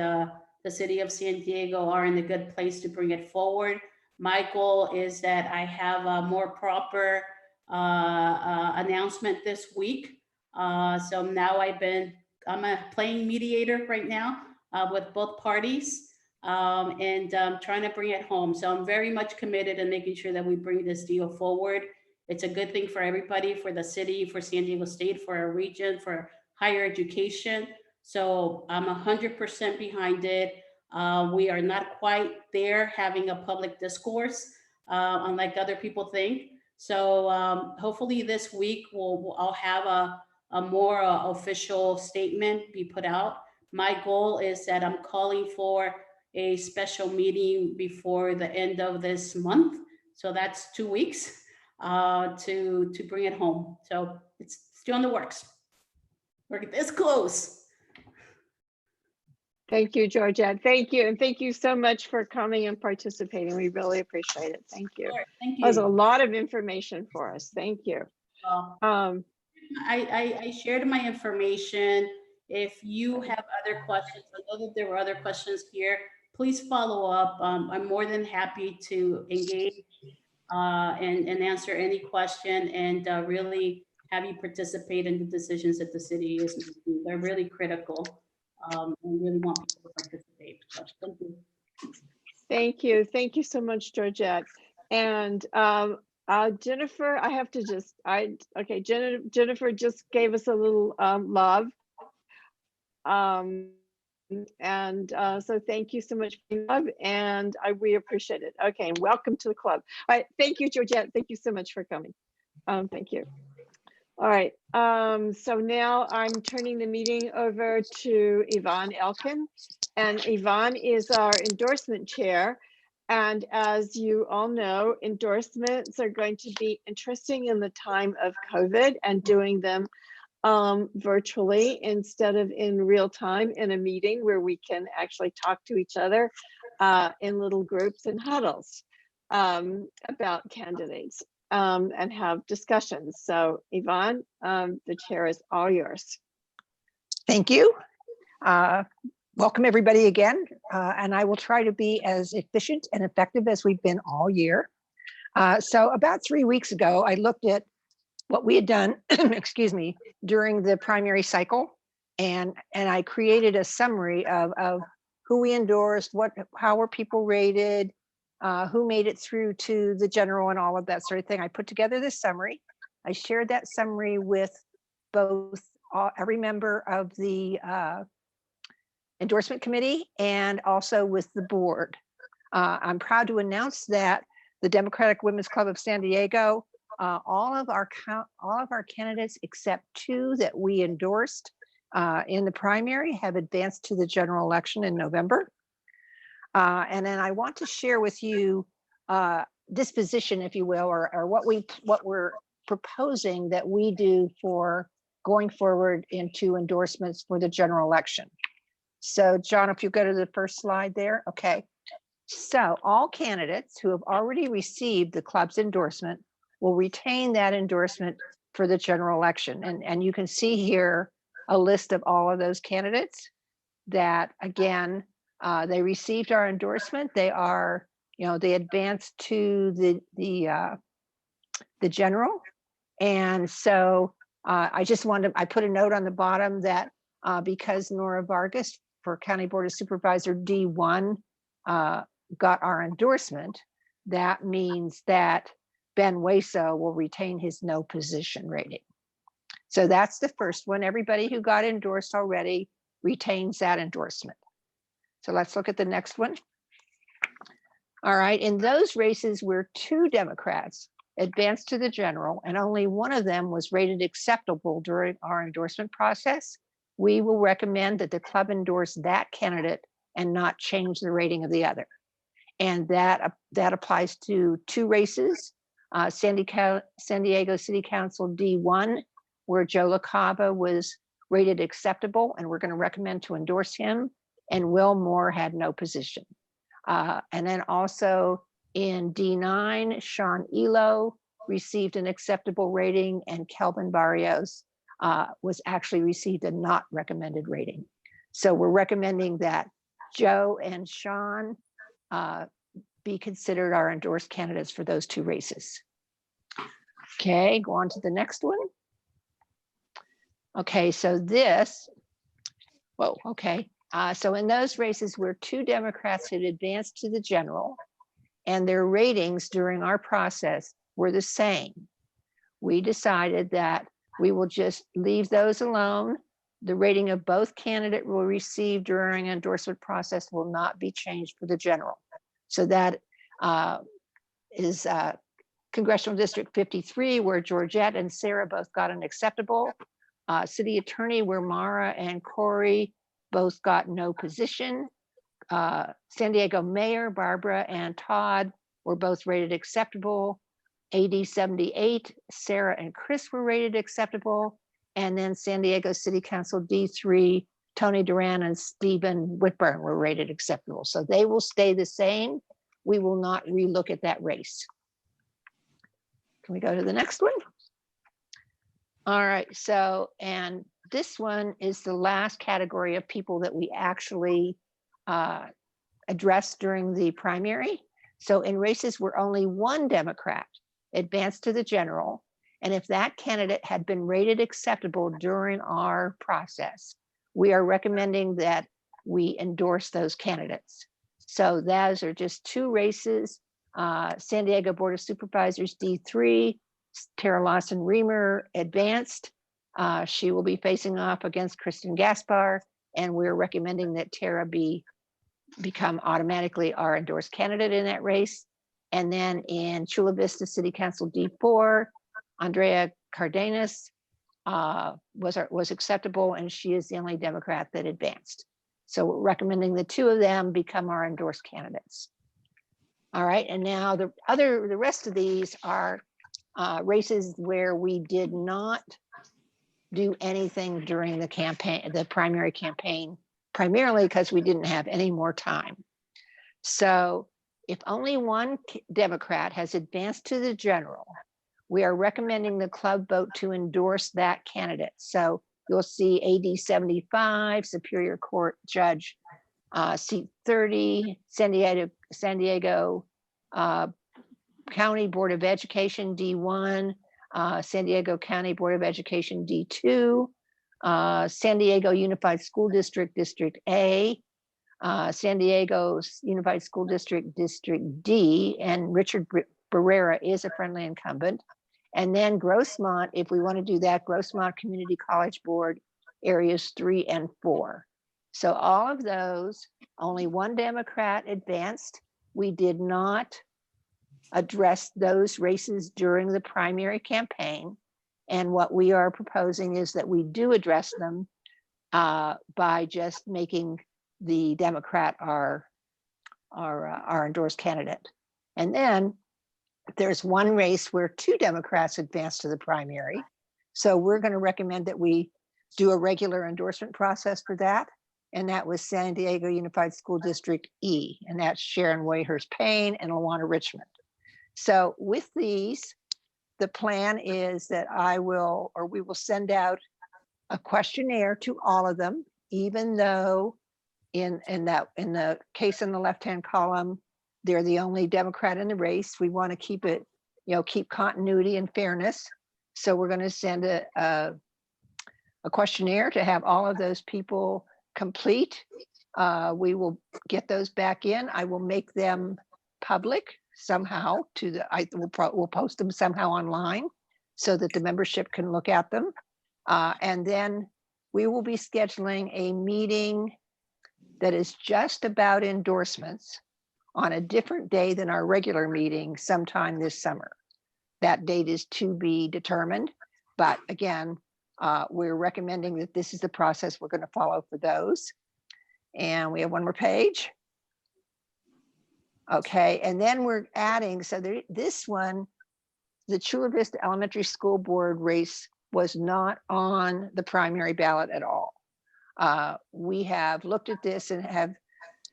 S11: the city of San Diego are in a good place to bring it forward. My goal is that I have a more proper announcement this week. So now I'm playing mediator right now with both parties, and trying to bring it home. So I'm very much committed in making sure that we bring this deal forward. It's a good thing for everybody, for the city, for San Diego State, for our region, for higher education. So I'm 100% behind it. We are not quite there having a public discourse, unlike other people think. So hopefully this week I'll have a more official statement be put out. My goal is that I'm calling for a special meeting before the end of this month. So that's 2 weeks. To bring it home. So it's still in the works. We're this close.
S6: Thank you, Georgette. Thank you. And thank you so much for coming and participating. We really appreciate it. Thank you.
S11: Sure, thank you.
S6: That was a lot of information for us. Thank you.
S11: I shared my information. If you have other questions, I know that there were other questions here, please follow up. I'm more than happy to engage and answer any question, and really have you participate in the decisions that the city is making. They're really critical, and really want people to participate. So thank you.
S6: Thank you. Thank you so much, Georgette. And Jennifer, I have to just, okay, Jennifer just gave us a little love. So thank you so much for your love, and we appreciate it. Okay, and welcome to the club. All right, thank you, Georgette. Thank you so much for coming. Thank you. All right, so now I'm turning the meeting over to Yvonne Elkin, and Yvonne is our endorsement chair. And as you all know, endorsements are going to be interesting in the time of COVID, and doing them virtually instead of in real time in a meeting where we can actually talk to each other in little groups and huddles about candidates and have discussions. So Yvonne, the chair is all yours.
S2: Thank you. Welcome everybody again. And I will try to be as efficient and effective as we've been all year. So about 3 weeks ago, I looked at what we had done, excuse me, during the primary cycle. And I created a summary of who we endorsed, how were people rated, who made it through to the general and all of that sort of thing. I put together this summary. I shared that summary with both every member of the endorsement committee and also with the board. I'm proud to announce that the Democratic Women's Club of San Diego, all of our candidates except 2 that we endorsed in the primary have advanced to the general election in November. And then I want to share with you disposition, if you will, or what we're proposing that we do for going forward into endorsements for the general election. So John, if you go to the first slide there. Okay. So all candidates who have already received the club's endorsement will retain that endorsement for the general election. And you can see here a list of all of those candidates that, again, They received our endorsement. They are, they advanced to the general. And so I put a note on the bottom that because Nora Vargas for County Board of Supervisor D1 got our endorsement, that means that Ben Wayso will retain his no position rating. So that's the first one. Everybody who got endorsed already retains that endorsement. So let's look at the next one. All right, in those races where 2 Democrats advanced to the general and only one of them was rated acceptable during our endorsement process, we will recommend that the club endorse that candidate and not change the rating of the other. And that applies to 2 races, San Diego City Council D1, where Joe LaCava was rated acceptable, and we're going to recommend to endorse him, and Will Moore had no position. And then also in D9, Sean Elo received an acceptable rating, and Kelvin Barrios was actually received a not recommended rating. So we're recommending that Joe and Sean be considered our endorsed candidates for those 2 races. Okay, go on to the next one. Okay, so so in those races where 2 Democrats had advanced to the general and their ratings during our process were the same, we decided that we will just leave those alone. The rating of both candidates will receive during endorsement process will not be changed for the general. So that is Congressional District 53, where Georgette and Sarah both got an acceptable. City Attorney, where Mara and Corey both got no position. San Diego Mayor, Barbara and Todd were both rated acceptable. AD 78, Sarah and Chris were rated acceptable. And then San Diego City Council D3, Tony Duran and Stephen Whitburn were rated acceptable. So they will stay the same. We will not relook at that race. Can we go to the next one? All right, so, and this one is the last category of people that we actually addressed during the primary. So in races where only 1 Democrat advanced to the general, and if that candidate had been rated acceptable during our process, we are recommending that we endorse those candidates. So those are just 2 races. San Diego Board of Supervisors D3, Tara Lawson Reamer advanced. She will be facing off against Kristen Gaspar, and we're recommending that Tara become automatically our endorsed candidate in that race. And then in Chula Vista City Council D4, Andrea Cardenas was acceptable, and she is the only Democrat that advanced. So we're recommending the 2 of them become our endorsed candidates. All right, and now the rest of these are races where we did not do anything during the campaign, the primary campaign, primarily because we didn't have any more time. So if only 1 Democrat has advanced to the general, we are recommending the club vote to endorse that candidate. So you'll see AD 75, Superior Court Judge, seat 30, San Diego County Board of Education D1, San Diego County Board of Education D2, San Diego Unified School District, District A, San Diego Unified School District, District D, and Richard Barrera is a friendly incumbent. And then Grossmont, if we want to do that, Grossmont Community College Board, areas 3 and 4. So all of those, only 1 Democrat advanced. We did not address those races during the primary campaign. And what we are proposing is that we do address them by just making the Democrat our endorsed candidate. And then there's 1 race where 2 Democrats advanced to the primary. So we're going to recommend that we do a regular endorsement process for that. And that was San Diego Unified School District E, and that's Sharon Wayhurst Payne and Alana Richmond. So with these, the plan is that we will send out a questionnaire to all of them, even though in the case in the left-hand column, they're the only Democrat in the race. We want to keep it, keep continuity and fairness. So we're going to send a questionnaire to have all of those people complete. We will get those back in. I will make them public somehow we'll post them somehow online so that the membership can look at them. And then we will be scheduling a meeting that is just about endorsements on a different day than our regular meeting sometime this summer. That date is to be determined, but again, we're recommending that this is the process we're going to follow for those. And we have one more page. Okay, and then we're adding, so this one, the Chula Vista Elementary School Board race was not on the primary ballot at all. We have looked at this and have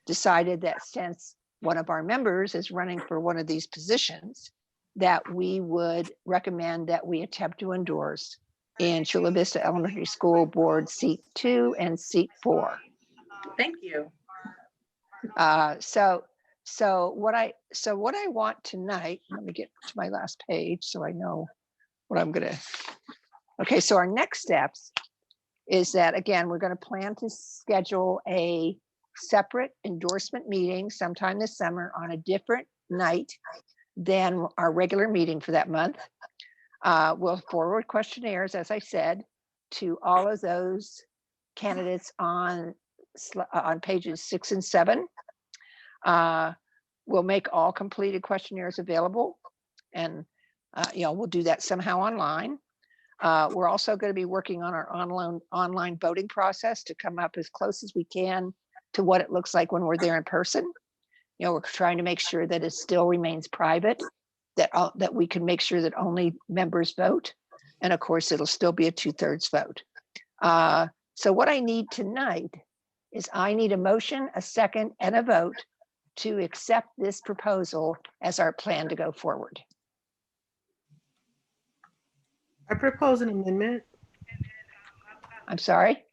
S2: decided that since one of our members is running for one of these positions, that we would recommend that we attempt to endorse in Chula Vista Elementary School Board seat 2 and seat 4.
S9: Thank you.
S2: So what I want tonight, let me get to my last page so I know what I'm gonna. Okay, so our next steps is that, again, we're gonna plan to schedule a separate endorsement meeting sometime this summer on a different night than our regular meeting for that month. We'll forward questionnaires, as I said, to all of those candidates on pages 6 and 7. We'll make all completed questionnaires available, and we'll do that somehow online. We're also going to be working on our online voting process to come up as close as we can to what it looks like when we're there in person. We're trying to make sure that it still remains private, that we can make sure that only members vote, and of course it'll still be a 2/3 vote. So what I need tonight is I need a motion, a second, and a vote to accept this proposal as our plan to go forward.
S17: I propose an amendment.
S2: I'm sorry?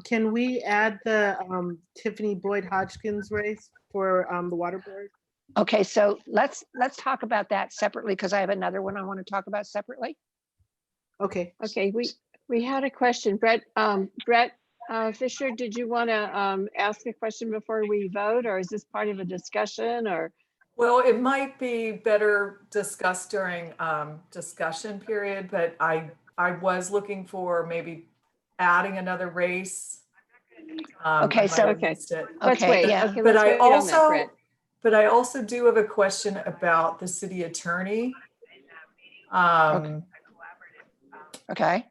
S17: Can we add the Tiffany Boyd Hodgkins race for the water board?
S2: Okay, so let's talk about that separately because I have another one I want to talk about separately.
S17: Okay.
S6: Okay, we had a question. Brett Fisher, did you want to ask a question before we vote, or is this part of a discussion, or?
S18: Well, it might be better discussed during discussion period, but I was looking for maybe adding another race.
S2: Okay, so
S6: let's wait.
S2: Yeah.
S6: Okay,
S18: but
S6: I
S18: I also do have a question about the city attorney.
S2: Okay.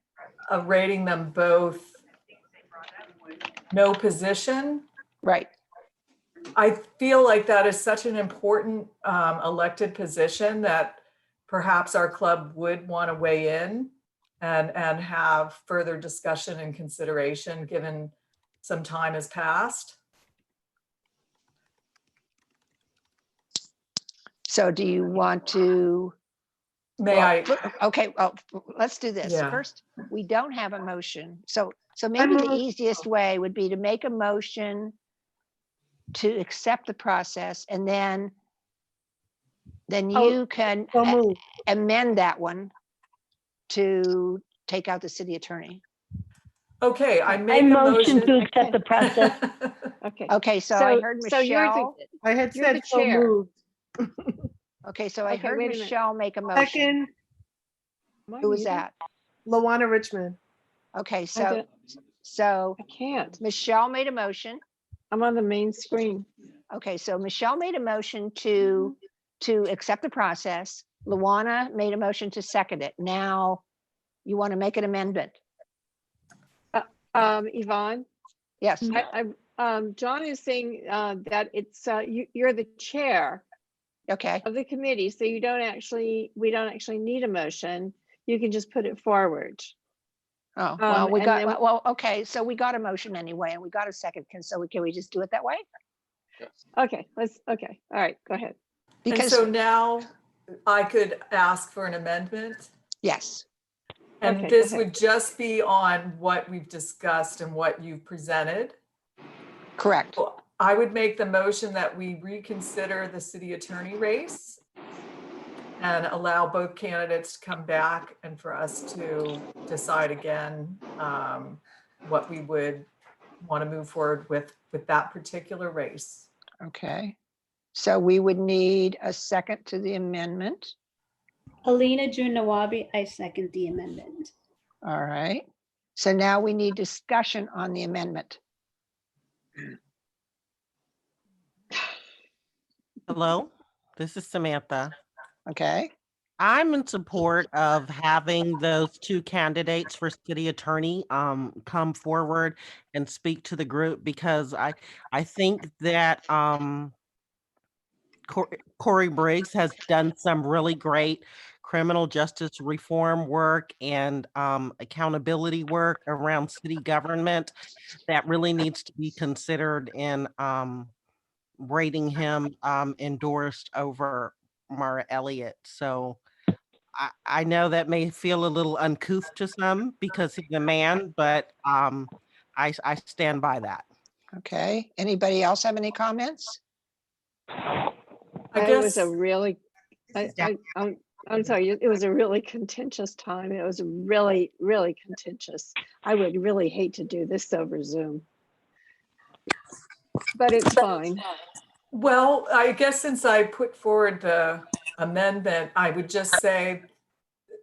S18: Rating them both no position.
S2: Right.
S18: I feel like that is such an important elected position that perhaps our club would want to weigh in and have further discussion and consideration given some time has passed.
S2: So do you want to? Okay, well, let's do this.
S18: Yeah.
S2: First, we don't have a motion. So maybe the easiest way would be to make a motion to accept the process, and then you can amend that one to take out the city attorney.
S18: Okay, I
S22: make a motion to accept the process.
S2: Okay, so I heard Michelle.
S17: I had
S6: you're
S17: said
S6: the
S17: so
S6: chair.
S17: moved.
S2: Okay, so I heard
S6: wait a minute.
S2: Michelle make a motion.
S17: Second,
S2: Who was that?
S17: Lawana Richmond.
S2: Okay, so
S6: I can't.
S2: Michelle made a motion.
S6: I'm on the main screen.
S2: Okay, so Michelle made a motion to accept the process. Luana made a motion to second it. Now you want to make an amendment.
S6: Yvonne?
S2: Yes.
S6: John is saying that it's you're the chair of the committee, so we don't actually need a motion. You can just put it forward.
S2: Oh, well, okay, so we got a motion anyway, and we got a second. Can we just do it that way?
S6: Okay, all right, go ahead.
S18: And so now I could ask for an amendment?
S2: Yes.
S18: And
S6: Okay,
S18: this
S6: go ahead.
S18: would just be on what we've discussed and what you've presented?
S2: Correct.
S18: I would make the motion that we reconsider the city attorney race and allow both candidates to come back and for us to decide again what we would want to move forward with that particular race.
S2: Okay. So we would need a second to the amendment.
S8: Alina June Nawabi, I second the amendment.
S2: All right. So now we need discussion on the amendment.
S9: Hello, this is Samantha.
S2: Okay.
S9: I'm in support of having those two candidates for city attorney come forward and speak to the group, because I think that Corey Briggs has done some really great criminal justice reform work and accountability work around city government that really needs to be considered in rating him endorsed over Mara Elliott. So I know that may feel a little uncouth to some because he's a man, but I stand by that.
S2: Okay. Anybody else have any comments?
S6: It was a really, I'm sorry, it was a really contentious time. It was really, really contentious. I would really hate to do this over Zoom. But it's fine.
S18: Well, I guess since I put forward the amendment, I would just say,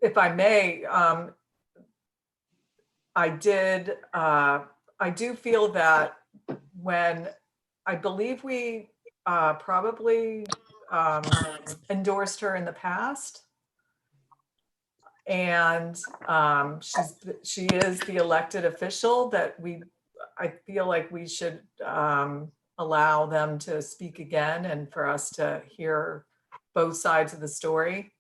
S18: if I may, I do feel that when I believe we probably endorsed her in the past, and she is the elected official that I feel like we should allow them to speak again and for us to hear both sides of the story.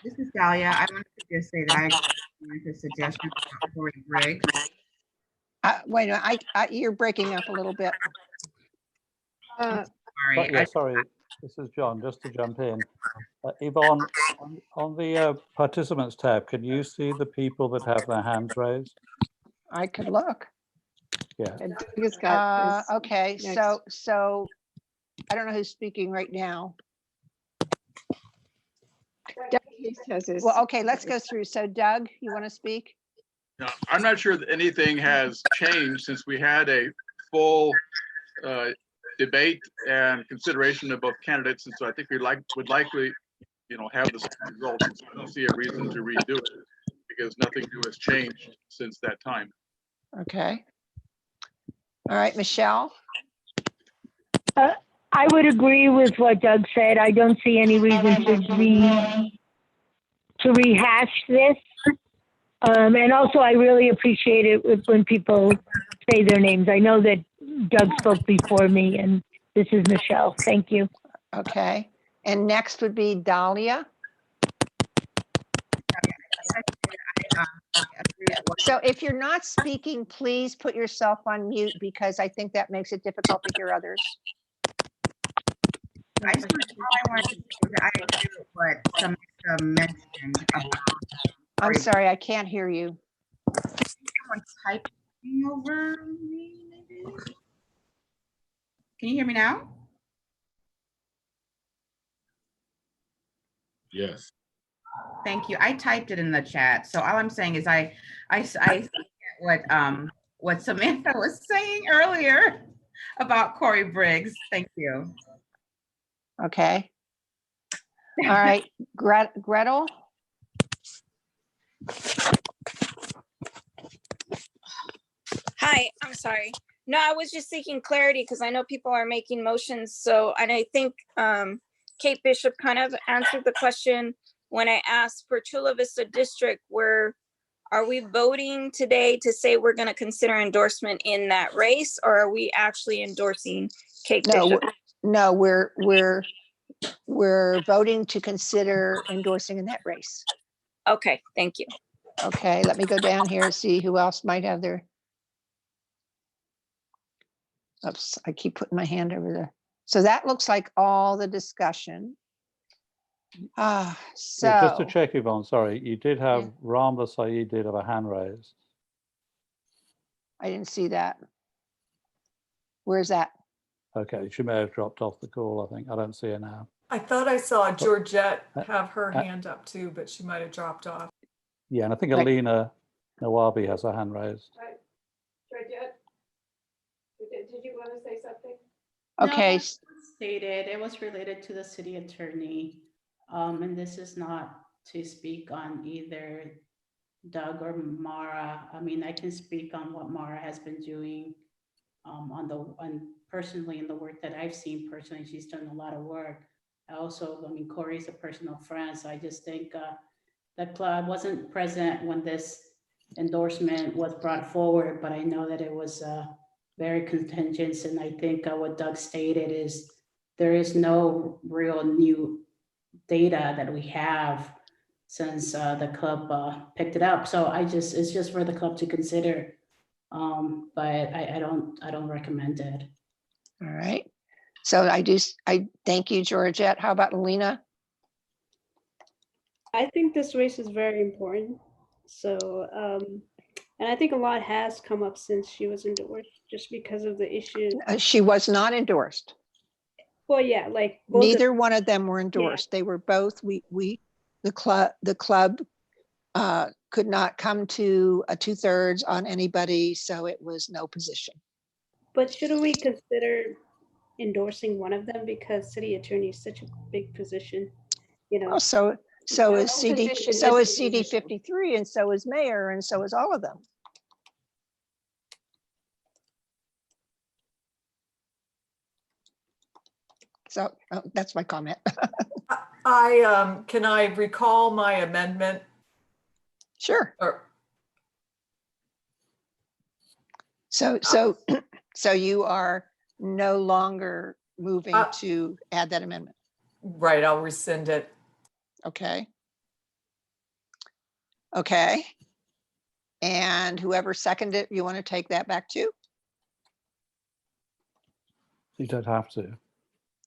S3: This is Dahlia. I wanted to just say that I agree with the suggestion of Corey Briggs.
S2: Wait a minute, you're breaking up a little bit.
S3: Sorry.
S19: Sorry, this is John, just to jump in. Yvonne, on the participants tab, can you see the people that have their hands raised?
S2: I could look.
S19: Yeah.
S2: Okay, so I don't know who's speaking right now. Well, okay, let's go through. So Doug, you want to speak?
S7: No, I'm not sure that anything has changed since we had a full debate and consideration of both candidates, and so I think we would likely, have the same results. I don't see a reason to redo it because nothing new has changed since that time.
S2: Okay. All right, Michelle.
S22: I would agree with what Doug said. I don't see any reason to rehash this. And also, I really appreciate it when people say their names. I know that Doug spoke before me, and this is Michelle. Thank you.
S2: Okay. And next would be Dahlia. So if you're not speaking, please put yourself on mute because I think that makes it difficult to hear others.
S3: I wanted to say that I agree with what Samantha mentioned about.
S2: I'm sorry, I can't hear you.
S3: Someone typing over me, maybe? Can you hear me now?
S5: Yes.
S3: Thank you. I typed it in the chat. So all I'm saying is I what Samantha was saying earlier about Corey Briggs. Thank you.
S2: Okay. All right, Gretel.
S10: Hi, I'm sorry. No, I was just seeking clarity because I know people are making motions. So, and I think Kate Bishop kind of answered the question when I asked for Chula Vista District, are we voting today to say we're going to consider endorsement in that race, or are we actually endorsing Kate Bishop?
S2: No, we're voting to consider endorsing in that race.
S10: Okay, thank you.
S2: Okay, let me go down here and see who else might have their. Oops, I keep putting my hand over there. So that looks like all the discussion.
S19: Yeah, just to check, Yvonne, sorry, you did have Ramla Saeed did have a hand raised.
S2: I didn't see that. Where's that?
S19: Okay, she may have dropped off the call, I think. I don't see her now.
S18: I thought I saw Georgette have her hand up too, but she might have dropped off.
S19: Yeah, and I think
S2: Right.
S19: Alina Nawabi has her hand raised.
S6: Georgette, did you want to say something?
S2: Okay.
S11: No, stated, it was related to the city attorney. And this is not to speak on either Doug or Mara. I mean, I can speak on what Mara has been doing personally in the work that I've seen personally. She's done a lot of work. I mean, Corey's a personal friend, so I just think the club wasn't present when this endorsement was brought forward, but I know that it was very contingent. And I think what Doug stated is there is no real new data that we have since the club picked it up. So it's just for the club to consider. But I don't recommend it.
S2: All right. So I thank you, Georgette. How about Alina?
S8: I think this race is very important. So, and I think a lot has come up since she was endorsed, just because of the issue.
S2: She was not endorsed.
S8: Well, yeah, like both
S2: Neither one of them were endorsed. They were both, the club could not come to a 2/3 on anybody, so it was no position.
S8: But shouldn't we consider endorsing one of them, because city attorney is such a big position, you know?
S2: Oh, so is CD,
S8: position
S2: so
S8: is
S2: is
S8: the
S2: CD
S8: position.
S2: 53, and so is mayor, and so is all of them. So that's my comment.
S18: Can I recall my amendment?
S2: Sure.
S18: Or
S2: So you are no longer moving to add that amendment.
S18: right, I'll rescind it.
S2: Okay. Okay. And whoever seconded it, you want to take that back too?
S19: You don't have to.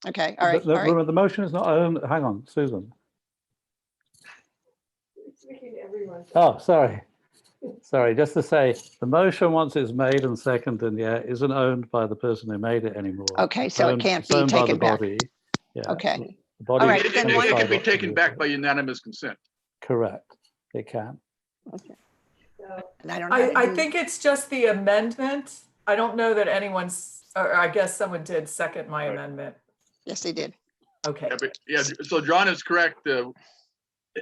S2: Okay, all right,
S19: The motion is not owned. Hang on, Susan. Oh, sorry. Sorry, just to say, the motion, once it's made and seconded, isn't owned by the person who made it anymore.
S2: Okay, so it can't
S19: It's
S2: be
S19: owned by the
S2: taken back.
S19: body. Yeah.
S2: Okay.
S19: The body
S2: All right,
S19: can
S2: then
S7: It
S2: one-
S7: can
S19: decide
S7: be
S19: what to
S7: taken
S19: do
S7: back
S19: with
S7: by
S19: it.
S7: unanimous consent.
S19: Correct, it can.
S2: And I don't
S18: I think it's just the amendment. I don't know that anyone's, or I guess someone did second my amendment.
S2: Yes, they did.
S18: Okay.
S7: So John is correct.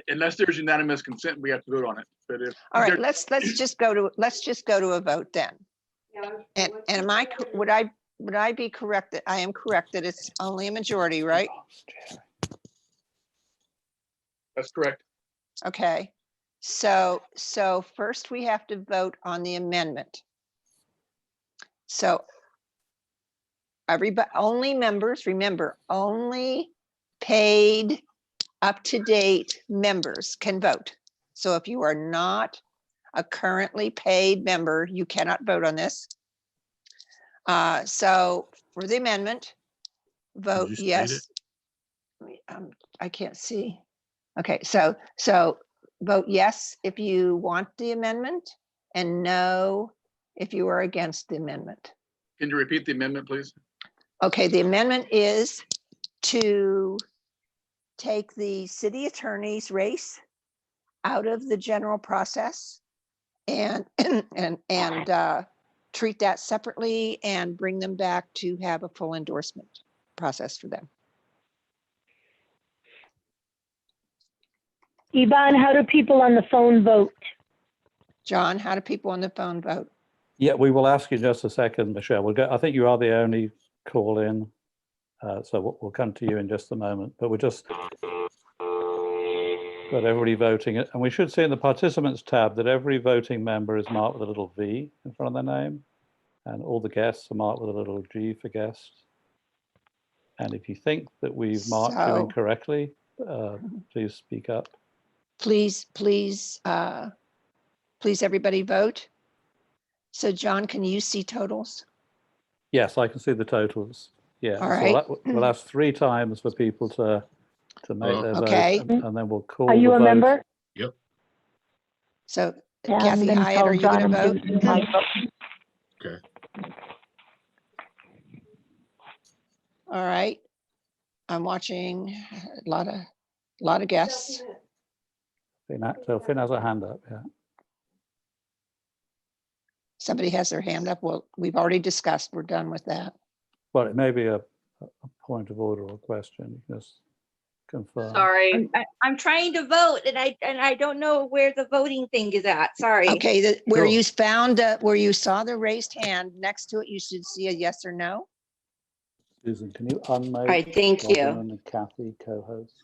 S7: Unless there's unanimous consent, we have to vote on it. But if
S2: All right,
S7: there-
S2: let's just go to a vote then. And would I be correct that I am correct that it's only a majority, right?
S7: That's correct.
S2: Okay. So first we have to vote on the amendment. So everybody, only members, remember, only paid up-to-date members can vote. So if you are not a currently paid member, you cannot vote on this. So for the amendment, vote
S5: you state
S2: yes. I can't see. Okay, so vote yes if you want the amendment and no if you are against the amendment.
S7: Can you repeat the amendment, please?
S2: Okay, the amendment is to take the city attorney's race out of the general process and treat that separately and bring them back to have a full endorsement process for them.
S22: Yvonne, how do people on the phone vote?
S2: John, how do people on the phone vote?
S19: Yeah, we will ask you in just a second, Michelle. I think you are the only call in. So we'll come to you in just a moment, but we're just got everybody voting. And we should see in the participants tab that every voting member is marked with a little V in front of their name. And all the guests are marked with a little G for guest. And if you think that we've marked you
S2: So-
S19: incorrectly, please speak up.
S2: Please, everybody vote. So John, can you see totals?
S19: Yes, I can see the totals. Yeah.
S2: All
S19: so
S2: right.
S19: we'll ask 3 times for people to make their
S2: Okay.
S19: vote, and then we'll call
S22: Are you
S19: the
S22: a
S19: vote.
S22: member?
S5: Yep.
S2: So
S22: Yeah, I'm
S2: Kathy
S22: gonna
S2: Hyatt,
S22: tell
S2: are you
S22: John
S2: gonna
S22: I'm
S2: vote?
S22: giving you my vote.
S5: Okay.
S2: All right. I'm watching a lot of guests.
S19: So Finn has a hand up, yeah.
S2: Somebody has their hand up. Well, we've already discussed. We're done with that.
S19: Well, it may be a point of order or question, just confirm.
S14: Sorry.
S20: I'm trying to vote and I don't know where the voting thing is at. Sorry.
S2: Okay, where
S19: Sure.
S2: you found, where you saw the raised hand, next to it, you should see a yes or no.
S19: Susan, can you unmute?
S20: All right, thank you.
S19: Robin and Kathy, co-hosts.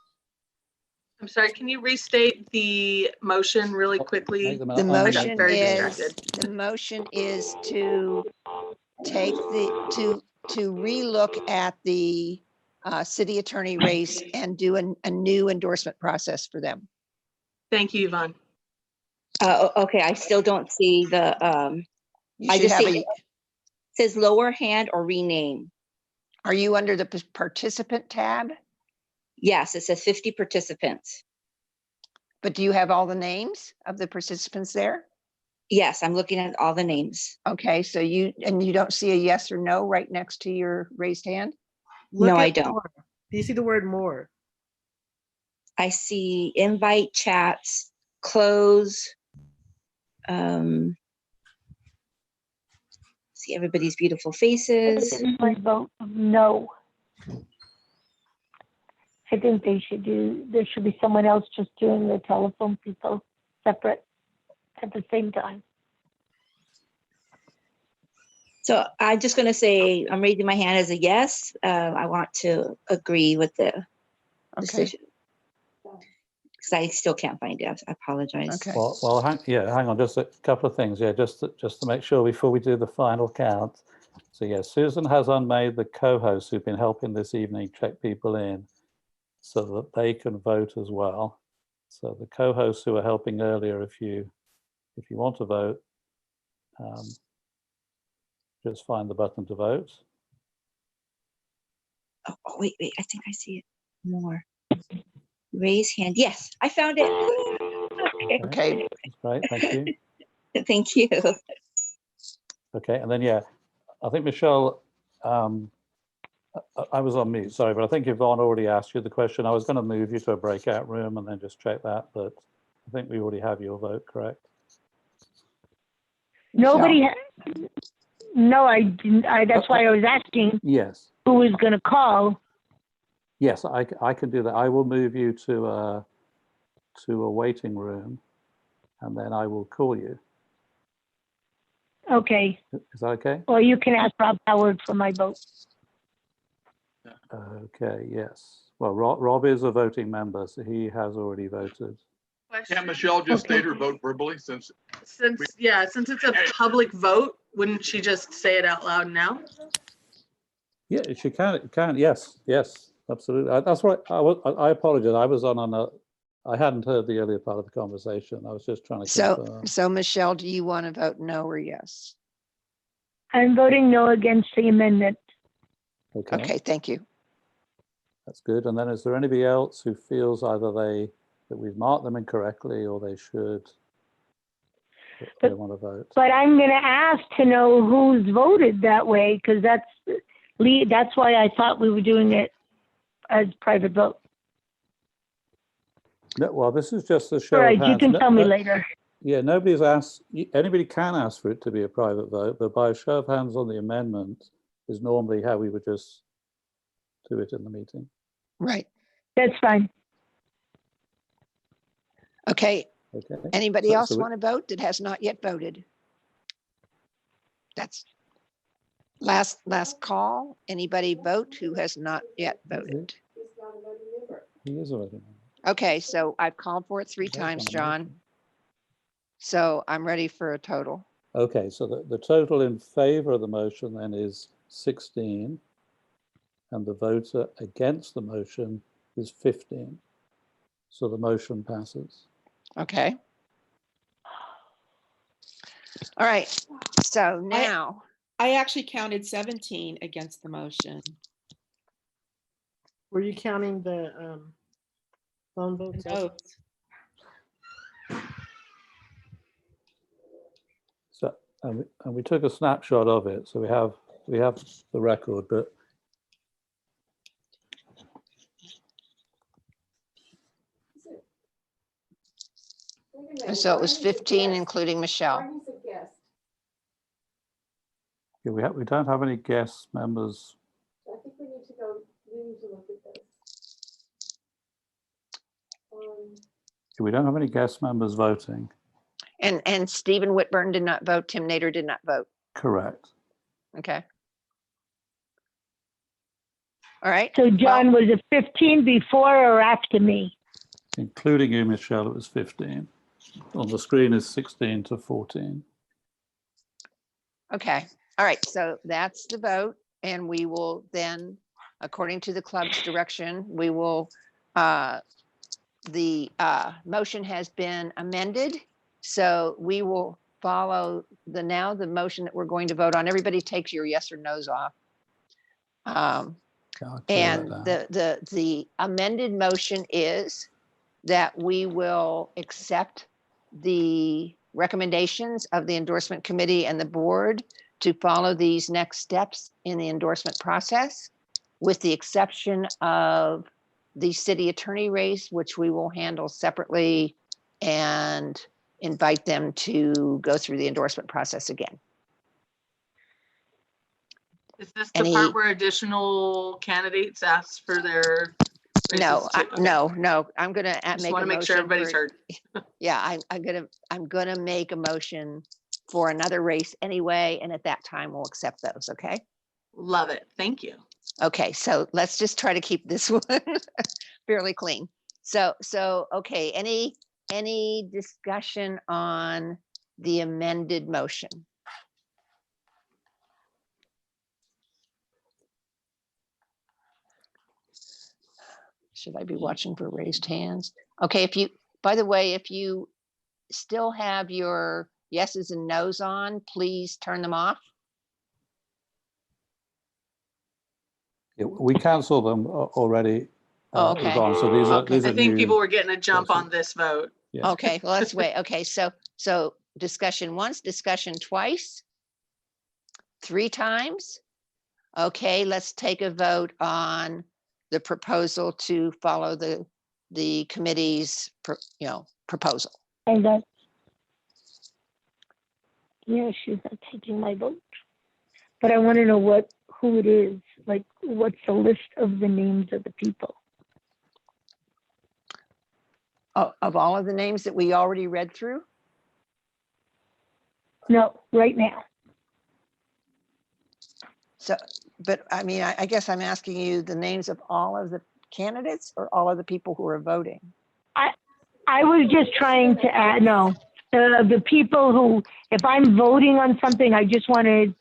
S14: I'm sorry, can you restate the motion really quickly?
S19: Make them
S2: The
S19: unmute.
S2: motion
S14: very
S2: is,
S14: distracted.
S2: the motion is to take to relook at the city attorney race and do a new endorsement process for them.
S14: Thank you, Yvonne.
S20: Okay, I still don't see the,
S2: You
S20: I
S2: should
S20: just
S2: have
S20: see, says lower hand or rename.
S2: Are you under the participant tab?
S20: Yes, it says 50 participants.
S2: But do you have all the names of the participants there?
S20: Yes, I'm looking at all the names.
S2: Okay, so you don't see a yes or no right next to your raised hand?
S20: No,
S17: Look
S20: I
S17: at
S20: don't.
S17: more. Do you see the word more?
S20: I see invite chats, close. See everybody's beautiful faces.
S22: My vote no. I think there should be someone else just doing the telephone people separate at the same time.
S20: So I'm just going to say, I'm raising my hand as a yes. I want to agree with the decision. Because I still can't find it. I apologize.
S2: Okay.
S19: Well, hang on, just a couple of things. Yeah, just to make sure before we do the final count. So yeah, Susan has unmade the co-hosts who've been helping this evening check people in so that they can vote as well. So the co-hosts who were helping earlier, if you want to vote, just find the button to vote.
S20: Oh, wait, I think I see it more. Raise hand. Yes, I found it.
S2: Okay.
S19: That's great, thank you.
S20: Thank you.
S19: Okay, and then yeah, I think Michelle, I was on mute, sorry, but I think Yvonne already asked you the question. I was going to move you to a breakout room and then just check that, but I think we already have your vote, correct?
S22: Nobody. No, I didn't. That's why I was asking.
S19: Yes.
S22: Who was going to call?
S19: Yes, I can do that. I will move you to a waiting room, and then I will call you.
S22: Okay.
S19: Is that okay?
S22: Or you can ask Rob Howard for my vote.
S19: Okay. Yes. Well, Rob is a voting member, so he has already voted.
S7: Can't Michelle just state her vote verbally since
S14: Since it's a public vote, wouldn't she just say it out loud now?
S19: Yeah, she can. Yes, absolutely. That's right. I apologize. I was I hadn't heard the earlier part of the conversation. I was just trying to confirm.
S2: So Michelle, do you want to vote no or yes?
S22: I'm voting no against the amendment.
S2: Okay, thank you.
S19: That's good. And then is there anybody else who feels either that we've marked them incorrectly or they want to vote?
S22: But I'm going to ask to know who's voted that way, because that's why I thought we were doing it as private vote.
S19: No, well, this is just a show
S22: All right,
S19: of hands.
S22: you can tell me later.
S19: Yeah, nobody's asked. Anybody can ask for it to be a private vote, but by a show of hands on the amendment is normally how we would just do it in the meeting.
S2: Right.
S22: That's fine.
S2: Okay. Anybody else
S19: so
S2: want to vote that has not yet voted? That's last call. Anybody vote who has not yet voted?
S19: He is a voting member.
S2: Okay, so I've called for it 3 times, John. So I'm ready for a total.
S19: Okay, so the total in favor of the motion then is 16, and the voter against the motion is 15. So the motion passes.
S2: Okay. All right, so now.
S21: I actually counted 17 against the motion.
S17: Were you counting the phone votes?
S21: Votes.
S19: and we took a snapshot of it, so we have the record, but
S2: So it was 15, including Michelle.
S19: yeah, we don't have any guest members.
S1: I think we need to look at this.
S19: We don't have any guest members voting.
S2: And Stephen Whitburn did not vote. Tim Nader did not vote.
S19: Correct.
S2: Okay. All right.
S22: So John, was it 15 before or after me?
S19: Including you, Michelle, it was 15. On the screen is 16 to 14.
S2: Okay. All right. So that's the vote. And we will then, according to the club's direction, we will, the motion has been amended. So we will follow the motion that we're going to vote on. Everybody takes your yes or no's off. And the amended motion is that we will accept the recommendations of the endorsement committee and the board to follow these next steps in the endorsement process, with the exception of the city attorney race, which we will handle separately and invite them to go through the endorsement process again.
S14: Is this the part where additional candidates ask for their races
S2: No,
S14: too? Okay.
S2: no. I'm gonna
S14: Just want to make sure everybody's heard.
S2: Yeah, I'm gonna make a motion for another race anyway, and at that time we'll accept those. Okay.
S14: Love it. Thank you.
S2: Okay, so let's just try to keep this one fairly clean. So okay. Any discussion on the amended motion? Should I be watching for raised hands? Okay, by the way, if you still have your yeses and nos on, please turn them off.
S19: Yeah, we canceled them already.
S2: Okay.
S19: Yvonne, so these are
S14: I think
S19: new.
S14: people were getting a jump on this vote.
S19: Yeah.
S2: Okay, well, let's wait. Okay, so discussion once, discussion twice, 3 times. Okay, let's take a vote on the proposal to follow the committee's proposal.
S22: And that, yeah, she's not taking my vote. But I want to know who it is. Like, what's the list of the names of the people?
S2: Of all of the names that we already read through?
S22: No, right now.
S2: So, but I mean, I guess I'm asking you the names of all of the candidates or all of the people who are voting?
S22: I was just trying to add, no, the people who, if I'm voting on something, I just wanted,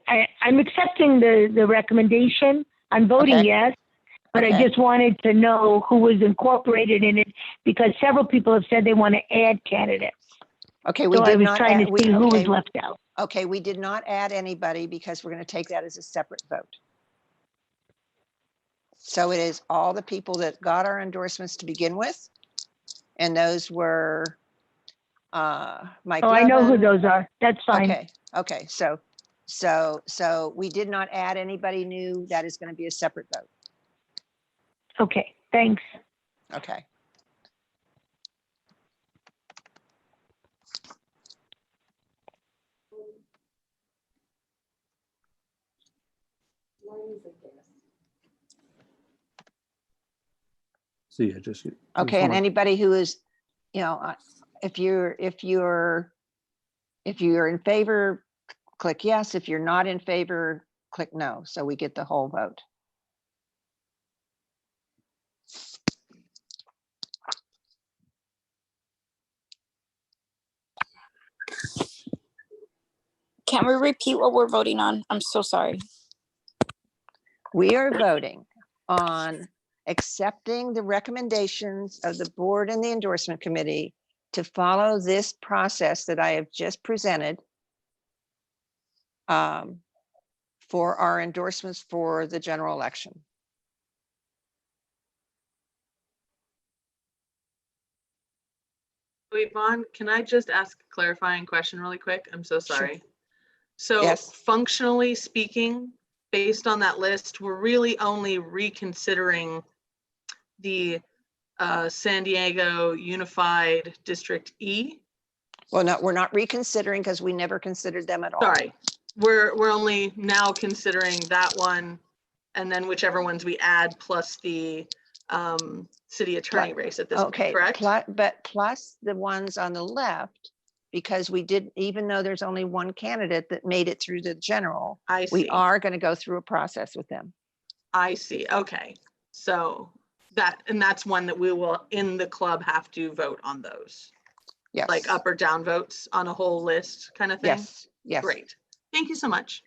S22: I'm accepting the recommendation. I'm voting yes, but I just wanted to know who was incorporated in it, because several people have said they want to add candidates.
S2: Okay, we
S22: So
S2: did
S22: I was
S2: not
S22: trying
S2: add-
S22: to
S2: we-
S22: see who was
S2: okay.
S22: left out.
S2: Okay, we did not add anybody because we're going to take that as a separate vote. So it is all the people that got our endorsements to begin with. And those were Mike
S22: Oh, I know who
S2: Levin.
S22: those are. That's fine.
S2: Okay. So we did not add anybody new. That is going to be a separate vote.
S22: Okay, thanks.
S2: Okay.
S19: So yeah, just
S2: Okay, and anybody who is, if you're in favor, click yes. If you're not in favor, click no. So we get the whole vote.
S10: Can we repeat what we're voting on? I'm so sorry.
S2: We are voting on accepting the recommendations of the board and the endorsement committee to follow this process that I have just presented for our endorsements for the general election.
S14: Wait, Vaughn, can I just ask a clarifying question really quick? I'm so sorry. So
S2: Yes.
S14: functionally speaking, based on that list, we're really only reconsidering the San Diego Unified District E.
S2: Well, no, we're not reconsidering because we never considered them at all.
S14: Sorry, we're only now considering that one, and then whichever ones we add plus the city attorney race at this point,
S2: Okay,
S14: correct?
S2: but plus the ones on the left, because we did, even though there's only one candidate that made it through the general,
S14: I
S2: we
S14: see.
S2: are going to go through a process with them.
S14: I see. Okay, so that's one that we will in the club have to vote on those.
S2: Yes.
S14: Like up or down votes on a whole list kind of thing?
S2: Yes, yes.
S14: Great. Thank you so much.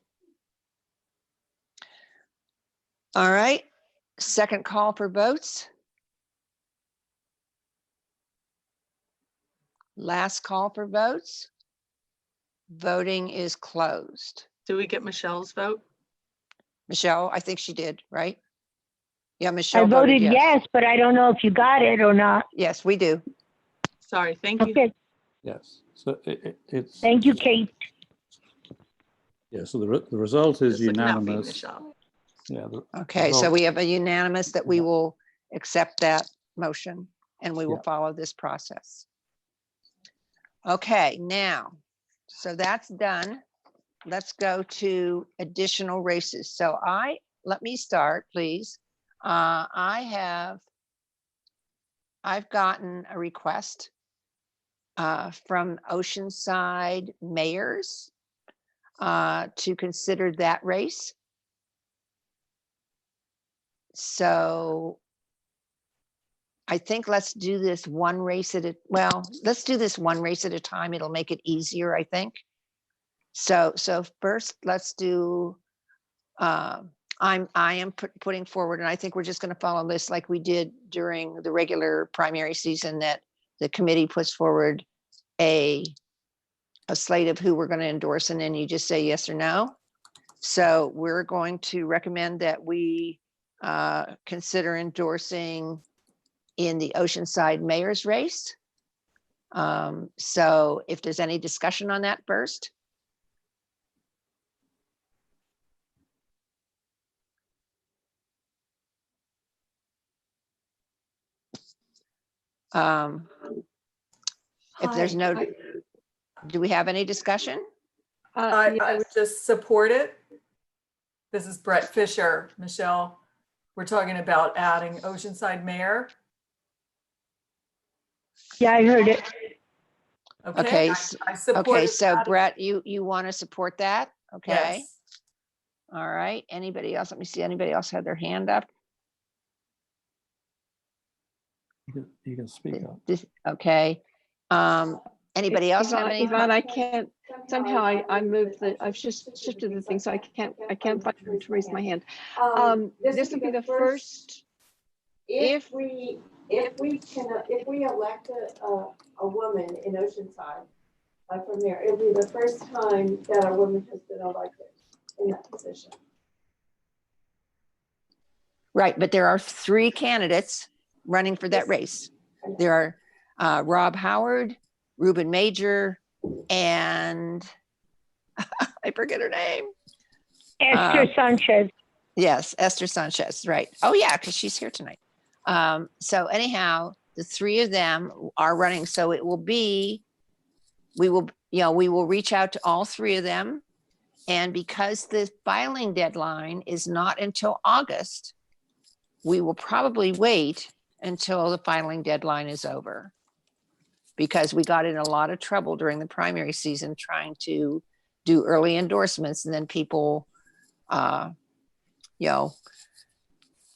S2: All right, second call for votes. Last call for votes. Voting is closed.
S14: Do we get Michelle's vote?
S2: Michelle, I think she did, right? Yeah,
S22: I
S2: Michelle
S22: voted yes, but I don't know if you got it or not.
S2: Yes, we do.
S14: Sorry, thank you.
S22: Okay,
S19: Yes, so it's.
S22: thank you, Kate.
S19: Yeah, so the result is
S14: Just looking out for you,
S19: unanimous.
S14: Michelle.
S19: Yeah.
S2: Okay, so
S19: result-
S2: we have a unanimous that we will accept that motion and we will
S19: Yeah.
S2: follow this process. Okay, now, so that's done. Let's go to additional races. So let me start, please. I've gotten a request from Oceanside mayors to consider that race. So I think let's do this one race at a, let's do this one race at a time. It'll make it easier, I think. So first let's do, I am putting forward, and I think we're just going to follow this like we did during the regular primary season, that the committee puts forward a slate of who we're going to endorse, and then you just say yes or no. So we're going to recommend that we consider endorsing in the Oceanside mayor's race. So if there's any discussion on that first. If there's no, do we have any discussion?
S18: I would just support it. This is Brett Fisher, Michelle. We're talking about adding Oceanside Mayor.
S22: Yeah, I heard it.
S2: Okay,
S18: I support
S2: okay,
S18: it.
S2: so Brett, you want to support that? Okay.
S18: Yes.
S2: All right, anybody else? Let me see, anybody else had their hand up?
S19: You can speak up.
S2: Okay. Anybody else have any?
S6: Yvonne, I can't, somehow I moved I've just shifted the thing, so I can't find it to raise my hand. This would be the first,
S1: If we elect a woman in Oceanside, like from there, it'll be the first time that a woman has been elected in that position.
S2: Right, but there are 3 candidates running for that race. There are Rob Howard, Ruben Major, and I forget her name.
S22: Esther Sanchez.
S2: Yes, Esther Sanchez, right. Oh yeah, because she's here tonight. So anyhow, the 3 of them are running. So it will be, we will reach out to all 3 of them. And because the filing deadline is not until August, we will probably wait until the filing deadline is over. Because we got in a lot of trouble during the primary season trying to do early endorsements, and then people,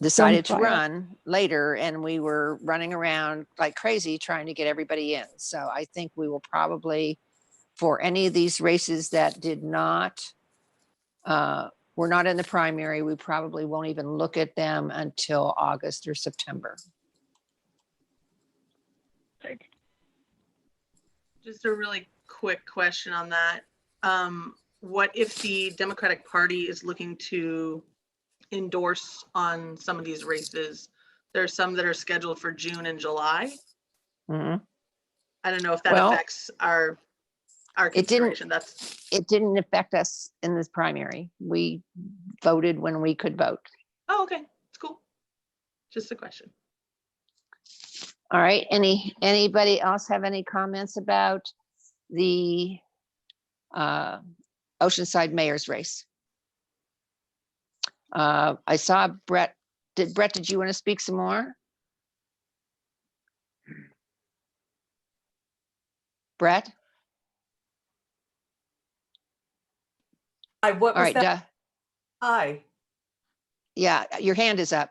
S2: decided to run later, and we were running around like crazy trying to get everybody in. So I think we will probably, for any of these races that did not, were not in the primary, we probably won't even look at them until August or September.
S14: Just a really quick question on that. What if the Democratic Party is looking to endorse on some of these races? There's some that are scheduled for June and July.
S2: Mhm.
S14: I don't know if that
S2: Well,
S14: affects our
S2: It didn't,
S14: consideration. That's,
S2: it didn't affect us in this primary. We voted when we could vote.
S14: oh, okay, it's cool. Just a question.
S2: All right, anybody else have any comments about the Oceanside mayor's race? I saw Brett. Brett, did you want to speak some more? Brett?
S18: Hi, what
S2: All
S18: was
S2: right,
S18: that? Hi.
S2: yeah, your hand is up.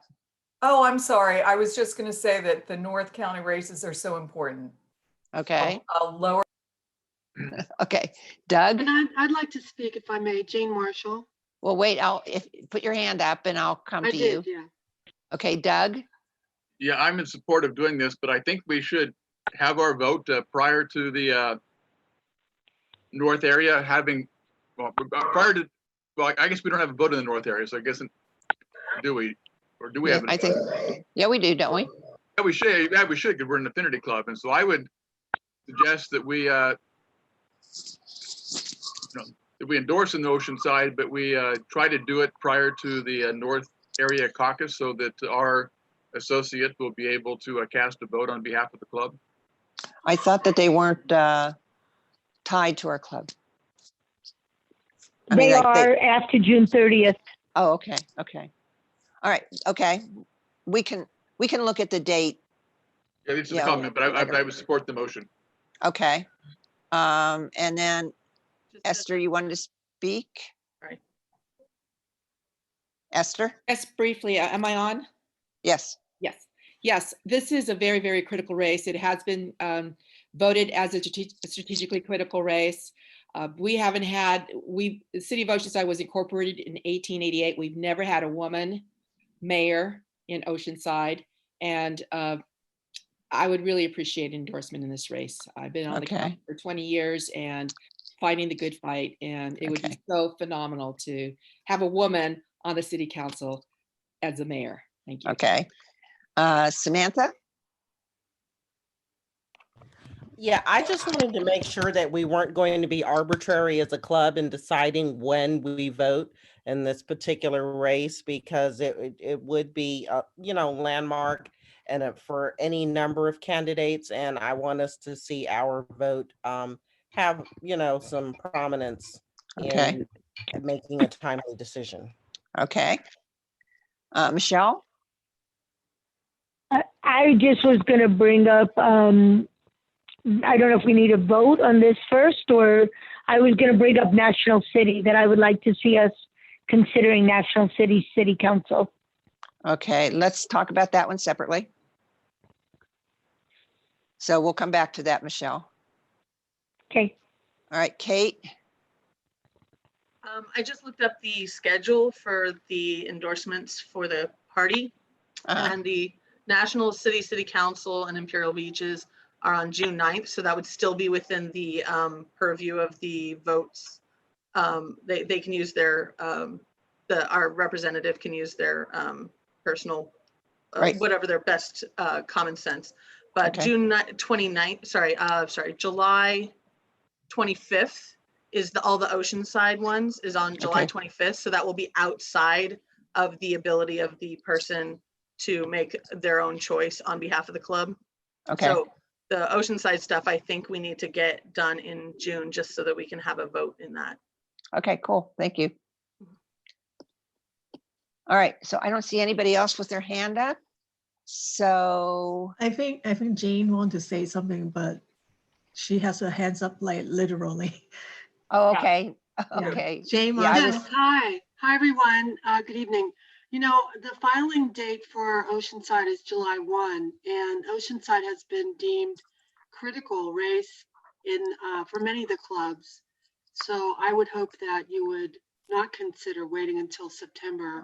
S18: Oh, I'm sorry. I was just going to say that the North County races are so important.
S2: Okay,
S18: I'll lower.
S2: okay. Doug?
S12: And I'd like to speak if I may, Jane Marshall.
S2: Well, wait, put your hand up and I'll come to you.
S12: Yeah.
S2: Okay, Doug?
S7: Yeah, I'm in support of doing this, but I think we should have our vote prior to the north area having, well, prior to, well, I guess we don't have a vote in the north area, so I guess, do we? Or do we
S2: Yeah,
S7: have?
S2: I think, yeah, we do, don't we?
S7: Yeah, we should, because we're an affinity club. And so I would suggest that we, that we endorse in the Oceanside, but we try to do it prior to the North Area Caucus so that our associate will be able to cast a vote on behalf of the club.
S2: I thought that they weren't tied to our club. I mean,
S22: They
S2: like
S22: are after June 30th.
S2: Oh, okay, okay. All right, okay. We can look at the date.
S7: Yeah, this is
S2: Yeah,
S7: a comment, but I would support the motion.
S2: Okay. And then Esther, you wanted to speak?
S14: Right.
S2: Esther?
S21: Yes, briefly, am I on?
S2: Yes.
S21: Yes. Yes, this is a very, very critical race. It has been voted as a strategically critical race. We haven't had, the City of Oceanside was incorporated in 1888. We've never had a woman mayor in Oceanside. And I would really appreciate endorsement in this race. I've been on the council for 20 years and fighting the good fight. And it would be so phenomenal to have a woman on the city council as a mayor. Thank you.
S2: Okay. Samantha?
S9: Yeah, I just wanted to make sure that we weren't going to be arbitrary as a club in deciding when we vote in this particular race, because it would be, landmark and for any number of candidates. And I want us to see our vote have, some prominence in making a timely decision.
S2: Okay. Michelle?
S22: I just was going to bring up, I don't know if we need a vote on this first, or I was going to bring up National City, that I would like to see us considering National City City Council.
S2: Okay, let's talk about that one separately. So we'll come back to that, Michelle.
S22: Okay.
S2: All right, Kate?
S14: I just looked up the schedule for the endorsements for the party, and the National City Council and Imperial Beaches are on June 9th. So that would still be within the purview of the votes. They can use their, our representative can use their personal, whatever their best common sense. But June 29th, July 25th is all the Oceanside ones is on July 25th. So that will be outside of the ability of the person to make their own choice on behalf of the club.
S2: Okay.
S14: So the Oceanside stuff, I think we need to get done in June just so that we can have a vote in that.
S2: Okay, cool. Thank you. All right, so I don't see anybody else with their hand up. So
S15: I think Jane wanted to say something, but she has her hands up like literally.
S2: Oh, okay.
S15: Yeah.
S2: Okay.
S15: Jane,
S12: Yes, hi everyone. Good evening. The filing date for Oceanside is July 1, and Oceanside has been deemed critical race for many of the clubs. So I would hope that you would not consider waiting until September,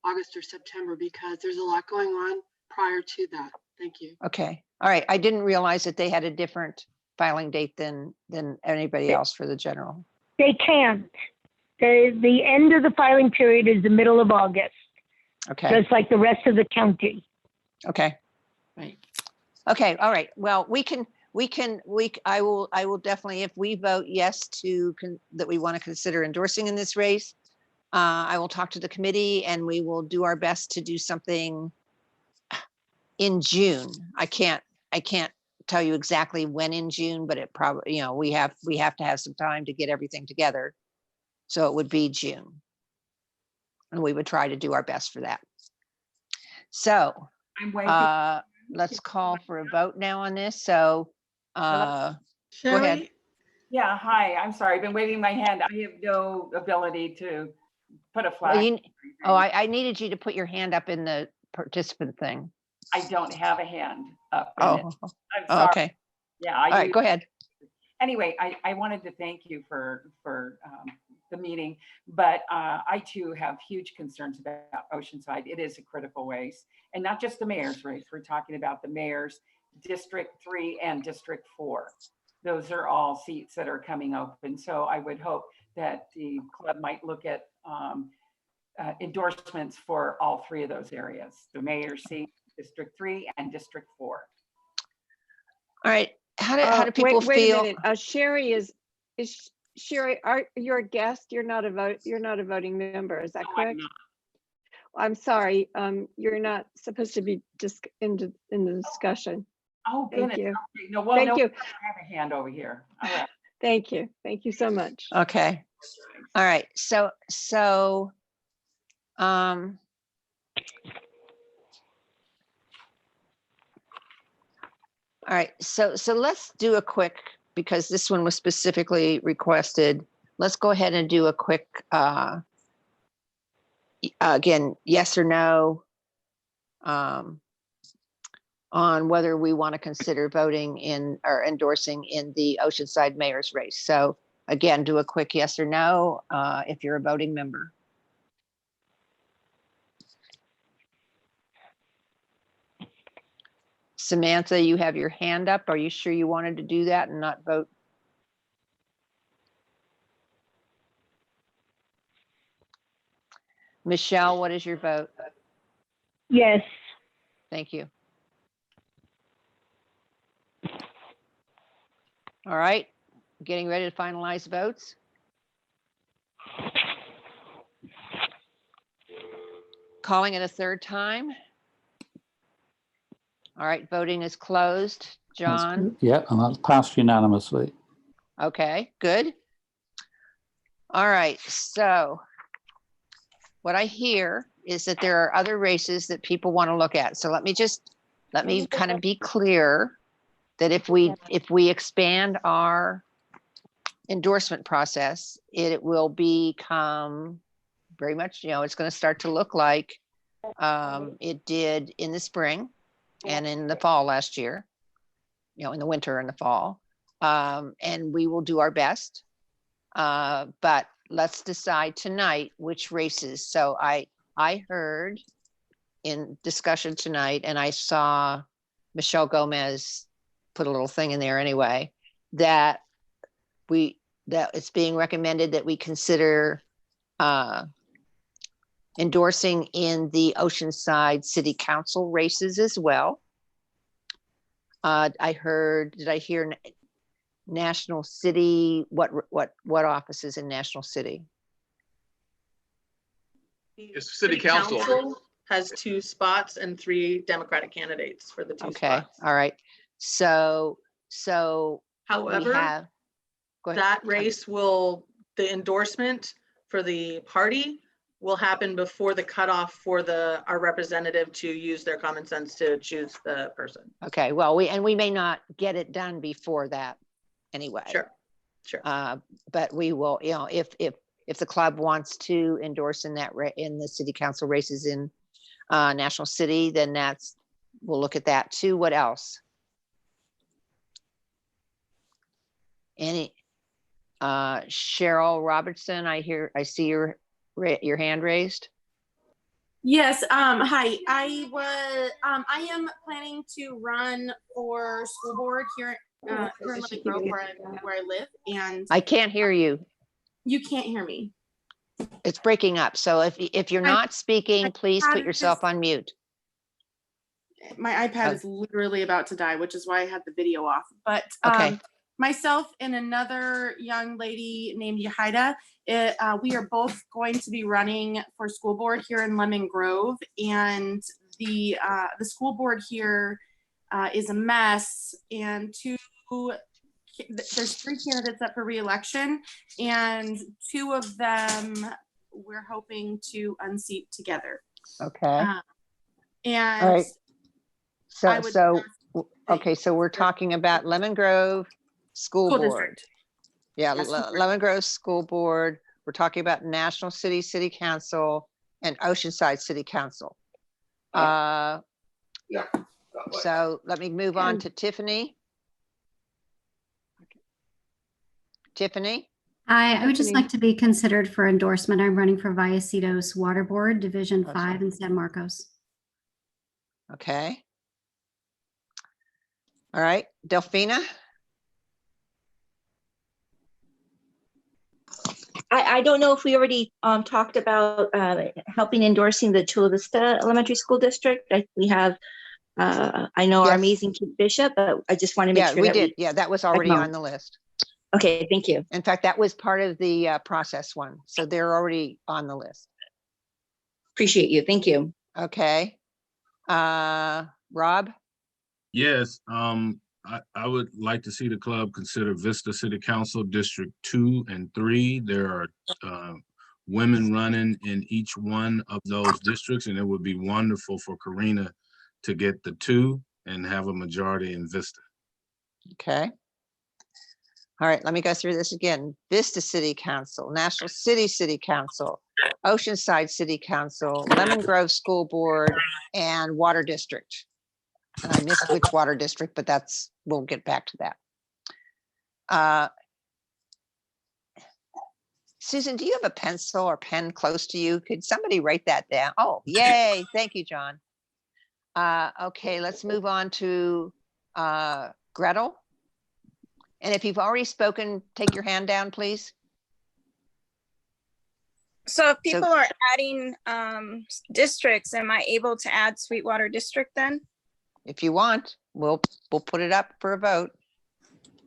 S12: August or September, because there's a lot going on prior to that. Thank you.
S2: Okay. All right. I didn't realize that they had a different filing date than anybody else for the general.
S22: They can't. The end of the filing period is the middle of August.
S2: Okay.
S22: Just like the rest of the county.
S2: Okay.
S21: Right.
S2: Okay. All right. Well, we can I will definitely, if we vote yes to, that we want to consider endorsing in this race, I will talk to the committee and we will do our best to do something in June. I can't tell you exactly when in June, but it probably, we have to have some time to get everything together. So it would be June. And we would try to do our best for that. So
S4: I'm waiting.
S2: let's call for a vote now on this. So go ahead.
S4: Sherry? Yeah, hi, I'm sorry, I've been waving my hand. I have no ability to put a flag.
S2: I needed you to put your hand up in the participant thing.
S4: I don't have a hand up. in
S2: Oh,
S4: it. I'm sorry.
S2: okay.
S4: Yeah.
S2: All right, go ahead.
S4: Anyway, I wanted to thank you for the meeting, but I too have huge concerns about Oceanside. It is a critical race, and not just the mayor's race. We're talking about the mayor's District 3 and District 4. Those are all seats that are coming open. So I would hope that the club might look at endorsements for all three of those areas, the mayor's seat, District 3 and District 4.
S2: All right. How do people
S6: wait
S2: feel?
S6: a minute. Sherry is Sherry, you're a guest? You're not a voting member, is that correct? I'm sorry. You're not supposed to be just in the discussion.
S4: Oh,
S6: thank
S4: goodness.
S6: you.
S4: Okay. No, well,
S6: thank
S4: no,
S6: you.
S4: I have a hand over here. All right.
S6: Thank you. Thank you so much.
S2: Okay. All right. So all right. So let's do a quick, because this one was specifically requested. Let's go ahead and do a quick, again, yes or no, on whether we want to consider voting in or endorsing in the Oceanside mayor's race. So again, do a quick yes or no if you're a voting member. Samantha, you have your hand up. Are you sure you wanted to do that and not vote? Michelle, what is your vote?
S22: Yes.
S2: Thank you. All right, getting ready to finalize votes. Calling it a third time. All right, voting is closed. John?
S19: Yeah, and that's passed unanimously.
S2: Okay, good. All right, so what I hear is that there are other races that people want to look at. So let me kind of be clear that if we expand our endorsement process, it will become very much, it's going to start to look like it did in the spring and in the fall last year, in the winter and the fall. And we will do our best. But let's decide tonight which races. So I heard in discussion tonight, and I saw Michelle Gomez put a little thing in there anyway, that it's being recommended that we consider endorsing in the Oceanside City Council races as well. Did I hear National City? What offices in National City?
S7: It's City Council has 2 spots and 3 Democratic candidates for the 2 spots.
S2: All right. So
S7: however, that race the endorsement for the party will happen before the cutoff for our representative to use their common sense to choose the person.
S2: Okay, well, we may not get it done before that anyway.
S7: Sure.
S2: But we will, if the club wants to endorse in the city council races in National City, then we'll look at that too. What else? Cheryl Robertson, I see your hand raised.
S16: Yes. Hi. I am planning to run for school board here in Lemon Grove, where I live, and
S2: I can't hear you.
S16: You can't hear me.
S2: It's breaking up. So if you're not speaking, please put yourself on mute.
S16: My iPad
S2: Oh.
S16: is literally about to die, which is why I had the video off. But
S2: Okay.
S16: myself and another young lady named Yahida, we are both going to be running for school board here in Lemon Grove, and the school board here is a mess. And there's 3 candidates up for re-election, and 2 of them we're hoping to unseat together.
S2: Okay.
S16: And
S2: All right.
S16: I
S2: So,
S16: would
S2: okay, so we're talking about Lemon Grove School
S16: School
S2: Board.
S16: District.
S2: Yeah,
S16: Yes, school board.
S2: Lemon Grove School Board. We're talking about National City Council and Oceanside City Council. So let me move on to Tiffany. Tiffany?
S3: Hi, I would just
S2: Tiffany.
S3: like to be considered for endorsement. I'm running for Vallecitos Water Board, Division 5 in San Marcos.
S2: Okay. All right, Delphina?
S20: I don't know if we already talked about helping endorsing the Chula Vista Elementary School District. We have, I know our amazing Kate Bishop, but I just want to make
S2: Yeah,
S20: sure
S2: we
S20: that
S2: did. Yeah, that was already on
S20: acknowledge.
S2: the list.
S20: Okay, thank you.
S2: In fact, that was part of the process one. So they're already on the list.
S20: Appreciate you. Thank you.
S2: Okay. Rob?
S5: Yes, I would like to see the club consider Vista City Council District 2 and 3. There are women running in each one of those districts, and it would be wonderful for Karina to get the 2 and have a majority in Vista.
S2: Okay. All right, let me go through this again. Vista City Council, National City Council, Oceanside City Council, Lemon Grove School Board, and Water District. And I missed which water district, but we'll get back to that. Susan, do you have a pencil or pen close to you? Could somebody write that down? Oh, yay. Thank you, John. Okay, let's move on to Gretel. And if you've already spoken, take your hand down, please.
S10: So if people are adding districts, am I able to add Sweetwater District then?
S2: If you want, we'll put it up for a vote.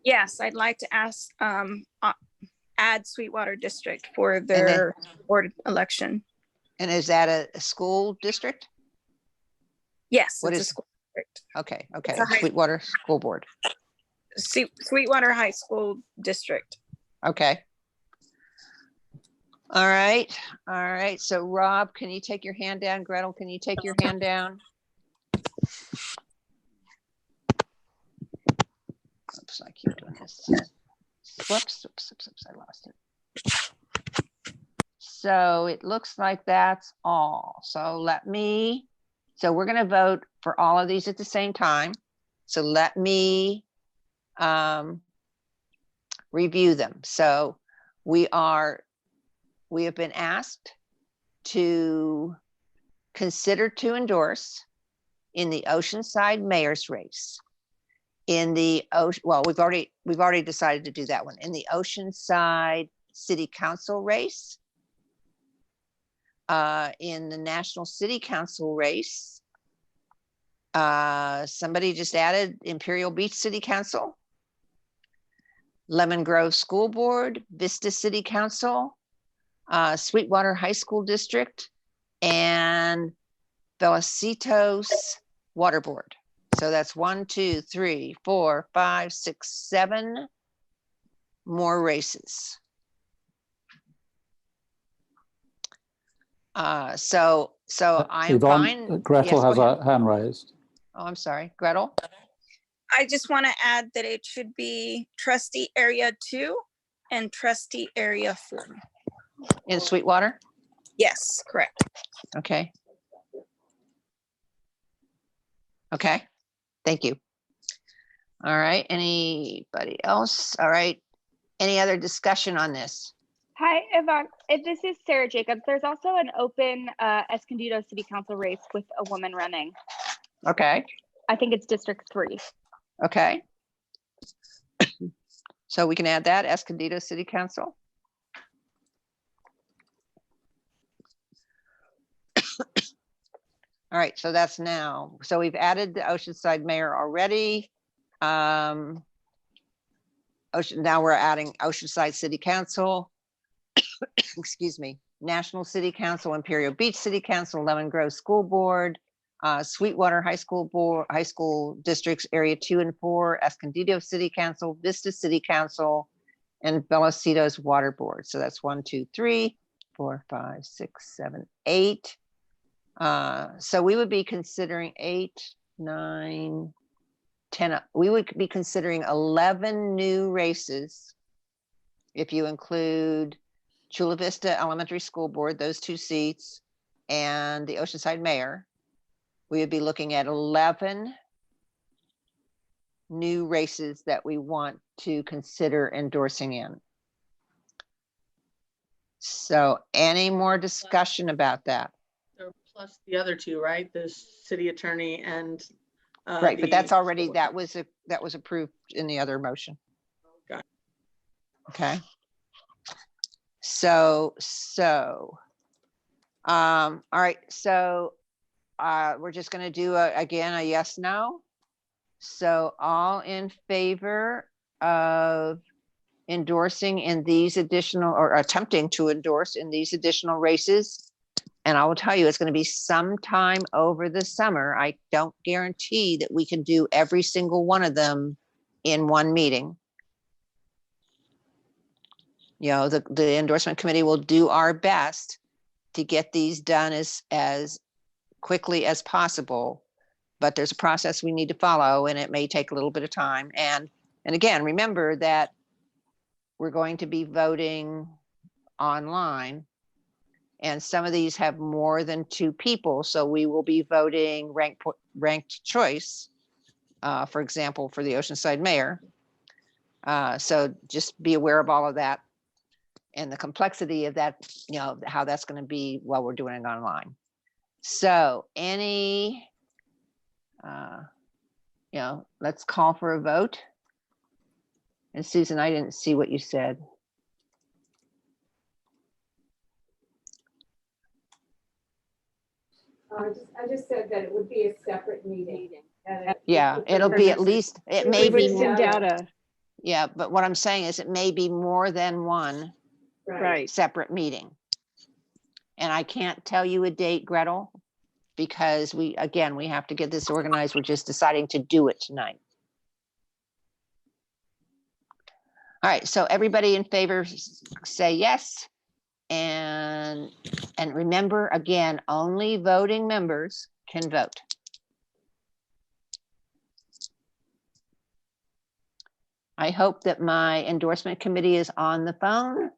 S10: Yes, I'd like to ask add Sweetwater District for their board election.
S2: And is that a school district?
S10: Yes,
S2: What
S10: it's
S2: is
S10: a school district.
S2: Okay,
S10: It's a high-
S2: Sweetwater School Board.
S10: Sweetwater High School District.
S2: Okay. All right. So Rob, can you take your hand down? Gretel, can you take your hand down? Oops, I keep doing this. Whoops, I lost it. So it looks like that's all. So we're gonna vote for all of these at the same time. So let me review them. So we have been asked to consider to endorse in the Oceanside mayor's race. In the we've already decided to do that one. In the Oceanside City Council race, in the National City Council race, somebody just added Imperial Beach City Council, Lemon Grove School Board, Vista City Council, Sweetwater High School District, and Vallecitos Water Board. So that's 1, 2, 3, 4, 5, 6, 7 more races. So I'm
S19: Yvonne,
S2: fine.
S19: Gretel
S2: Yes, go
S19: has
S2: ahead.
S19: a hand raised.
S2: Oh, I'm sorry, Gretel.
S10: I just want to add that it should be trustee area 2 and trustee area 4.
S2: In Sweetwater?
S10: Yes, correct.
S2: Okay. Okay, thank you. All right, anybody else? All right, any other discussion on this?
S13: Hi, Yvonne. This is Sarah Jacobs. There's also an open Escondido City Council race with a woman running.
S2: Okay,
S13: I think it's District 3.
S2: okay. So we can add that, Escondido City Council. All right, so that's now. So we've added the Oceanside mayor already. Now we're adding Oceanside City Council. Excuse me, National City Council, Imperial Beach City Council, Lemon Grove School Board, Sweetwater High School Board, High School Districts Area 2 and 4, Escondido City Council, Vista City Council, and Velocitos Water Board. So that's 1, 2, 3, 4, 5, 6, 7, 8. So we would be considering 8, 9, 10. We would be considering 11 new races if you include Chula Vista Elementary School Board, those 2 seats, and the Oceanside mayor. We would be looking at 11 new races that we want to consider endorsing in. So any more discussion about that?
S14: So plus the other 2, right? The city attorney and
S2: Right, but
S14: the
S2: that's already,
S14: school board.
S2: that was approved in the other motion.
S14: Got it.
S2: Okay. So, all right, so we're just gonna do again a yes, no. So all in favor of endorsing in these additional, or attempting to endorse in these additional races? And I will tell you, it's going to be sometime over the summer. I don't guarantee that we can do every single one of them in one meeting. You know, the endorsement committee will do our best to get these done as quickly as possible, but there's a process we need to follow, and it may take a little bit of time. And again, remember that we're going to be voting online, and some of these have more than 2 people, so we will be voting ranked choice, for example, for the Oceanside mayor. So just be aware of all of that and the complexity of that, you know, how that's going to be while we're doing it online. So any, you know, let's call for a vote. And Susan, I didn't see what you said.
S1: I just said that it would be a separate meeting.
S2: Yeah, it'll be at least, it may be.
S6: Send data.
S2: Yeah, but what I'm saying is it may be more than one
S6: Right.
S2: separate meeting. And I can't tell you a date, Gretel, because we have to get this organized. We're just deciding to do it tonight. All right, so everybody in favor say yes. And remember, again, only voting members can vote. I hope that my endorsement committee is on the phone,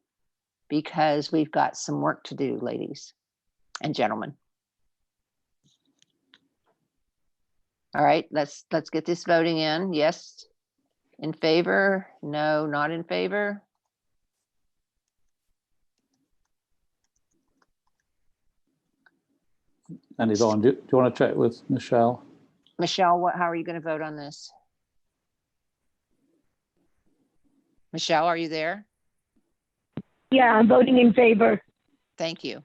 S2: because we've got some work to do, ladies and gentlemen. All right, let's get this voting in. Yes, in favor? No, not in favor.
S19: And Yvonne, do you want to check with Michelle?
S2: Michelle, how are you going to vote on this? Michelle, are you there?
S22: Yeah, I'm voting in favor.
S2: Thank you.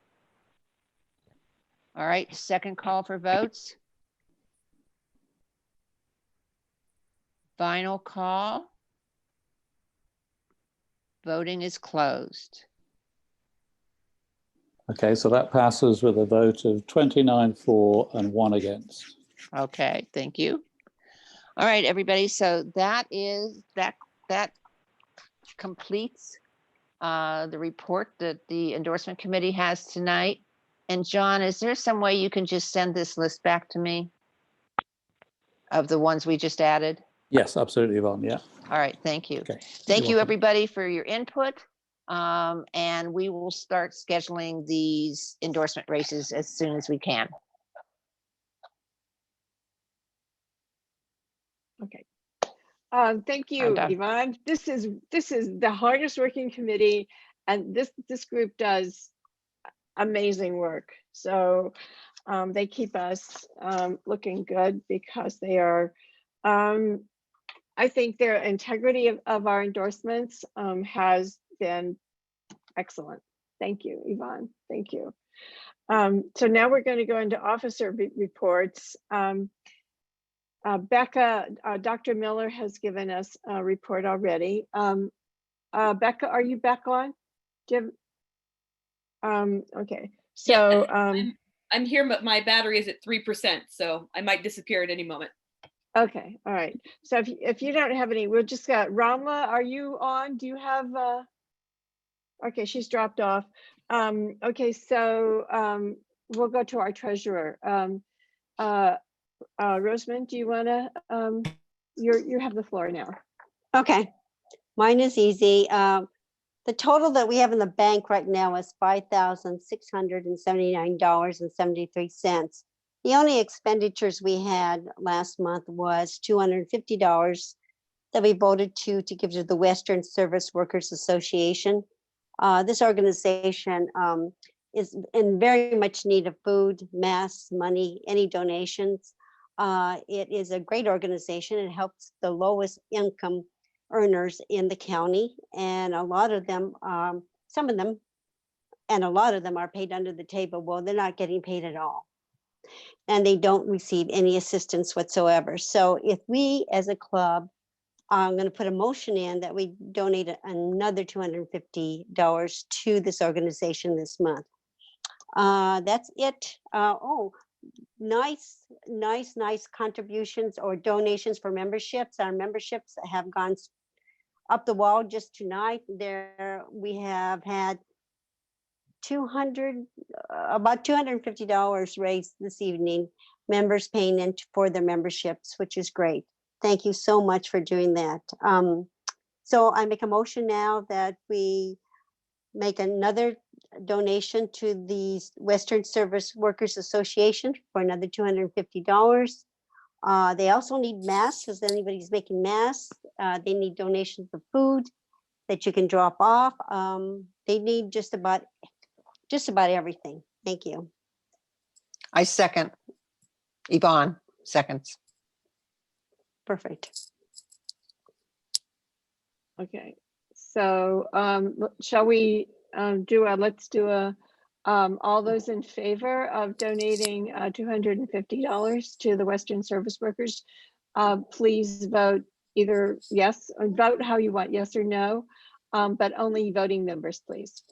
S2: All right, second call for votes. Final call. Voting is closed.
S19: Okay, so that passes with a vote of 29 for and 1 against.
S2: Okay, thank you. All right, everybody. So that completes the report that the endorsement committee has tonight. And John, is there some way you can just send this list back to me of the ones we just added?
S19: Yes, absolutely, Yvonne. Yeah.
S2: All right, thank you.
S19: Okay.
S2: Thank
S19: You're
S2: you,
S19: welcome.
S2: everybody, for your input. And we will start scheduling these endorsement races as soon as we can.
S6: Okay. Thank you,
S2: I'm done.
S6: Yvonne. This is the hardest working committee, and this group does amazing work. So they keep us looking good because they are, I think their integrity of our endorsements has been excellent. Thank you, Yvonne. Thank you. So now we're going to go into officer reports. Becca, Dr. Miller has given us a report already. Becca, are you back on? Okay, so
S8: I'm here, but my battery is at 3%, so I might disappear at any moment.
S6: okay, all right. So if you don't have any, we'll just got Ramla. Are you on? Do you have? Okay, she's dropped off. Okay, so we'll go to our treasurer. Rosamond, do you want to? You have the floor now.
S11: Okay, mine is easy. The total that we have in the bank right now is $5,679.73. The only expenditures we had last month was $250 that we voted to give to the Western Service Workers Association. This organization is in very much need of food, masks, money, any donations. It is a great organization. It helps the lowest income earners in the county, and a lot of them, some of them, and a lot of them are paid under the table. Well, they're not getting paid at all, and they don't receive any assistance whatsoever. So if we as a club, I'm going to put a motion in that we donate another $250 to this organization this month. That's it. Oh, nice contributions or donations for memberships. Our memberships have gone up the wall just tonight. There we have had about $250 raised this evening, members paying in for their memberships, which is great. Thank you so much for doing that. So I make a motion now that we make another donation to the Western Service Workers Association for another $250. They also need masks, if anybody's making masks. They need donations of food that you can drop off. They need just about everything. Thank you.
S2: I second. Yvonne seconds.
S11: Perfect.
S6: Okay, so shall we let's do a all those in favor of donating $250 to the Western Service Workers, please vote either yes, or vote how you want, yes or no, but only voting members, please.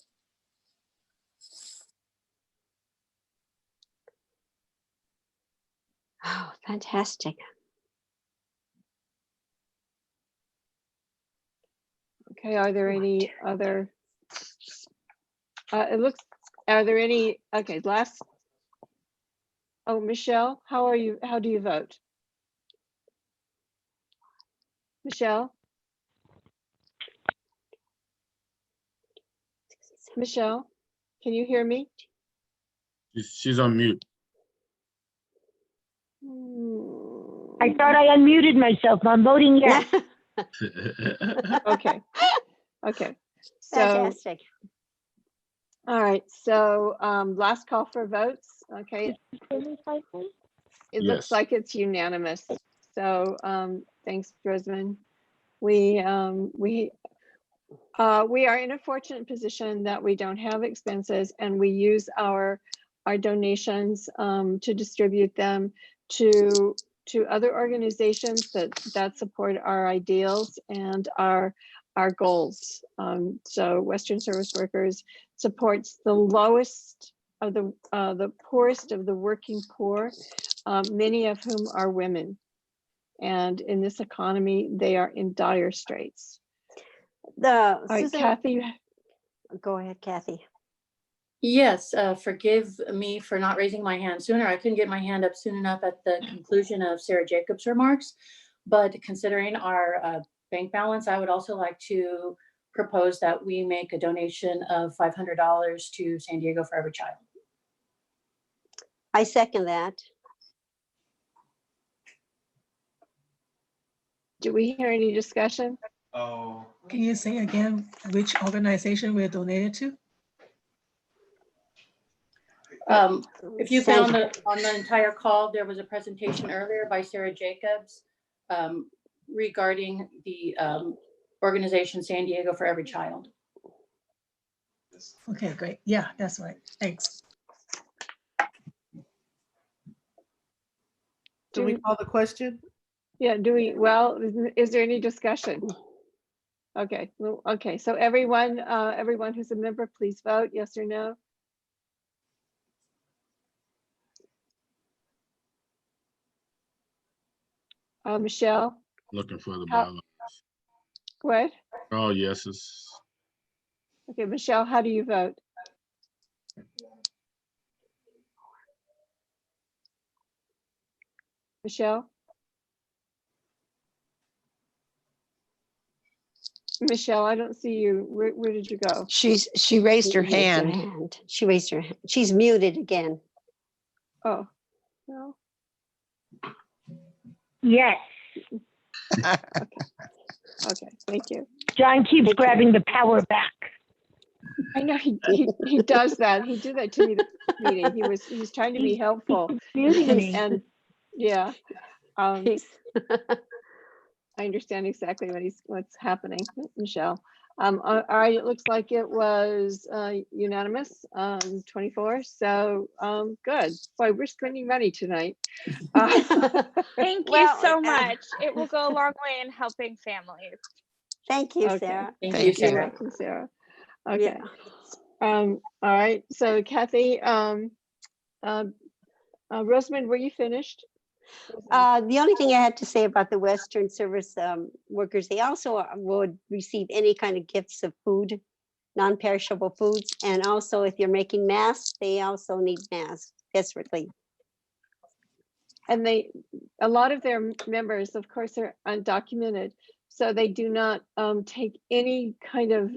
S11: Oh, fantastic.
S6: Okay, are there any other, are there any, okay, last, oh, Michelle, how are you, how do you vote? Michelle? Michelle, can you hear me?
S5: She's on mute.
S22: I thought I unmuted myself. I'm voting yes.
S6: Okay. Okay. So,
S11: fantastic.
S6: All right. So last call for votes. Okay. It looks like it's unanimous. So thanks, Rosamond. We are in a fortunate position that we don't have expenses, and we use our donations to distribute them to other organizations that support our ideals and our goals. So Western Service Workers supports the lowest of the poorest of the working poor, many of whom are women. And in this economy, they are in dire straits. Kathy,
S11: go ahead, Kathy.
S23: Yes, forgive me for not raising my hand sooner. I couldn't get my hand up soon enough at the conclusion of Sarah Jacobs' remarks. But considering our bank balance, I would also like to propose that we make a donation of $500 to San Diego for Every Child.
S11: I second that.
S6: Do we hear any discussion?
S15: Oh. Can you say again which organization we're donated to?
S23: If you've been on the entire call, there was a presentation earlier by Sarah Jacobs regarding the organization San Diego for Every Child.
S15: Okay, great. Yeah, that's right. Thanks.
S12: Can we call the question?
S6: Yeah, well, is there any discussion? Okay, well, okay, so everyone who's a member, please vote yes or no. Michelle,
S5: Looking for the
S6: How-
S5: bylaws.
S6: what?
S5: Oh, yeses.
S6: Okay, Michelle, how do you vote? Michelle? Michelle, I don't see you. Where did you go?
S2: She raised her
S11: Raised
S2: hand.
S11: She raised her hand. She's muted again.
S6: Oh, no.
S22: Yes.
S6: Okay, thank you.
S22: John keeps grabbing the power back.
S6: I know he does that. He did that to me this meeting. He was trying to be helpful. And yeah, I understand exactly what's happening, Michelle. All right, it looks like it was unanimous, 24. So good. Boy, we're spending money tonight.
S13: Thank you
S6: Well,
S13: so much. It will go a long way in helping families.
S11: Thank you,
S6: Okay.
S11: Sarah.
S20: Thank you,
S6: You're
S20: Sarah.
S6: welcome, Sarah. Okay. All right. So Kathy, Rosamond, were you finished?
S11: The only thing I had to say about the Western Service workers, they also would receive any kind of gifts of food, non-perishable foods. And also if you're making masks, they also need masks desperately.
S6: And a lot of their members, of course, are undocumented. So they do not take any kind of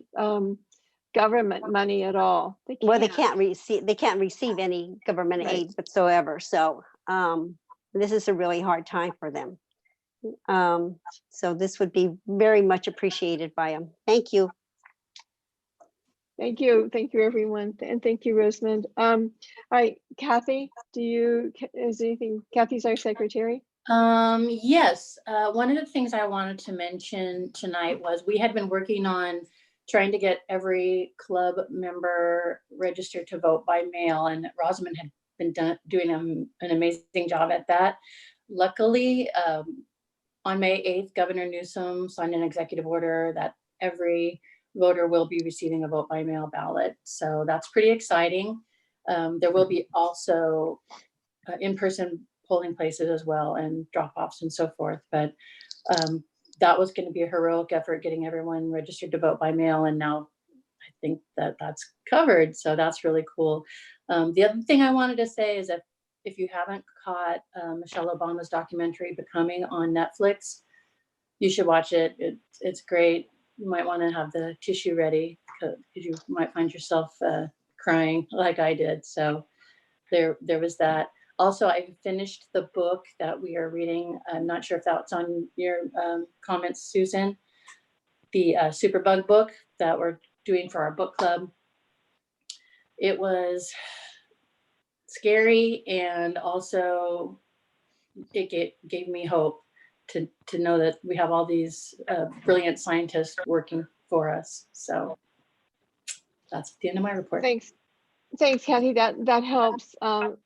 S6: government money at all.
S11: They can't receive any government
S6: Right.
S11: aid whatsoever. So this is a really hard time for them. So this would be very much appreciated by them. Thank you.
S6: Thank you, everyone, and thank you, Rosamond. All right, Kathy, is anything? Kathy's our secretary.
S23: Yes, one of the things I wanted to mention tonight was we had been working on trying to get every club member registered to vote by mail, and Rosamond had been doing an amazing job at that. Luckily, on May 8th, Governor Newsom signed an executive order that every voter will be receiving a vote by mail ballot. So that's pretty exciting. There will be also in-person polling places as well and drop-offs and so forth. But that was going to be a heroic effort getting everyone registered to vote by mail. And now I think that that's covered. So that's really cool. The other thing I wanted to say is that if you haven't caught Michelle Obama's documentary, Becoming, on Netflix, you should watch it. It's great. You might want to have the tissue ready because you might find yourself crying like I did. So there was that. Also, I finished the book that we are reading. I'm not sure if that's on your comments, Susan. The Superbug book that we're doing for our book club. It was scary, and also it gave me hope to know that we have all these brilliant scientists working for us. So that's the end of my report.
S6: Thanks, Kathy. That helps.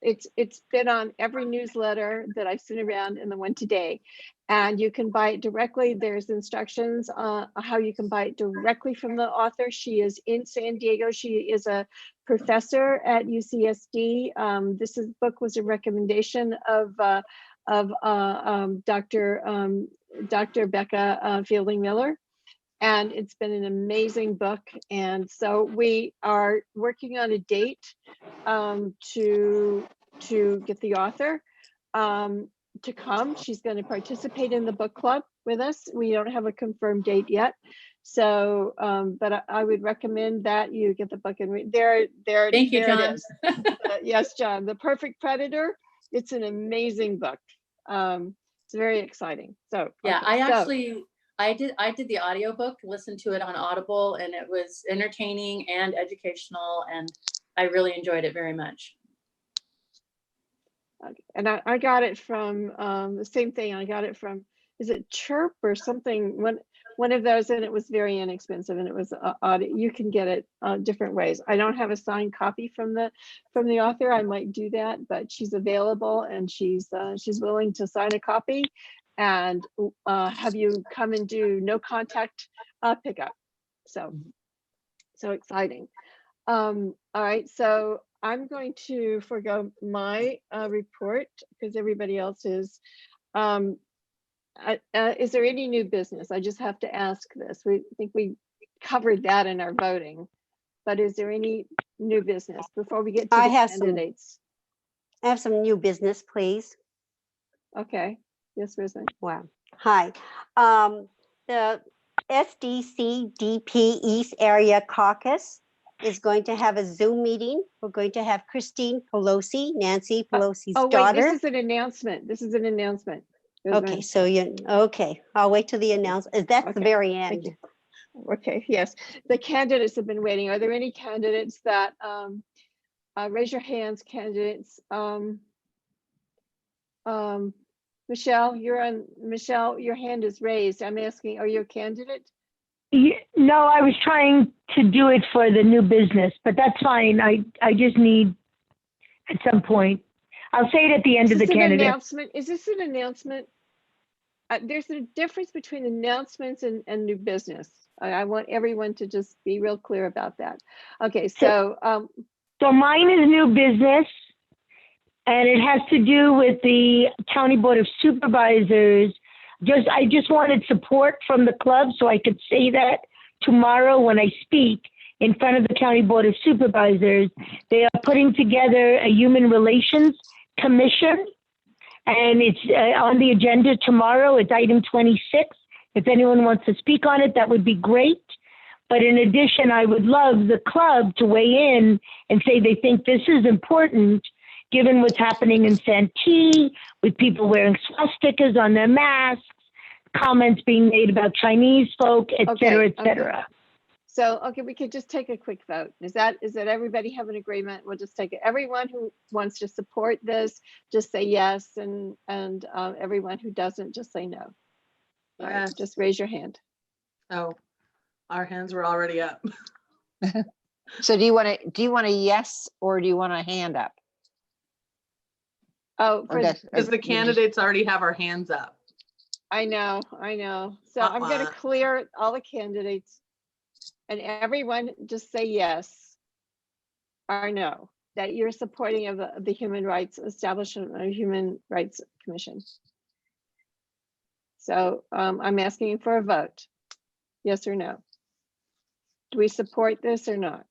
S6: It's been on every newsletter that I've sent around and the one today, and you can buy it directly. There's instructions on how you can buy it directly from the author. She is in San Diego. She is a professor at UCSD. This book was a recommendation of Dr. Becca Fielding Miller. And it's been an amazing book. And so we are working on a date to get the author to come. She's going to participate in the book club with us. We don't have a confirmed date yet. So, but I would recommend that you get the book and read.
S23: Thank you, John.
S6: It is. Yes, John, The Perfect Predator. It's an amazing book. It's very exciting. So
S23: yeah,
S6: okay,
S23: I did the audiobook, listened to it on Audible, and it was entertaining and educational, and I really enjoyed it very much.
S6: And I got it from the same thing. I got it from is it Chirp or something? One of those, and it was very inexpensive, and it was audit. You can get it different ways. I don't have a signed copy from the author. I might do that, but she's available and she's willing to sign a copy and have you come and do no contact pickup. So exciting. All right, so I'm going to forgo my report because everybody else is. Is there any new business? I just have to ask this. We think we covered that in our voting, but is there any new business before we get to the candidates?
S11: I have some new business, please.
S6: Okay. Yes, Risen.
S11: Wow. Hi. The SDC DP East Area Caucus is going to have a Zoom meeting. We're going to have Christine Pelosi, Nancy Pelosi's daughter.
S6: This is an announcement. This is an announcement.
S11: Okay, so I'll wait till the announcement. That's the very end.
S6: Okay, yes. The candidates have been waiting. Are there any candidates that, raise your hands, candidates. Michelle, Michelle, your hand is raised. I'm asking, are you a candidate?
S22: No, I was trying to do it for the new business, but that's fine. I just need at some point. I'll say it at the end of the candidate.
S6: Is this an announcement? There's a difference between announcements and new business. I want everyone to just be real clear about that. Okay, so
S22: mine is new business, and it has to do with the County Board of Supervisors. I just wanted support from the club so I could say that tomorrow when I speak in front of the County Board of Supervisors. They are putting together a human relations commission, and it's on the agenda tomorrow. It's item 26. If anyone wants to speak on it, that would be great. But in addition, I would love the club to weigh in and say they think this is important given what's happening in Santee with people wearing swastikas on their masks, comments being made about Chinese folk, et cetera, et cetera.
S6: Okay. So, we could just take a quick vote. Is that everybody have an agreement? We'll just take it. Everyone who wants to support this, just say yes, and everyone who doesn't, just say no. All right, just raise your hand.
S14: Oh, our hands were already up.
S2: So do you want a yes or do you want a hand up?
S6: Oh,
S14: because the candidates already have our hands up.
S6: I know. So I'm going to clear all the candidates. And everyone just say yes or no, that you're supporting of the human rights establishment of Human Rights Commission. So I'm asking for a vote, yes or no. Do we support this or not?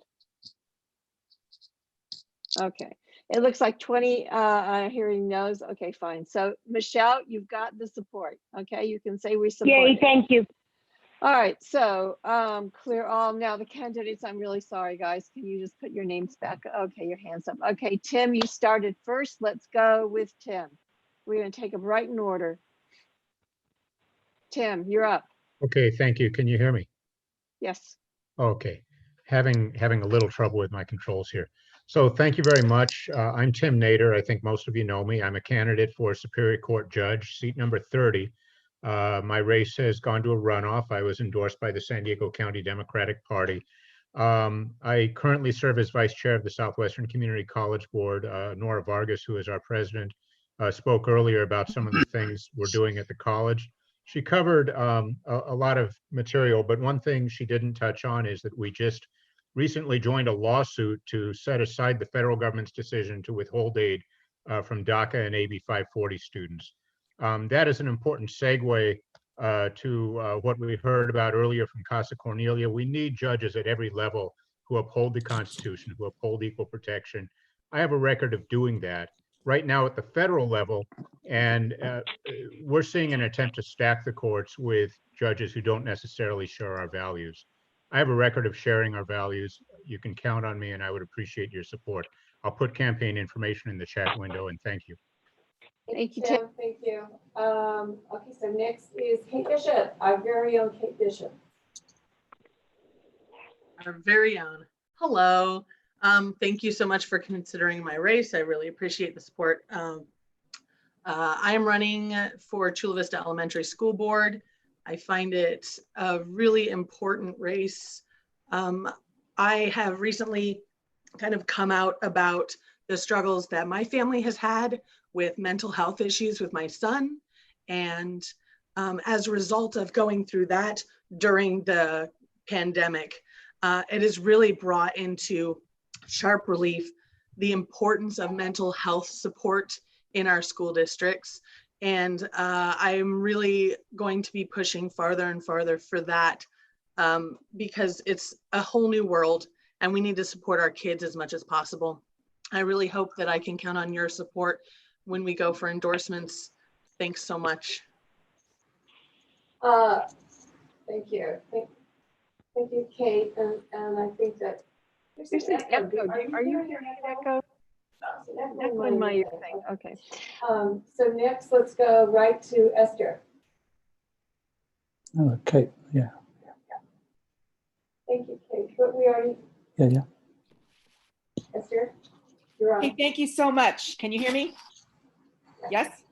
S6: Okay, it looks like 20 hearing no's. Okay, fine. So Michelle, you've got the support. Okay, you can say we support.
S22: Yay, thank you.
S6: All right, so clear all. Now the candidates, I'm really sorry, guys. Can you just put your names back? Okay, your hands up. Okay, Tim, you started first. Let's go with Tim. We're gonna take them right in order. Tim, you're up.
S9: Okay, thank you. Can you hear me?
S6: Yes.
S9: Okay, having a little trouble with my controls here. So thank you very much. I'm Tim Nader. I think most of you know me. I'm a candidate for Superior Court Judge, seat number 30. My race has gone to a runoff. I was endorsed by the San Diego County Democratic Party. I currently serve as vice chair of the Southwestern Community College Board. Nora Vargas, who is our president, spoke earlier about some of the things we're doing at the college. She covered a lot of material, but one thing she didn't touch on is that we just recently joined a lawsuit to set aside the federal government's decision to withhold aid from DACA and AB 540 students. That is an important segue to what we heard about earlier from Casa Cornelia. We need judges at every level who uphold the Constitution, who uphold equal protection. I have a record of doing that right now at the federal level, and we're seeing an attempt to stack the courts with judges who don't necessarily share our values. I have a record of sharing our values. You can count on me, and I would appreciate your support. I'll put campaign information in the chat window, and thank you.
S6: Thank you, Tim. Thank you. Okay, so next is Kate Bishop, our very own Kate Bishop.
S14: Our very own. Hello. Thank you so much for considering my race. I really appreciate the support. I am running for Chula Vista Elementary School Board. I find it a really important race. I have recently kind of come out about the struggles that my family has had with mental health issues with my son. And as a result of going through that during the pandemic, it has really brought into sharp relief the importance of mental health support in our school districts. And I'm really going to be pushing farther and farther for that because it's a whole new world and we need to support our kids as much as possible. I really hope that I can count on your support when we go for endorsements. Thanks so much.
S1: Thank you. Thank you, Kate. And I think that
S6: There's an echo. Are you hearing an echo? Echo in my ear thing. Okay.
S1: So next, let's go right to Esther.
S19: Okay, yeah,
S1: Thank you, Kate. But we already,
S19: yeah.
S1: Esther, you're on.
S17: Hey, thank you so much. Can you hear me? Yes?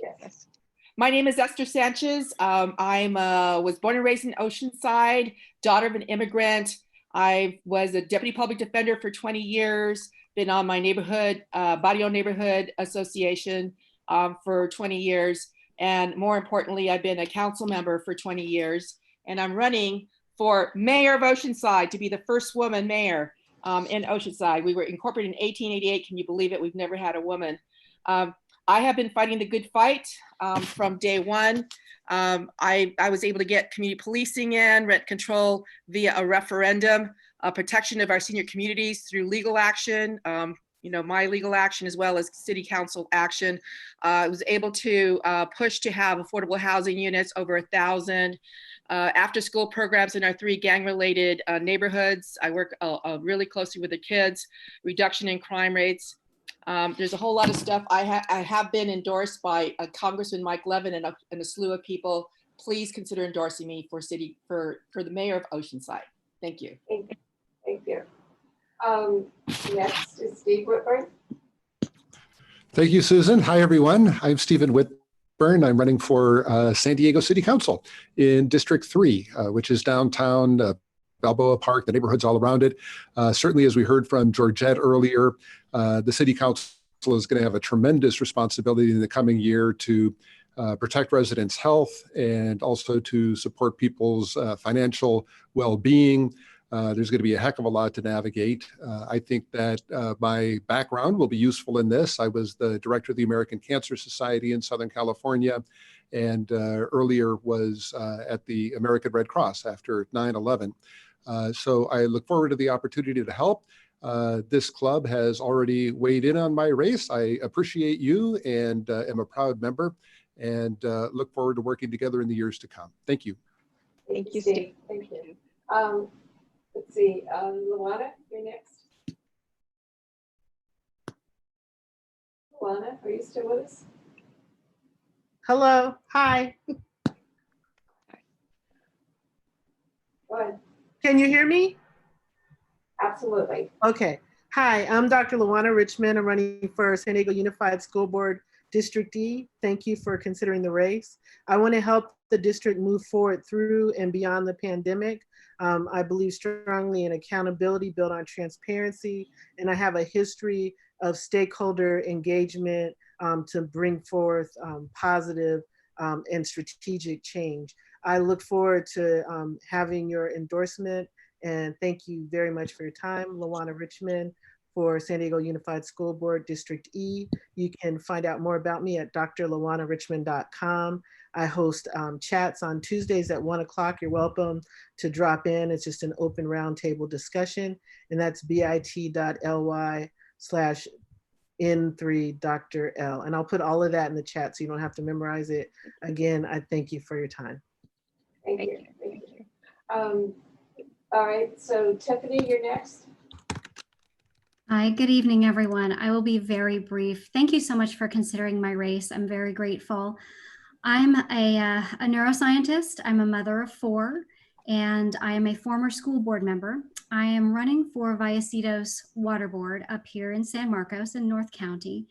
S1: Yes.
S17: My name is Esther Sanchez. I was born and raised in Oceanside, daughter of an immigrant. I was a deputy public defender for 20 years, been on my neighborhood, Barrio Neighborhood Association for 20 years. And more importantly, I've been a council member for 20 years. And I'm running for mayor of Oceanside to be the first woman mayor in Oceanside. We were incorporated in 1888. Can you believe it? We've never had a woman. I have been fighting the good fight from day one. I was able to get community policing in, rent control via a referendum, protection of our senior communities through legal action, my legal action as well as city council action. I was able to push to have affordable housing units, over 1,000. After school programs in our 3 gang-related neighborhoods. I work really closely with the kids, reduction in crime rates. There's a whole lot of stuff. I have been endorsed by Congressman Mike Levin and a slew of people. Please consider endorsing me for the mayor of Oceanside. Thank you.
S1: Thank you. Next is Steve Whitburn.
S18: Thank you, Susan. Hi, everyone. I'm Stephen Whitburn. I'm running for San Diego City Council in District 3, which is downtown Balboa Park, the neighborhoods all around it. Certainly, as we heard from Georgette earlier, the City Council is going to have a tremendous responsibility in the coming year to protect residents' health and also to support people's financial well-being. There's going to be a heck of a lot to navigate. I think that my background will be useful in this. I was the director of the American Cancer Society in Southern California, and earlier was at the American Red Cross after 9/11. So I look forward to the opportunity to help. This club has already weighed in on my race. I appreciate you and am a proud member, and look forward to working together in the years to come. Thank you.
S1: Thank you, Steve. Thank you. Let's see, Luana, you're next. Luana, are you still with us?
S21: Hello, hi.
S1: Go ahead.
S21: Can you hear me?
S1: Absolutely.
S21: Okay. Hi, I'm Dr. Luana Richmond. I'm running for San Diego Unified School Board District E. Thank you for considering the race. I want to help the district move forward through and beyond the pandemic. I believe strongly in accountability built on transparency, and I have a history of stakeholder engagement to bring forth positive and strategic change. I look forward to having your endorsement, and thank you very much for your time. Luana Richmond for San Diego Unified School Board District E. You can find out more about me at drluanarichmond.com. I host chats on Tuesdays at 1 o'clock. You're welcome to drop in. It's just an open roundtable discussion, and that's bit.ly/N3Dr. And I'll put all of that in the chat so you don't have to memorize it. Again, I thank you for your time.
S1: Thank you. Thank you. All right, so Tiffany, you're next.
S3: Hi, good evening, everyone. I will be very brief. Thank you so much for considering my race. I'm very grateful. I'm a neuroscientist. I'm a mother of 4, and I am a former school board member. I am running for Vallecitos Water Board up here in San Marcos in North County.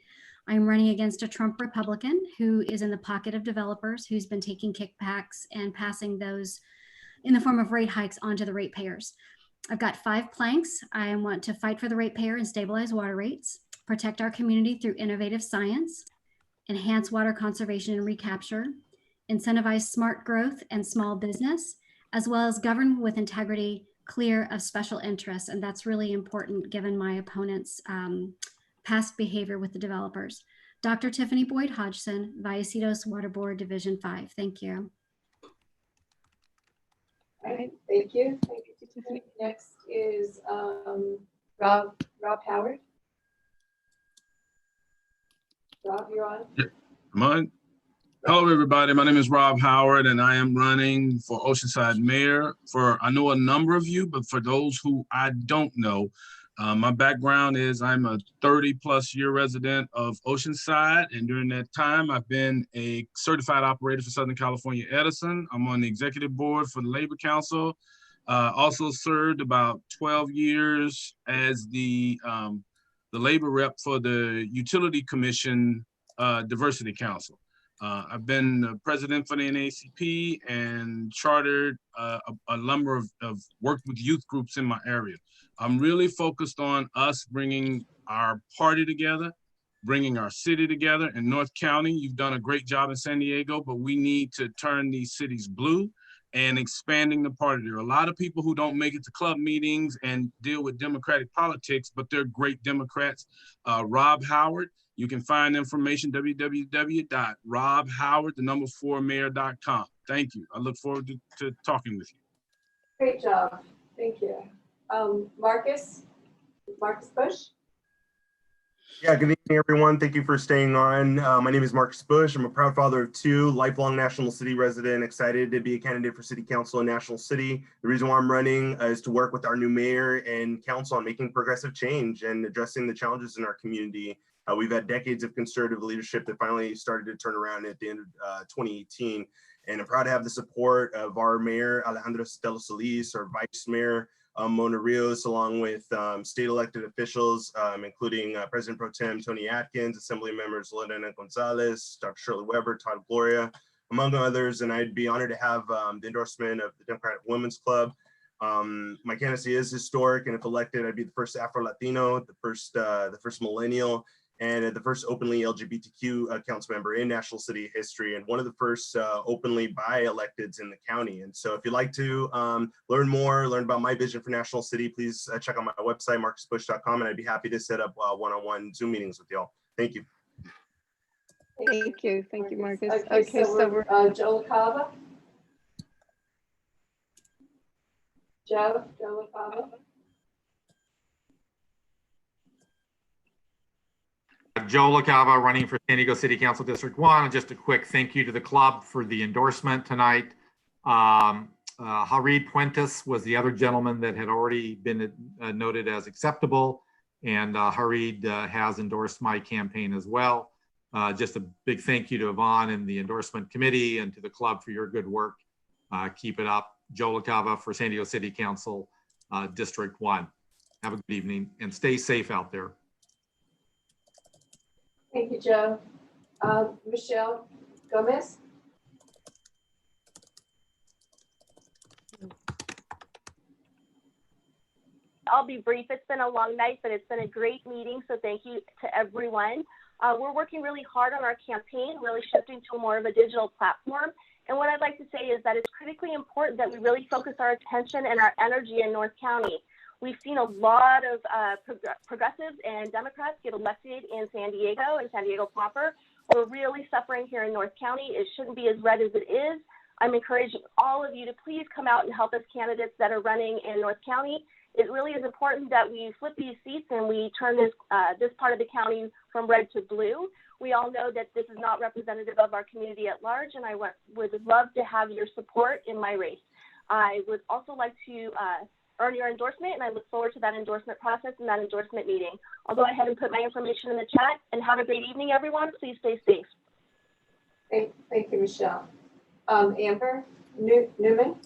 S3: I'm running against a Trump Republican who is in the pocket of developers, who's been taking kickbacks and passing those in the form of rate hikes onto the ratepayers. I've got 5 planks. I want to fight for the ratepayer and stabilize water rates, protect our community through innovative science, enhance water conservation and recapture, incentivize smart growth and small business, as well as govern with integrity, clear of special interests. And that's really important given my opponent's past behavior with the developers. Dr. Tiffany Boyd Hodgson, Vallecitos Water Board, Division 5. Thank you.
S1: All right, thank you. Thank you, Tiffany. Next is Rob Howard. Rob, you're on.
S5: Am I? Hello, everybody. My name is Rob Howard, and I am running for Oceanside Mayor. I know a number of you, but for those who I don't know, my background is I'm a 30+ year resident of Oceanside, and during that time, I've been a certified operator for Southern California Edison. I'm on the executive board for the Labor Council. Also served about 12 years as the labor rep for the Utility Commission Diversity Council. I've been president for the NAACP and chartered a number of worked with youth groups in my area. I'm really focused on us bringing our party together, bringing our city together. In North County, you've done a great job in San Diego, but we need to turn these cities blue and expanding the party. There are a lot of people who don't make it to club meetings and deal with Democratic politics, but they're great Democrats. Rob Howard, you can find information, www.robhoward4mayor.com. Thank you. I look forward to talking with you.
S1: Great job. Thank you. Marcus Bush.
S4: Yeah, good evening, everyone. Thank you for staying on. My name is Marcus Bush. I'm a proud father of 2, lifelong National City resident, excited to be a candidate for City Council in National City. The reason why I'm running is to work with our new mayor and council on making progressive change and addressing the challenges in our community. We've had decades of conservative leadership that finally started to turn around at the end of 2018. And I'm proud to have the support of our mayor, Alejandro Sotelo Solis, our vice mayor, Mona Rios, along with state elected officials, including President Pro Tem Tony Atkins, Assembly members Lorena Gonzalez, Dr. Shirley Weber, Todd Gloria, among others. And I'd be honored to have the endorsement of the Democratic Women's Club. My candidacy is historic, and if elected, I'd be the first Afro-Latino, the first millennial, and the first openly LGBTQ council member in National City history, and one of the first openly bi-electeds in the county. And so if you'd like to learn about my vision for National City, please check out my website, marcusbush.com, and I'd be happy to set up one-on-one Zoom meetings with y'all. Thank you.
S6: Thank you. Thank you, Marcus.
S1: Okay, so we're Joe LaCava. Joe LaCava.
S7: Joe LaCava, running for San Diego City Council District 1. And just a quick thank you to the club for the endorsement tonight. Harid Puentes was the other gentleman that had already been noted as acceptable. And Harid has endorsed my campaign as well. Just a big thank you to Yvonne and the endorsement committee and to the club for your good work. Keep it up. Joe LaCava for San Diego City Council District 1. Have a good evening and stay safe out there.
S1: Thank you, Joe. Michelle Gomez.
S16: I'll be brief. It's been a long night, but it's been a great meeting. So thank you to everyone. We're working really hard on our campaign, really shifting to more of a digital platform. And what I'd like to say is that it's critically important that we really focus our attention and our energy in North County. We've seen a lot of progressives and Democrats get elected in San Diego and San Diego proper. We're really suffering here in North County. It shouldn't be as red as it is. I'm encouraging all of you to please come out and help us candidates that are running in North County. It really is important that we flip these seats and we turn this part of the county from red to blue. We all know that this is not representative of our community at large, and I would love to have your support in my race. I would also like to earn your endorsement, and I look forward to that endorsement process and that endorsement meeting. I'll go ahead and put my information in the chat, and have a great evening, everyone. Please stay safe.
S1: Thank you, Michelle. Amber Newman.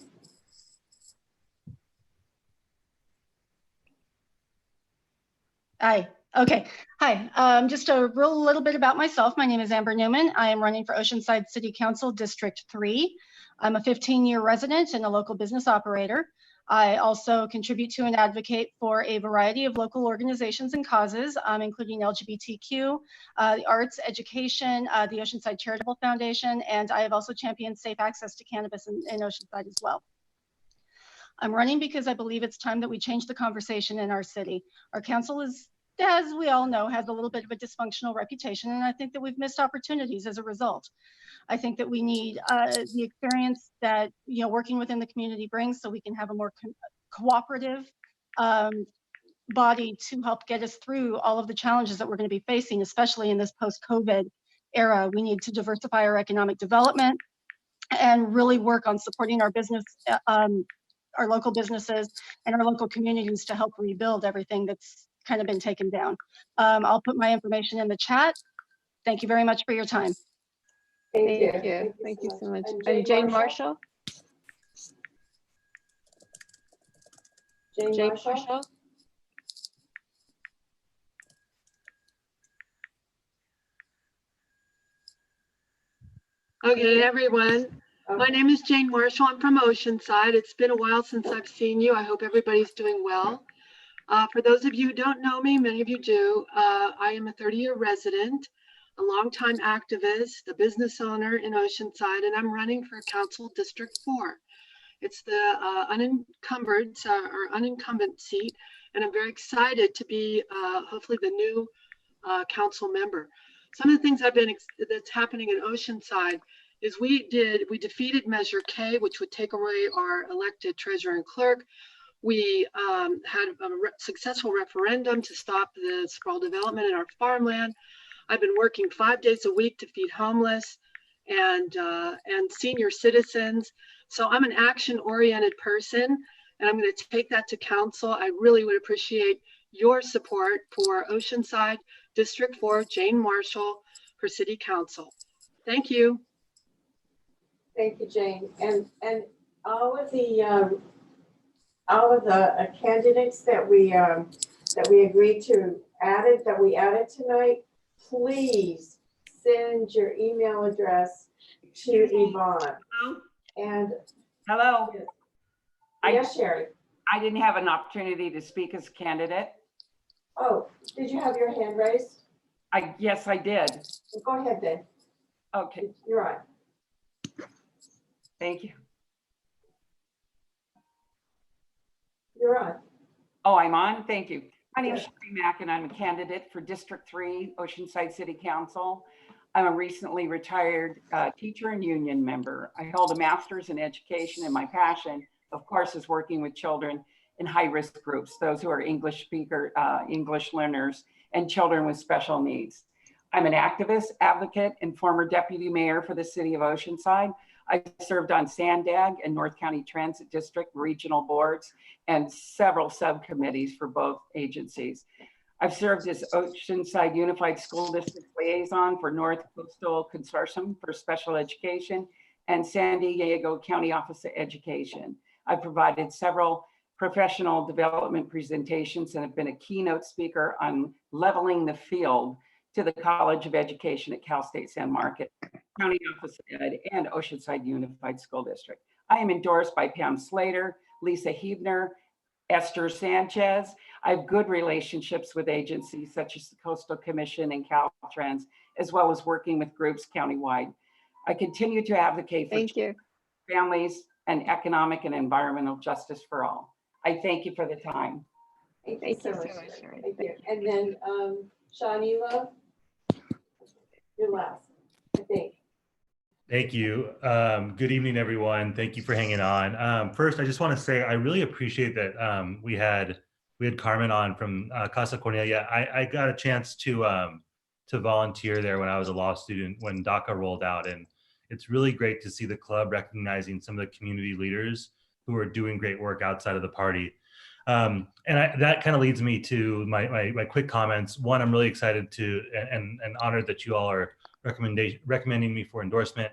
S24: Hi,
S8: Okay, hi. Just a real little bit about myself. My name is Amber Newman. I am running for Oceanside City Council District 3. I'm a 15-year resident and a local business operator. I also contribute to and advocate for a variety of local organizations and causes, including LGBTQ, the arts, education, the Oceanside Charitable Foundation, and I have also championed safe access to cannabis in Oceanside as well. I'm running because I believe it's time that we change the conversation in our city. Our council is, as we all know, has a little bit of a dysfunctional reputation, and I think that we've missed opportunities as a result. I think that we need the experience that working within the community brings, so we can have a more cooperative body to help get us through all of the challenges that we're going to be facing, especially in this post-COVID era. We need to diversify our economic development and really work on supporting our business, our local businesses and our local communities to help rebuild everything that's kind of been taken down. I'll put my information in the chat. Thank you very much for your time.
S6: Thank you. Thank you so much. And Jane Marshall?
S1: Jane Marshall?
S12: Okay, everyone. My name is Jane Marshall. I'm from Oceanside. It's been a while since I've seen you. I hope everybody's doing well. For those of you who don't know me, many of you do, I am a 30-year resident, a longtime activist, a business owner in Oceanside, and I'm running for Council District 4. It's the unincumbent seat, and I'm very excited to be hopefully the new council member. Some of the things that's happening in Oceanside is we defeated Measure K, which would take away our elected treasurer and clerk. We had a successful referendum to stop the sprawl development in our farmland. I've been working 5 days a week to feed homeless and senior citizens. So I'm an action-oriented person, and I'm going to take that to council. I really would appreciate your support for Oceanside District 4, Jane Marshall for City Council. Thank you.
S1: Thank you, Jane. And all of the candidates that we agreed to that we added tonight, please send your email address to Yvonne. And
S10: hello.
S1: Yes, Sherry.
S10: I didn't have an opportunity to speak as a candidate.
S1: Oh, did you have your hand raised?
S10: Yes, I did.
S1: Well, go ahead then.
S10: Okay.
S1: You're on.
S10: Thank you.
S1: You're on.
S10: Oh, I'm on. Thank you. My name is Sherry Mack, and I'm a candidate for District 3, Oceanside City Council. I'm a recently retired teacher and union member. I hold a master's in education, and my passion, of course, is working with children in high-risk groups, those who are English learners, and children with special needs. I'm an activist, advocate, and former deputy mayor for the city of Oceanside. I served on Sandag and North County Transit District regional boards and several subcommittees for both agencies. I've served as Oceanside Unified School District Liaison for North Coastal Consortium for Special Education and San Diego County Office of Education. I've provided several professional development presentations and have been a keynote speaker on leveling the field to the College of Education at Cal State San Marcos, County Office of Ed, and Oceanside Unified School District. I am endorsed by Pam Slater, Lisa Hebner, Esther Sanchez. I have good relationships with agencies such as the Coastal Commission and Caltrans, as well as working with groups countywide. I continue to advocate for families and economic and environmental justice for all. I thank you for the time.
S1: Thank you so much. Thank you. And then Shawnila, you're last, I think.
S15: Thank you. Good evening, everyone. Thank you for hanging on. First, I just want to say I really appreciate that we had Carmen on from Casa Cornelia. I got a chance to volunteer there when I was a law student when DACA rolled out, and it's really great to see the club recognizing some of the community leaders who are doing great work outside of the party. And that kind of leads me to my quick comments. One, I'm really excited to and honored that you all are recommending me for endorsement.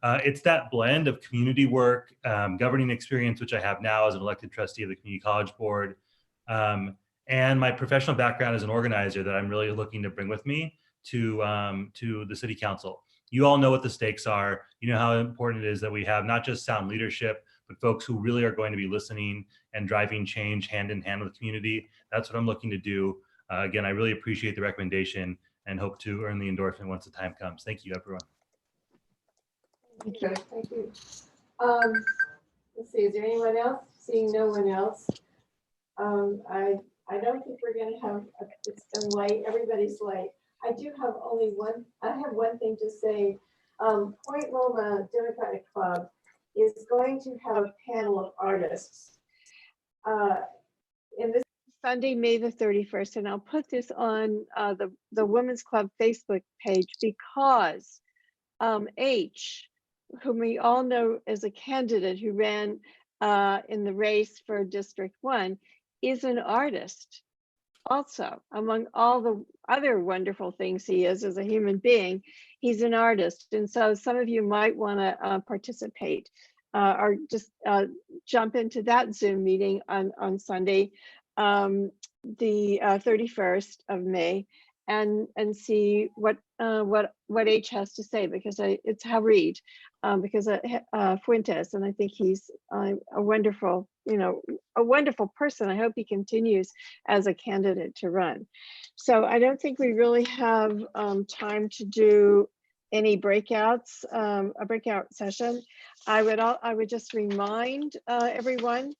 S15: It's that blend of community work, governing experience, which I have now as an elected trustee of the Community College Board, and my professional background as an organizer that I'm really looking to bring with me to the city council. You all know what the stakes are. You know how important it is that we have not just sound leadership, but folks who really are going to be listening and driving change hand in hand with the community. That's what I'm looking to do. Again, I really appreciate the recommendation and hope to earn the endorsement once the time comes. Thank you, everyone.
S1: Thank you. Thank you. Let's see, is there anyone else? Seeing no one else. I don't think we're gonna have, it's been late, everybody's late. I do have only one, I have one thing to say. Point Loma Democratic Club is going to have a panel of artists. In this
S6: Sunday, May the 31st, and I'll put this on the Women's Club Facebook page because H, whom we all know as a candidate who ran in the race for District 1, is an artist. Also, among all the other wonderful things he is as a human being, he's an artist. And so some of you might want to participate or just jump into that Zoom meeting on Sunday, the 31st of May, and see what H has to say, because it's Harid, because Fuentes, and I think he's a wonderful, a wonderful person. I hope he continues as a candidate to run. So I don't think we really have time to do any breakouts, a breakout session. I would just remind everyone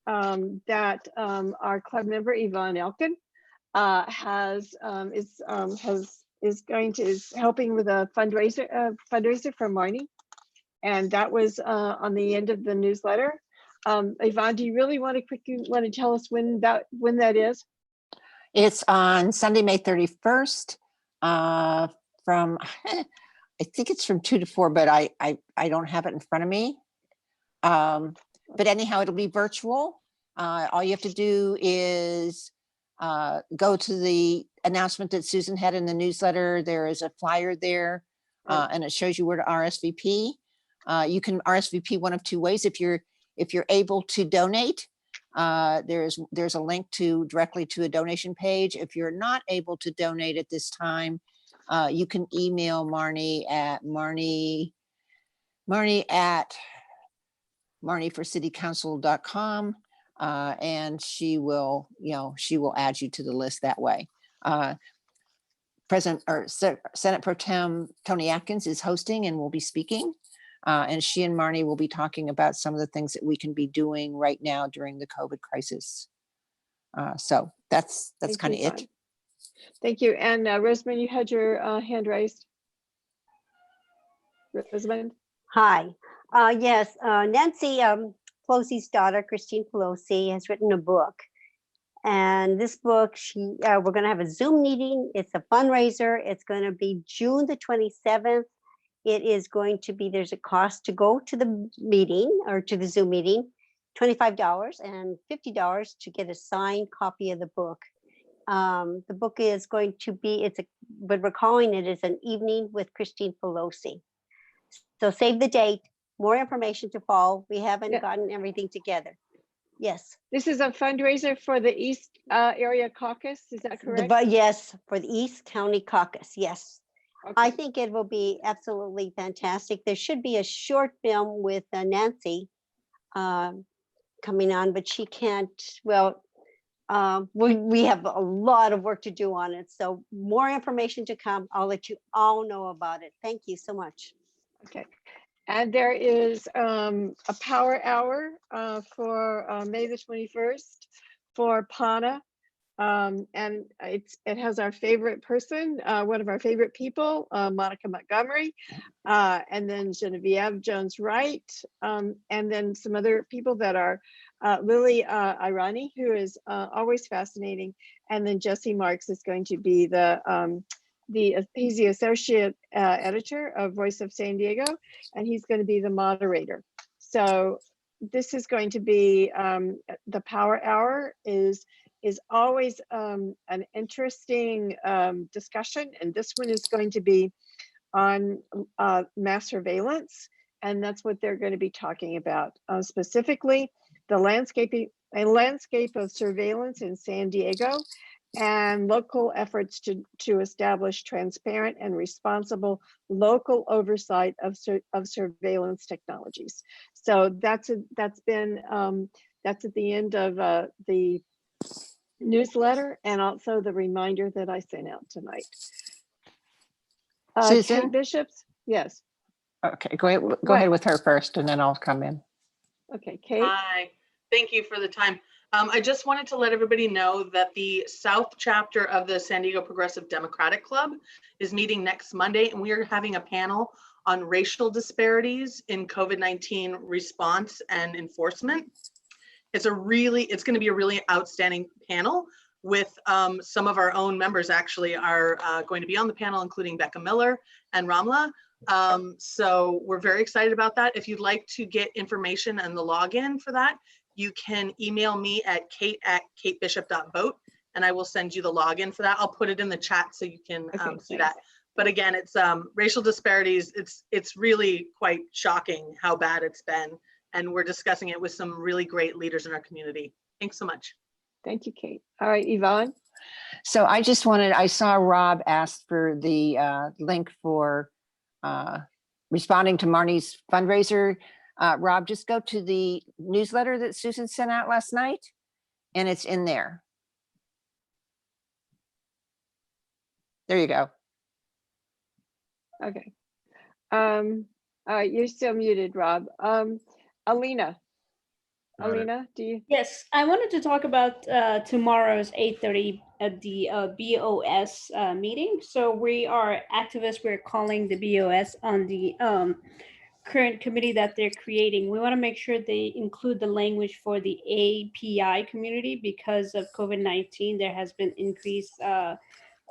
S6: that our club member Yvonne Elkin is helping with a fundraiser for Marnie, and that was on the end of the newsletter. Yvonne, do you really want to tell us when that is?
S2: It's on Sunday, May 31st, from I think it's from 2 to 4, but I don't have it in front of me. But anyhow, it'll be virtual. All you have to do is go to the announcement that Susan had in the newsletter. There is a flyer there, and it shows you where to RSVP. You can RSVP one of two ways. If you're able to donate, there's a link directly to a donation page. If you're not able to donate at this time, you can email Marnie at marnieforcitycouncil.com, and she will add you to the list that way. Senate Pro Tem Tony Atkins is hosting and will be speaking, and she and Marnie will be talking about some of the things that we can be doing right now during the COVID crisis. So that's kind of it.
S6: Thank you. And Rosamond, you had your hand raised. Rosamond?
S11: Hi. Yes, Nancy Pelosi's daughter, Christine Pelosi, has written a book. And this book, we're going to have a Zoom meeting. It's a fundraiser. It's going to be June the 27th. It is going to be, there's a cost to go to the meeting or to the Zoom meeting, $25 and $50 to get a signed copy of the book. The book is going to be, but we're calling it as an evening with Christine Pelosi. So save the date, more information to follow. We haven't gotten everything together. Yes.
S6: This is a fundraiser for the East Area Caucus, is that correct?
S11: Yes, for the East County Caucus, yes.
S6: Okay.
S11: I think it will be absolutely fantastic. There should be a short film with Nancy coming on, but she can't, we have a lot of work to do on it. So more information to come. I'll let you all know about it. Thank you so much.
S6: Okay. And there is a power hour for May the 21st for PANA. And it has our favorite person, one of our favorite people, Monica Montgomery, and then Genevieve Jones-Wright, and then some other people that are Lily Irani, who is always fascinating, and then Jesse Marks is going to be he's the associate editor of Voice of San Diego, and he's going to be the moderator. So this is going to be the power hour is always an interesting discussion, and this one is going to be on mass surveillance, and that's what they're going to be talking about specifically. a landscape of surveillance in San Diego, and local efforts to establish transparent and responsible local oversight of surveillance technologies. So that's at the end of the newsletter, and also the reminder that I sent out tonight.
S2: Susan?
S6: Kate Bishops, yes.
S2: Okay, go ahead with her first, and then I'll come in.
S6: Okay, Kate.
S14: Hi, thank you for the time. I just wanted to let everybody know that the South chapter of the San Diego Progressive Democratic Club is meeting next Monday, and we are having a panel on racial disparities in COVID-19 response and enforcement. It's going to be a really outstanding panel with some of our own members actually are going to be on the panel, including Becca Miller and Ramla. So we're very excited about that. If you'd like to get information and the login for that, you can email me at kate@katebishop.vote, and I will send you the login for that. I'll put it in the chat so you can see that. But again, it's racial disparities. It's really quite shocking how bad it's been. And we're discussing it with some really great leaders in our community. Thanks so much.
S6: Thank you, Kate. All right, Yvonne.
S2: So I saw Rob ask for the link for responding to Marnie's fundraiser. Rob, just go to the newsletter that Susan sent out last night, and it's in there. There you go.
S6: Okay. All right, you're still muted, Rob. Alina. Alina, do you?
S13: Yes, I wanted to talk about tomorrow's 8:30 at the BOS meeting. So we are activists. We're calling the BOS on the current committee that they're creating. We want to make sure they include the language for the API community because of COVID-19. There has been increased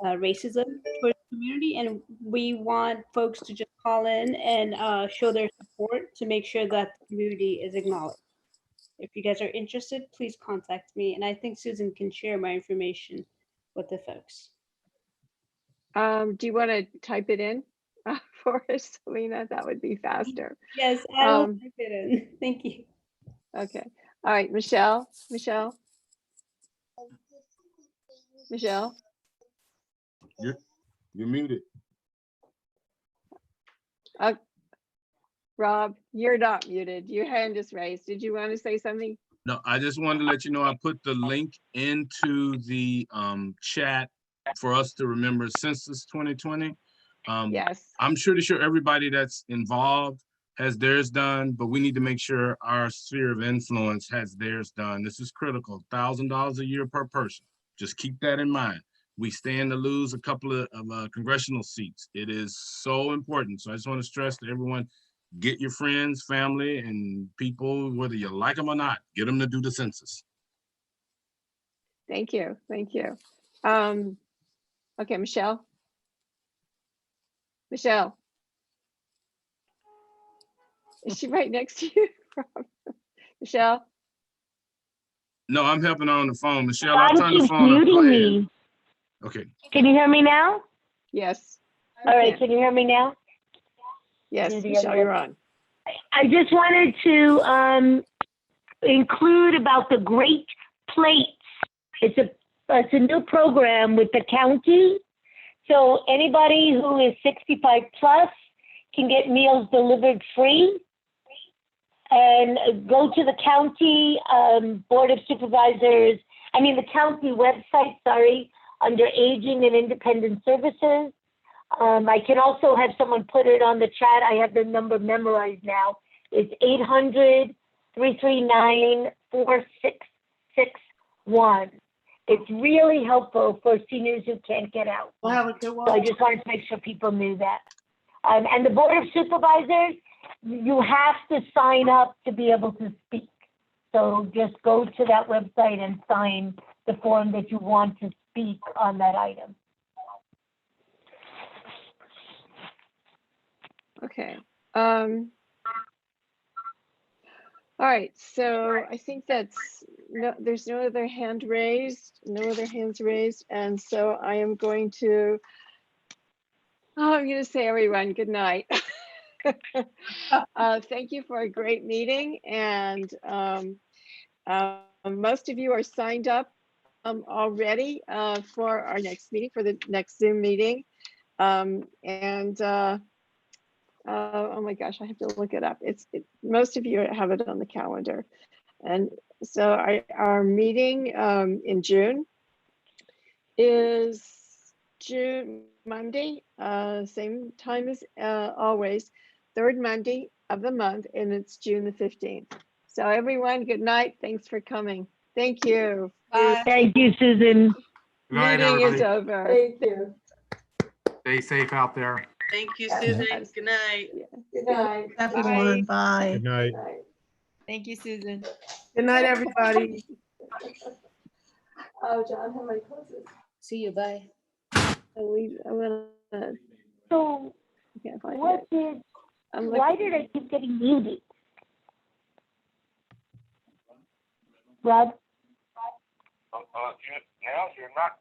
S13: racism towards the community, and we want folks to just call in and show their support to make sure that the community is acknowledged. If you guys are interested, please contact me, and I think Susan can share my information with the folks.
S6: Do you want to type it in for us, Alina? That would be faster.
S13: Yes, I will type it in. Thank you.
S6: Okay. All right, Michelle. Michelle.
S5: You're muted.
S6: Rob, you're not muted. Your hand is raised. Did you want to say something?
S5: No, I just wanted to let you know I put the link into the chat for us to remember Census 2020.
S6: Yes.
S5: I'm pretty sure everybody that's involved has theirs done, but we need to make sure our sphere of influence has theirs done. This is critical. $1,000 a year per person. Just keep that in mind. We stand to lose a couple of congressional seats. It is so important. So I just want to stress to everyone, get your friends, family, and people, whether you like them or not, get them to do the census.
S6: Thank you. Thank you. Okay, Michelle. Michelle. Is she right next to you? Michelle?
S5: No, I'm helping her on the phone. Michelle, I'll turn the
S22: keeps
S5: phone up. Go
S22: muting
S5: ahead.
S22: me.
S5: Okay.
S22: Can you hear me now?
S6: Yes.
S22: All right, can you hear me now?
S6: Yes, Michelle, you're on.
S22: I just wanted to include about the Great Plates. It's a new program with the county. So anybody who is 65 plus can get meals delivered free. And go to the county Board of Supervisors, the county website, under Aging and Independent Services. I can also have someone put it on the chat. I have the number memorized now. It's 800-339-4661. It's really helpful for seniors who can't get out.
S21: We'll have a good one.
S22: So I just wanted to make sure people knew that. And the Board of Supervisors, you have to sign up to be able to speak. So just go to that website and sign the form that you want to speak on that item.
S6: Okay. All right, so I think there's no other hands raised, and so I am going to, I'm going to say everyone good night. Thank you for a great meeting, and most of you are signed up already for our next meeting, for the next Zoom meeting. Oh my gosh, I have to look it up. Most of you have it on the calendar. And so our meeting in June is Monday, same time as always, third Monday of the month, and it's June the 15th. So everyone, good night. Thanks for coming. Thank you.
S22: Thank you, Susan.
S7: Good night,
S6: Meeting is
S7: everybody.
S6: over.
S1: Thank you.
S7: Stay safe out there.
S14: Thank you, Susan. Good night.
S1: Good night.
S6: Everyone,
S14: bye.
S9: Good night.
S17: Thank you, Susan.
S21: Good night, everybody.
S1: Oh, John, how many closes?
S17: See you. Bye.
S22: So what did, why did I keep getting muted? Rob?
S20: Now you're not